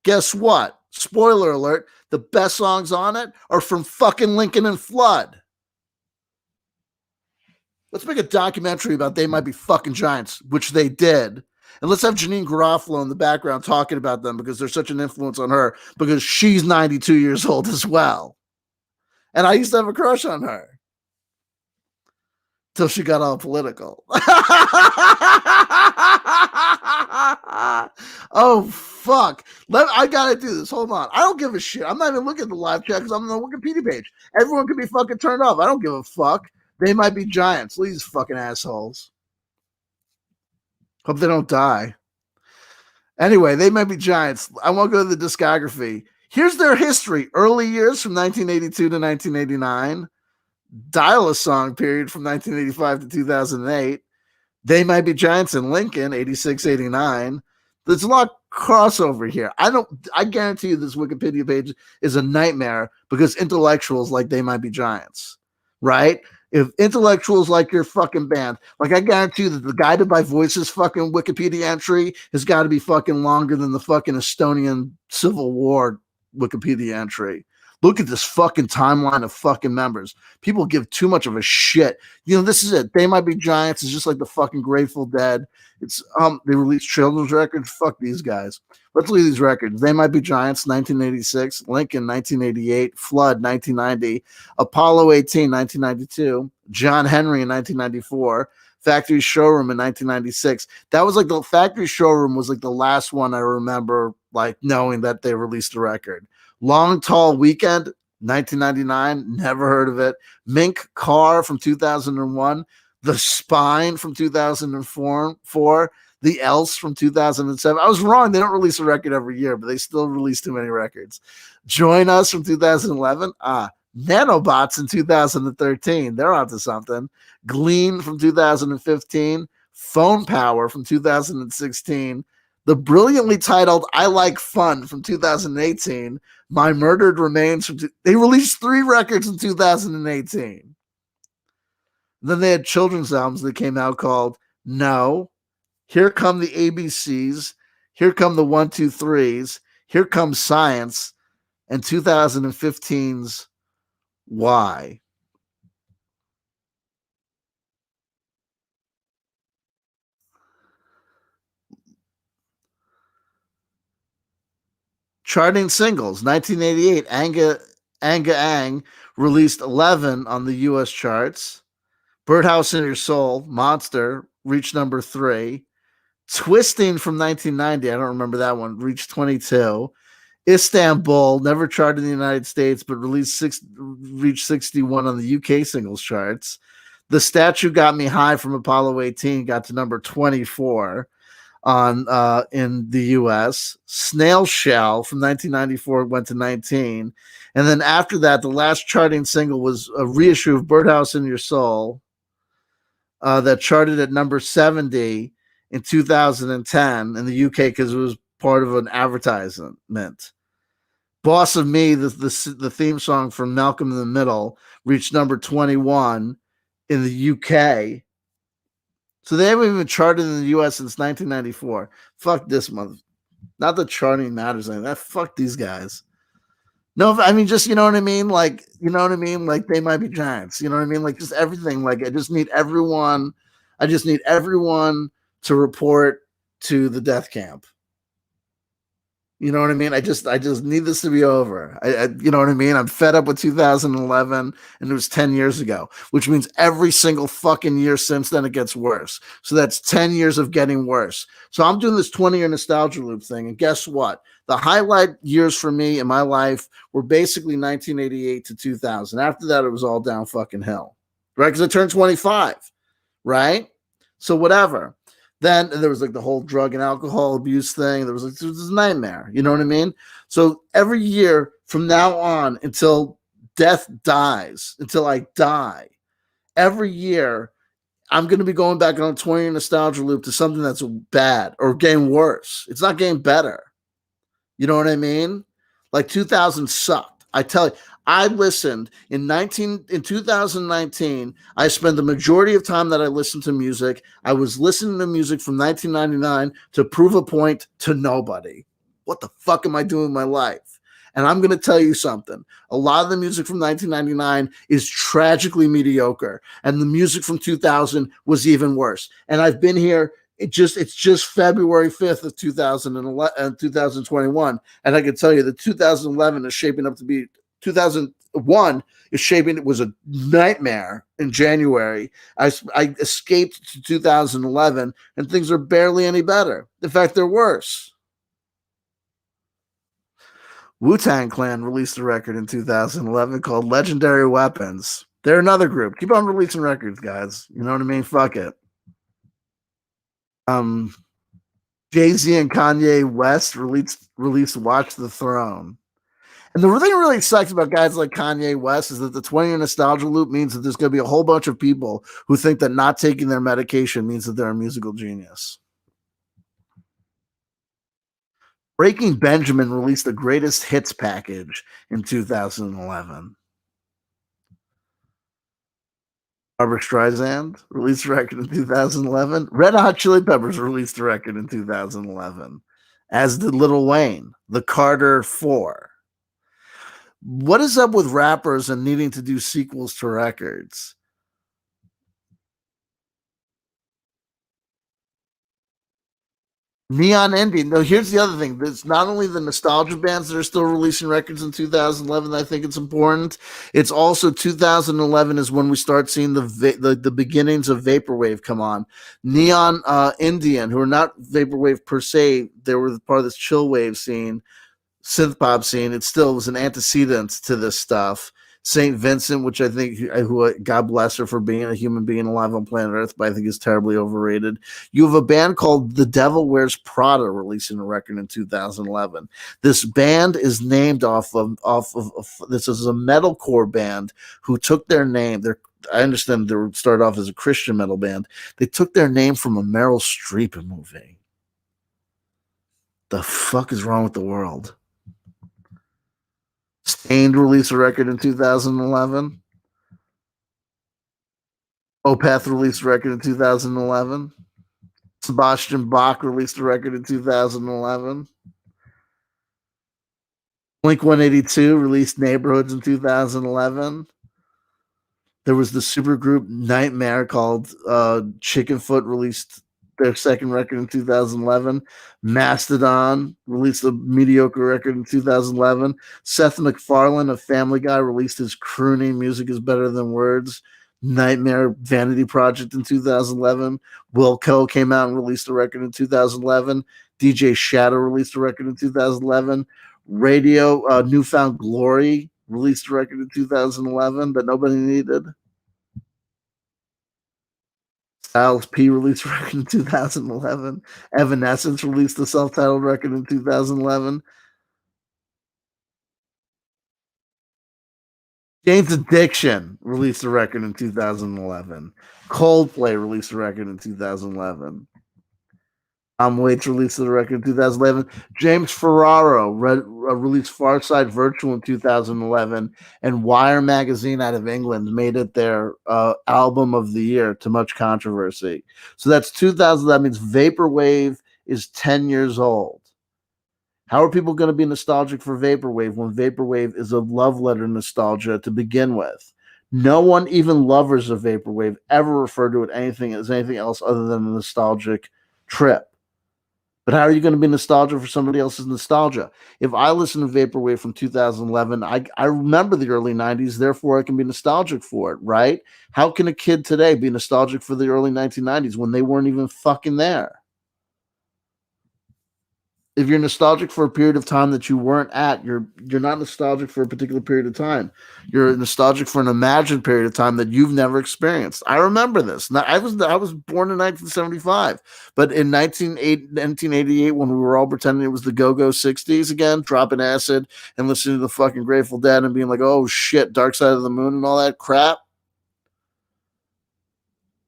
Guess what? Spoiler alert, the best songs on it are from fucking Lincoln and Flood. Let's make a documentary about They Might Be fucking Giants, which they did. And let's have Janine Garofalo in the background talking about them, because there's such an influence on her, because she's 92 years old as well. And I used to have a crush on her. Till she got all political. Oh, fuck. I gotta do this. Hold on. I don't give a shit. I'm not even looking at the live chat because I'm on the Wikipedia page. Everyone can be fucking turned off. I don't give a fuck. They Might Be Giants. These fucking assholes. Hope they don't die. Anyway, They Might Be Giants. I want to go to the discography. Here's their history. Early years from 1982 to 1989. Dial-a-Song period from 1985 to 2008. They Might Be Giants in Lincoln, 86, 89. There's a lot of crossover here. I guarantee you this Wikipedia page is a nightmare, because intellectuals like They Might Be Giants, right? If intellectuals like your fucking band, like, I guarantee you that the Guided by Voices fucking Wikipedia entry has got to be fucking longer than the fucking Estonian Civil War Wikipedia entry. Look at this fucking timeline of fucking members. People give too much of a shit. This is it. They Might Be Giants is just like the fucking Grateful Dead. It's they release children's records. Fuck these guys. Let's leave these records. They Might Be Giants, 1986. Lincoln, 1988. Flood, 1990. Apollo 18, 1992. John Henry in 1994. Factory Showroom in 1996. That was like the Factory Showroom was like the last one I remember, like, knowing that they released a record. Long Tall Weekend, 1999, never heard of it. Mink Car from 2001. The Spine from 2004. The Else from 2007. I was wrong. They don't release a record every year, but they still release too many records. Join Us from 2011. Nanobots in 2013. They're onto something. Glean from 2015. Phone Power from 2016. The brilliantly titled I Like Fun from 2018. My Murdered Remains they released 3 records in 2018. Then they had children's albums that came out called No, Here Come the ABCs, Here Come the 1-2-3s, Here Comes Science, and 2015's Why. Charting singles, 1988, Anga Ang released 11 on the U.S. charts. Birdhouse in Your Soul, Monster, reached number 3. Twisting from 1990, I don't remember that one, reached 22. Istanbul, never charted in the United States, but reached 61 on the UK singles charts. The Statue Got Me High from Apollo 18 got to number 24 on in the US. Snail Shell from 1994 went to 19. And then after that, the last charting single was a reissue of Birdhouse in Your Soul that charted at number 70 in 2010 in the UK because it was part of an advertisement. Boss of Me, the theme song from Malcolm in the Middle, reached number 21 in the UK. So they haven't even charted in the US since 1994. Fuck this month. Not that charting matters like that. Fuck these guys. No, I mean, just, you know what I mean? Like, you know what I mean? Like, they might be giants. You know what I mean? Like, just everything. Like, I just need everyone to report to the death camp. You know what I mean? I just need this to be over. You know what I mean? I'm fed up with 2011, and it was 10 years ago, which means every single fucking year since then it gets worse. So that's 10 years of getting worse. So I'm doing this 20-year nostalgia loop thing, and guess what? The highlight years for me in my life were basically 1988 to 2000. After that, it was all down fucking hill, right? Because I turned 25, right? So whatever. Then there was like the whole drug and alcohol abuse thing. There was like, it was a nightmare. You know what I mean? So every year from now on until death dies, until I die, every year I'm going to be going back on a 20-year nostalgia loop to something that's bad or getting worse. It's not getting better. You know what I mean? Like 2000 sucked. I tell you, I listened in 2019. I spent the majority of time that I listened to music. I was listening to music from 1999 to prove a point to nobody. What the fuck am I doing with my life? And I'm going to tell you something. A lot of the music from 1999 is tragically mediocre, and the music from 2000 was even worse. And I've been here. It's just February 5th of 2021, and I can tell you that 2011 is shaping up to be 2001 is shaping. It was a nightmare in January. I escaped to 2011, and things are barely any better. In fact, they're worse. Wu-Tang Clan released a record in 2011 called Legendary Weapons. They're another group. Keep on releasing records, guys. You know what I mean? Fuck it. Um, Jay-Z and Kanye West released Watch the Throne. And the thing that really sucks about guys like Kanye West is that the 20-year nostalgia loop means that there's going to be a whole bunch of people who think that not taking their medication means that they're a musical genius. Breaking Benjamin released the greatest hits package in 2011. Barbra Streisand released a record in 2011. Red Hot Chili Peppers released a record in 2011, as did Lil Wayne, the Carter 4. What is up with rappers and needing to do sequels to records? Neon Indian. No, here's the other thing. It's not only the nostalgia bands that are still releasing records in 2011 that I think it's important. It's also 2011 is when we start seeing the beginnings of vaporwave come on. Neon Indian, who are not vaporwave per se, they were part of this chill wave scene, synth pop scene. It still was an antecedent to this stuff. St. Vincent, which I think, who God bless her for being a human being alive on planet Earth, but I think is terribly overrated. You have a band called The Devil Wears Prada releasing a record in 2011. This band is named off of this is a metalcore band who took their name. I understand they started off as a Christian metal band. They took their name from a Meryl Streep movie. The fuck is wrong with the world? Stained released a record in 2011. Opeth released a record in 2011. Sebastian Bach released a record in 2011. Blink 182 released Neighborhoods in 2011. There was the supergroup Nightmare called Chickenfoot released their second record in 2011. Mastodon released a mediocre record in 2011. Seth MacFarlane of Family Guy released his crooning Music is Better Than Words Nightmare Vanity Project in 2011. Wilco came out and released a record in 2011. DJ Shadow released a record in 2011. Radio Newfound Glory released a record in 2011 that nobody needed. Styles P released a record in 2011. Evanescence released a self-titled record in 2011. James Addiction released a record in 2011. Coldplay released a record in 2011. Waits released the record in 2011. James Ferraro released Far Side Virtual in 2011, and Wire magazine out of England made it their album of the year to much controversy. So that's 2000. That means Vaporwave is 10 years old. How are people going to be nostalgic for Vaporwave when Vaporwave is a love letter nostalgia to begin with? No one, even lovers of Vaporwave, ever refer to it as anything else other than a nostalgic trip. But how are you going to be nostalgic for somebody else's nostalgia? If I listen to Vaporwave from 2011, I remember the early 90s, therefore I can be nostalgic for it, right? How can a kid today be nostalgic for the early 1990s when they weren't even fucking there? If you're nostalgic for a period of time that you weren't at, you're not nostalgic for a particular period of time. You're nostalgic for an imagined period of time that you've never experienced. I remember this. Now, I was born in 1975, but in 1988, when we were all pretending it was the go-go 60s again, dropping acid and listening to the fucking Grateful Dead and being like, oh shit, Dark Side of the Moon and all that crap.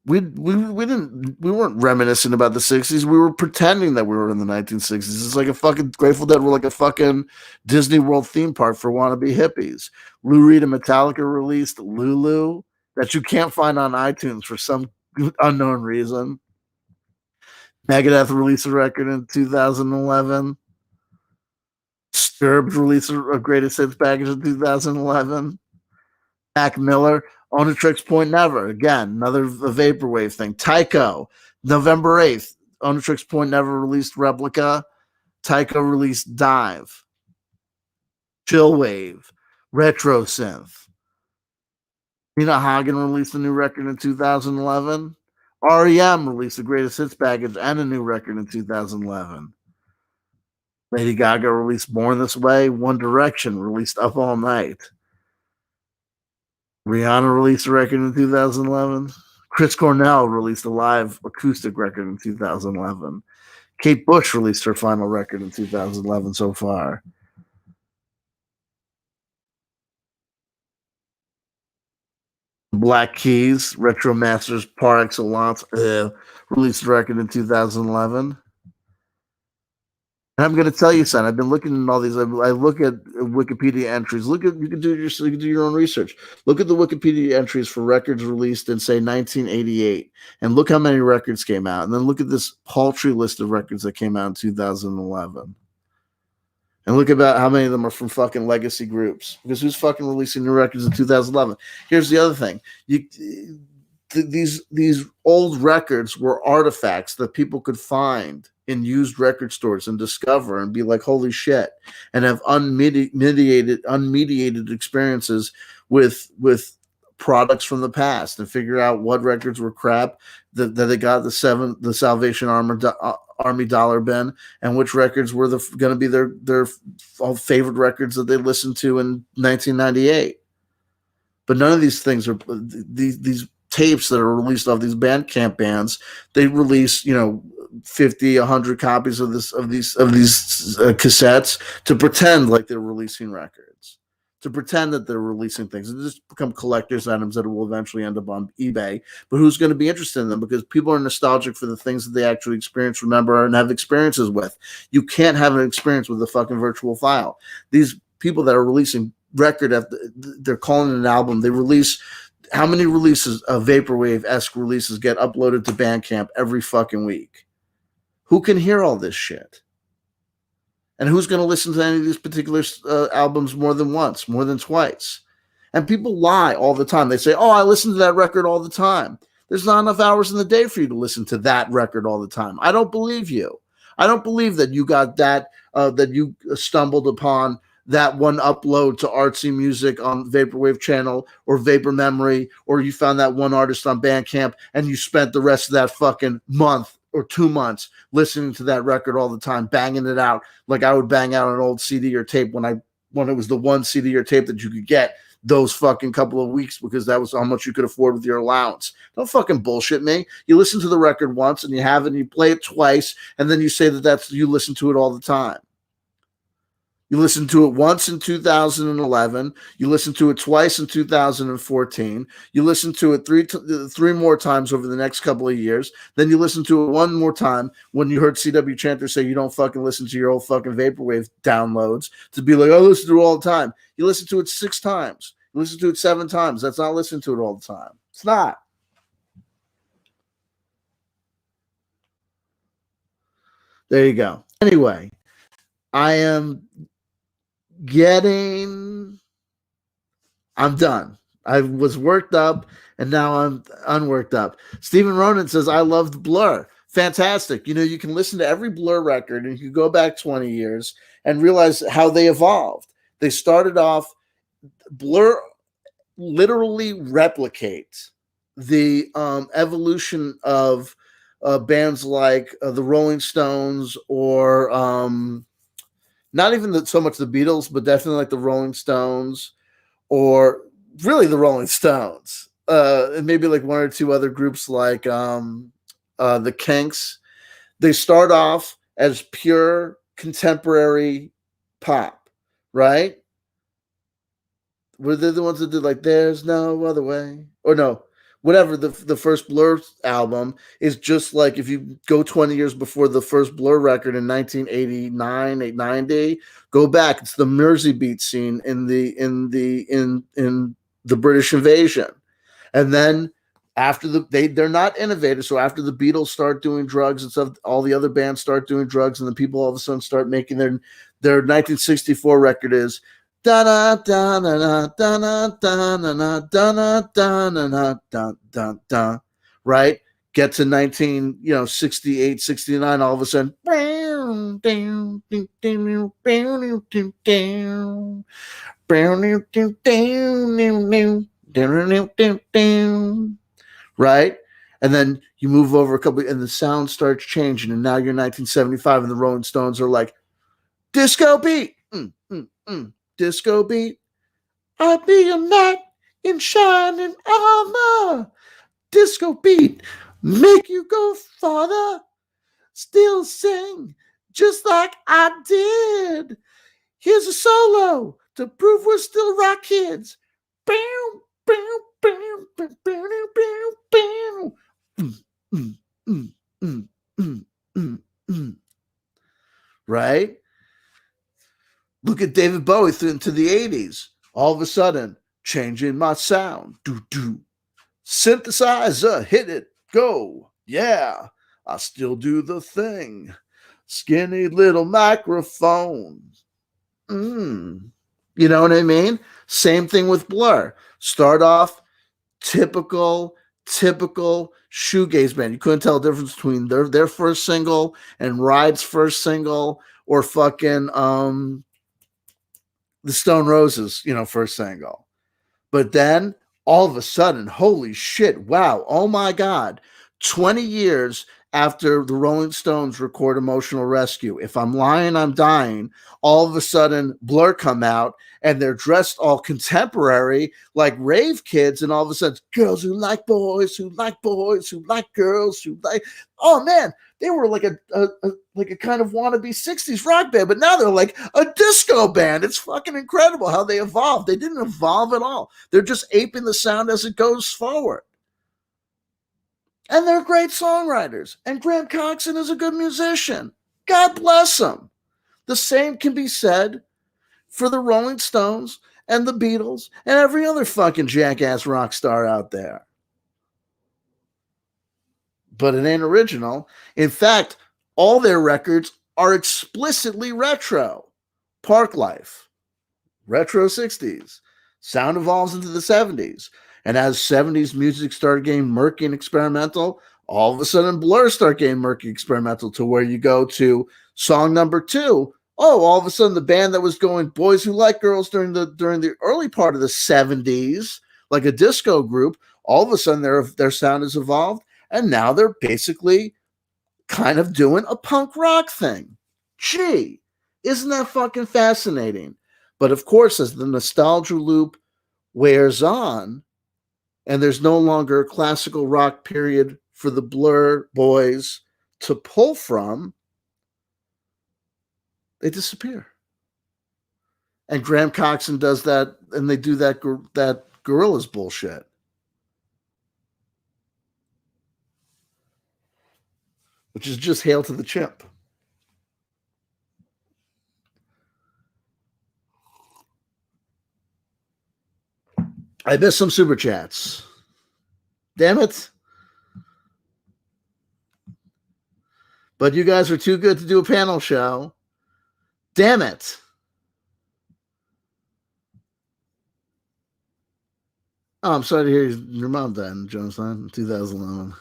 We weren't reminiscing about the 60s. We were pretending that we were in the 1960s. It's like a fucking Grateful Dead were like a fucking Disney World theme park for wannabe hippies. Lou Reed and Metallica released Lulu that you can't find on iTunes for some unknown reason. Megadeth released a record in 2011. Disturbed released a greatest hits package in 2011. Mac Miller, Onetrix Point Never. Again, another Vaporwave thing. Tycho, November 8th. Onetrix Point Never released Replica. Tycho released Dive. Chillwave, Retro Synth. Nina Hagen released a new record in 2011. REM released the greatest hits package and a new record in 2011. Lady Gaga released Born This Way. One Direction released Up All Night. Rihanna released a record in 2011. Chris Cornell released a live acoustic record in 2011. Kate Bush released her final record in 2011 so far. Black Keys, Retro Masters par excellence, released a record in 2011. And I'm going to tell you, son, I've been looking at all these. I look at Wikipedia entries. You can do your own research. Look at the Wikipedia entries for records released in, say, 1988, and look how many records came out. And then look at this paltry list of records that came out in 2011. And look about how many of them are from fucking legacy groups. Because who's fucking releasing new records in 2011? Here's the other thing. These old records were artifacts that people could find in used record stores and discover and be like, holy shit, and have unmediated experiences with products from the past and figure out what records were crap that they got the Salvation Army dollar bin, and which records were going to be their favorite records that they listened to in 1998. But none of these things are these tapes that are released off these Bandcamp bands. They release 50, 100 copies of these cassettes to pretend like they're releasing records, to pretend that they're releasing things, and just become collector's items that will eventually end up on eBay. But who's going to be interested in them? Because people are nostalgic for the things that they actually experience, remember, and have experiences with. You can't have an experience with a fucking virtual file. These people that are releasing record, they're calling it an album. They release. How many releases of Vaporwave-esque releases get uploaded to Bandcamp every fucking week? Who can hear all this shit? And who's going to listen to any of these particular albums more than once, more than twice? And people lie all the time. They say, oh, I listen to that record all the time. There's not enough hours in the day for you to listen to that record all the time. I don't believe you. I don't believe that you got that, that you stumbled upon that one upload to Artsy Music on Vaporwave channel or Vapor Memory, or you found that one artist on Bandcamp and you spent the rest of that fucking month or 2 months listening to that record all the time, banging it out like I would bang out an old CD or tape when it was the one CD or tape that you could get those fucking couple of weeks because that was how much you could afford with your allowance. Don't fucking bullshit me. You listen to the record once and you have it and you play it twice, and then you say that you listen to it all the time. You listen to it once in 2011. You listen to it twice in 2014. You listen to it three more times over the next couple of years. Then you listen to it one more time when you heard CW Chanter say you don't fucking listen to your old fucking vaporwave downloads to be like, I listen to it all the time. You listen to it 6 times. You listen to it 7 times. That's not listening to it all the time. It's not. There you go. Anyway, I am I'm done. I was worked up and now I'm unworked up. Stephen Ronan says, I loved Blur. Fantastic. You know, you can listen to every Blur record and you can go back 20 years and realize how they evolved. They started off, Blur literally replicates the evolution of bands like the Rolling Stones or not even so much the Beatles, but definitely like the Rolling Stones or really the Rolling Stones, and maybe like one or two other groups like the Kinks. They start off as pure contemporary pop, right? Were they the ones that did like "There's No Other Way" or no, whatever the first Blur album is just like if you go 20 years before the first Blur record in 1989, 890, go back. It's the Mersey beat scene in the British invasion, and then after they're not innovators. So after the Beatles start doing drugs and stuff, all the other bands start doing drugs, and then people all of a sudden start making their 1964 record is da da da da da da da da da da da da da, right? Get to 68, 69, all of a sudden right? And then you move over a couple, and the sound starts changing, and now you're 1975, and the Rolling Stones are like, disco beat, disco beat. I'll be a knight in shining armor. Disco beat, make you go farther. Still sing just like I did. Here's a solo to prove we're still rock kids. Bam, bam, bam, bam, bam, bam, bam. Right? Look at David Bowie into the 80s. All of a sudden, changing my sound. Do. Synthesizer, hit it, go. Yeah, I still do the thing. Skinny little microphone. You know what I mean? Same thing with Blur. Start off typical shoegaze band. You couldn't tell the difference between their first single and Ride's first single or fucking the Stone Roses, first single. But then all of a sudden, holy shit, wow, oh my God, 20 years after the Rolling Stones record Emotional Rescue, If I'm Lying, I'm Dying, all of a sudden Blur come out and they're dressed all contemporary like rave kids, and all of a sudden girls who like boys, who like boys, who like girls, who like, oh man, they were like a kind of wannabe 60s rock band, but now they're like a disco band. It's fucking incredible how they evolved. They didn't evolve at all. They're just aping the sound as it goes forward. And they're great songwriters. And Graham Coxon is a good musician. God bless him. The same can be said for the Rolling Stones and the Beatles and every other fucking jackass rock star out there. But it ain't original. In fact, all their records are explicitly retro. Park Life, retro 60s. Sound evolves into the 70s. And as 70s music started getting murky and experimental, all of a sudden Blur start getting murky experimental to where you go to song number 2. Oh, all of a sudden the band that was going boys who like girls during the early part of the 70s, like a disco group, all of a sudden their sound has evolved, and now they're basically kind of doing a punk rock thing. Gee, isn't that fucking fascinating? But of course, as the nostalgia loop wears on, and there's no longer a classical rock period for the Blur boys to pull from, they disappear. And Graham Coxon does that, and they do that Gorillas bullshit. Which is just hail to the chimp. I missed some super chats. Damn it. But you guys are too good to do a panel show. Damn it. Oh, I'm sorry to hear your mom died in Jonestown in 2011.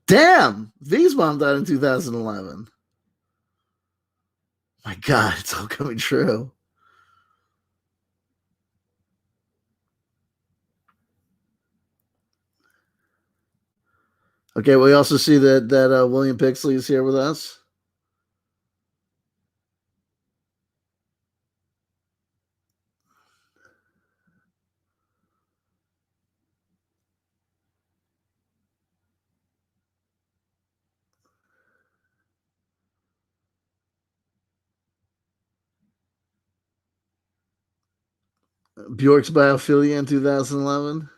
Damn! V's mom died in 2011. My God, it's all coming true. Okay, we also see that William Pixley is here with us. Bjork's biophilia in 2011.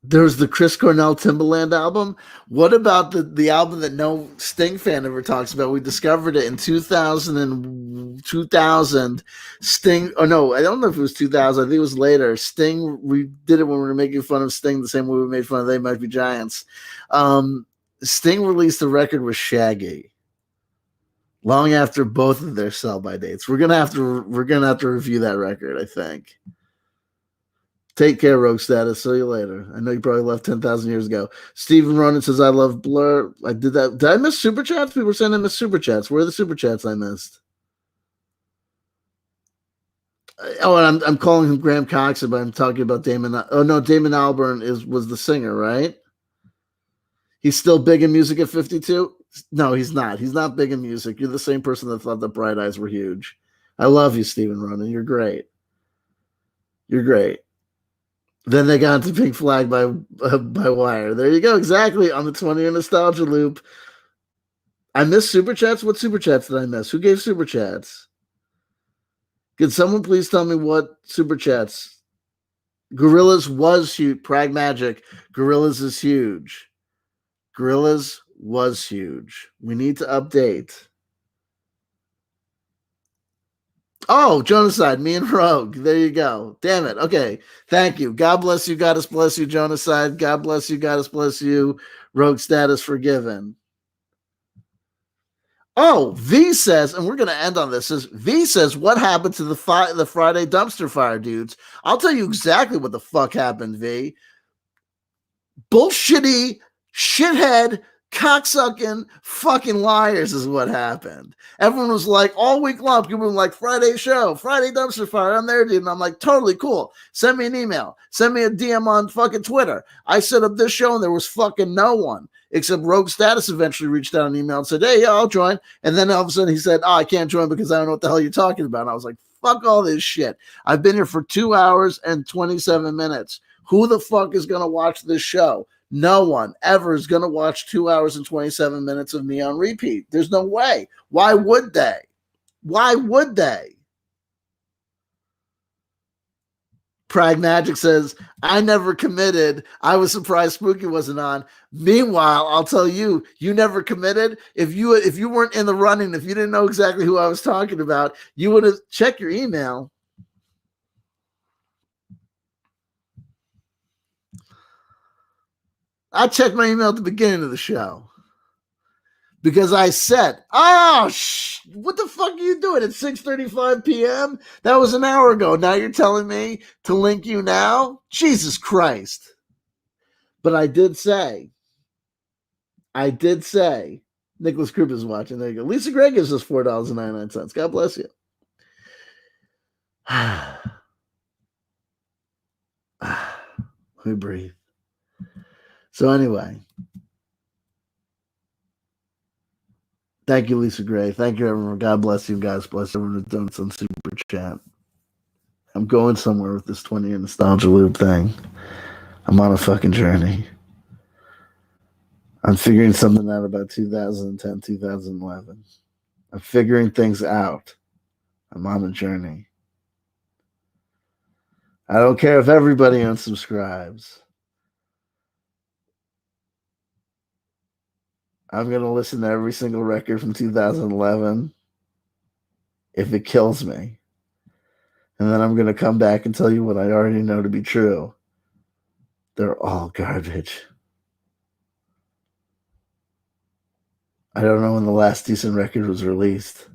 There's the Chris Cornell Timbaland album. What about the album that no Sting fan ever talks about? We discovered it in 2000. Sting, oh no, I don't know if it was 2000. I think it was later. Sting, we did it when we were making fun of Sting the same way we made fun of They Might Be Giants. Sting released a record with Shaggy long after both of their sell-by dates. We're gonna have to review that record, I think. Take care, Rogue Status. See you later. I know you probably left 10,000 years ago. Stephen Ronan says, I love Blur. I did that. Did I miss Super Chats? People were saying I missed Super Chats. Where are the Super Chats I missed? Oh, and I'm calling him Graham Coxon, but I'm talking about Damon. Oh, no, Damon Albarn was the singer, right? He's still big in music at 52? No, he's not. He's not big in music. You're the same person that thought that Bright Eyes were huge. I love you, Stephen Ronan. You're great. You're great. Then they got into Pink Flag by Wire. There you go. Exactly. On the 20-year nostalgia loop. I missed Super Chats? What Super Chats did I miss? Who gave Super Chats? Could someone please tell me what Super Chats? Gorillas was huge. Prag Magic. Gorillas is huge. Gorillas was huge. We need to update. Oh, Jonocide, me and Rogue. There you go. Damn it. Okay. Thank you. God bless you. Goddess bless you, Jonocide. God bless you. Goddess bless you. Rogue Status forgiven. Oh, V says, and we're going to end on this, V says, what happened to the Friday dumpster fire, dudes? I'll tell you exactly what the fuck happened, V. Bullshitty, shithead, cocksucking fucking liars is what happened. Everyone was like, all week long, people were like, Friday show, Friday dumpster fire, I'm there, dude. And I'm like, totally cool. Send me an email. Send me a DM on fucking Twitter. I set up this show and there was fucking no one. Except Rogue Status eventually reached out an email and said, hey, yeah, I'll join. And then all of a sudden he said, oh, I can't join because I don't know what the hell you're talking about. And I was like, fuck all this shit. I've been here for 2 hours and 27 minutes. Who the fuck is going to watch this show? No one ever is going to watch 2 hours and 27 minutes of me on repeat. There's no way. Why would they? Why would they? Prag Magic says, I never committed. I was surprised Spooky wasn't on. Meanwhile, I'll tell you, you never committed. If you weren't in the running, if you didn't know exactly who I was talking about, you would have checked your email. I checked my email at the beginning of the show. Because I said, what the fuck are you doing at 6:35 p.m.? That was an hour ago. Now you're telling me to link you now? Jesus Christ. But I did say, Nicholas Krupp is watching. There you go. Lisa Gray gives us $4.99. God bless you. Let me breathe. So anyway. Thank you, Lisa Gray. Thank you, everyone. God bless you. Guys bless everyone who's done some super chat. I'm going somewhere with this 20-year nostalgia loop thing. I'm on a fucking journey. I'm figuring something out about 2010, 2011. I'm figuring things out. I'm on a journey. I don't care if everybody unsubscribes. I'm going to listen to every single record from 2011 if it kills me. And then I'm going to come back and tell you what I already know to be true. They're all garbage. I don't know when the last decent record was released,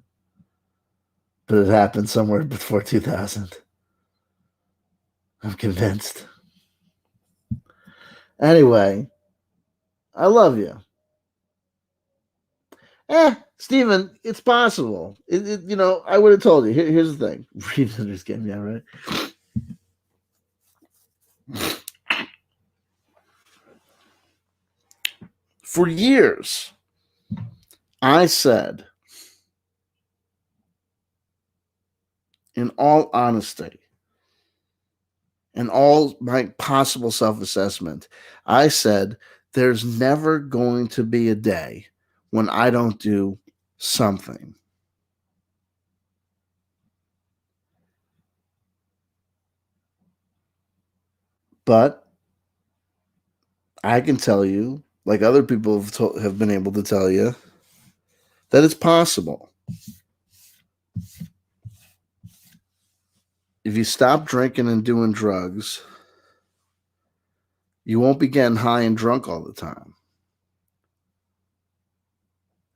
but it happened somewhere before 2000. I'm convinced. Anyway, I love you. Steven, it's possible. I would have told you. Here's the thing. Read understand, yeah, right? For years, I said, in all honesty, in all my possible self-assessment, I said, there's never going to be a day when I don't do something. But I can tell you, like other people have been able to tell you, that it's possible. If you stop drinking and doing drugs, you won't be getting high and drunk all the time.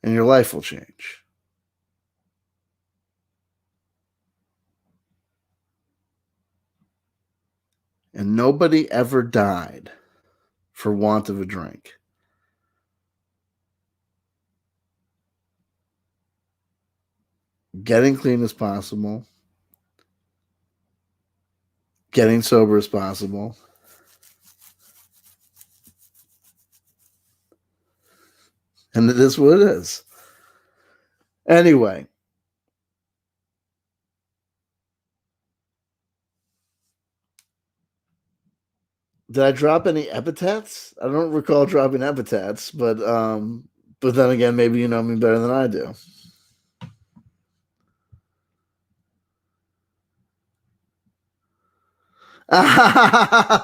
And your life will change. And nobody ever died for want of a drink. Getting clean as possible. Getting sober as possible. And it is what it is. Anyway. Did I drop any epithets? I don't recall dropping epithets, but then again, maybe you know me better than I do.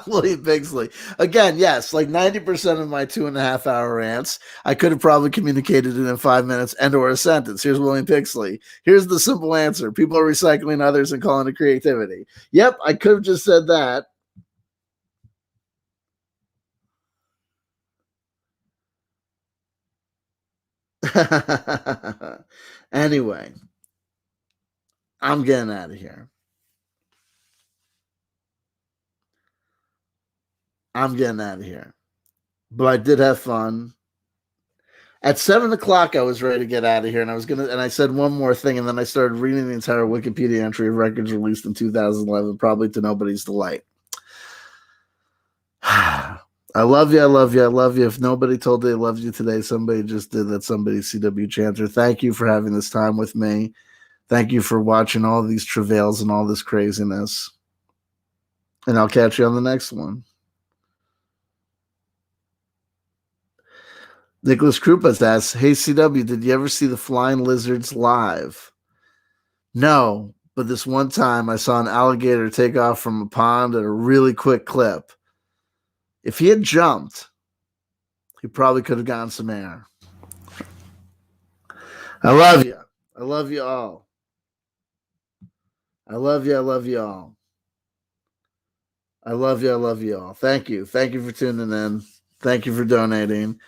William Bixley. Again, yes, like 90% of my 2.5 hour rants, I could have probably communicated it in 5 minutes and or a sentence. Here's William Bixley. Here's the simple answer. People are recycling others and calling it creativity. Yep, I could have just said that. Anyway, I'm getting out of here. I'm getting out of here. But I did have fun. At 7:00, I was ready to get out of here, and I said one more thing, and then I started reading the entire Wikipedia entry of records released in 2011, probably to nobody's delight. I love you. I love you. I love you. If nobody told you they loved you today, somebody just did. That's somebody, CW Chanter. Thank you for having this time with me. Thank you for watching all these travails and all this craziness. And I'll catch you on the next one. Nicholas Krupas asks, hey, CW, did you ever see the flying lizards live? No, but this one time I saw an alligator take off from a pond at a really quick clip. If he had jumped, he probably could have gotten some air. I love you. I love you all. I love you. I love you all. I love you. I love you all. Thank you. Thank you for tuning in. Thank you for donating.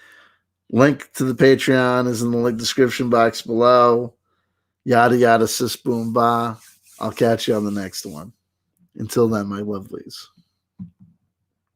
Link to the Patreon is in the link description box below. Yada yada sis boom ba. I'll catch you on the next one. Until then, my lovelies.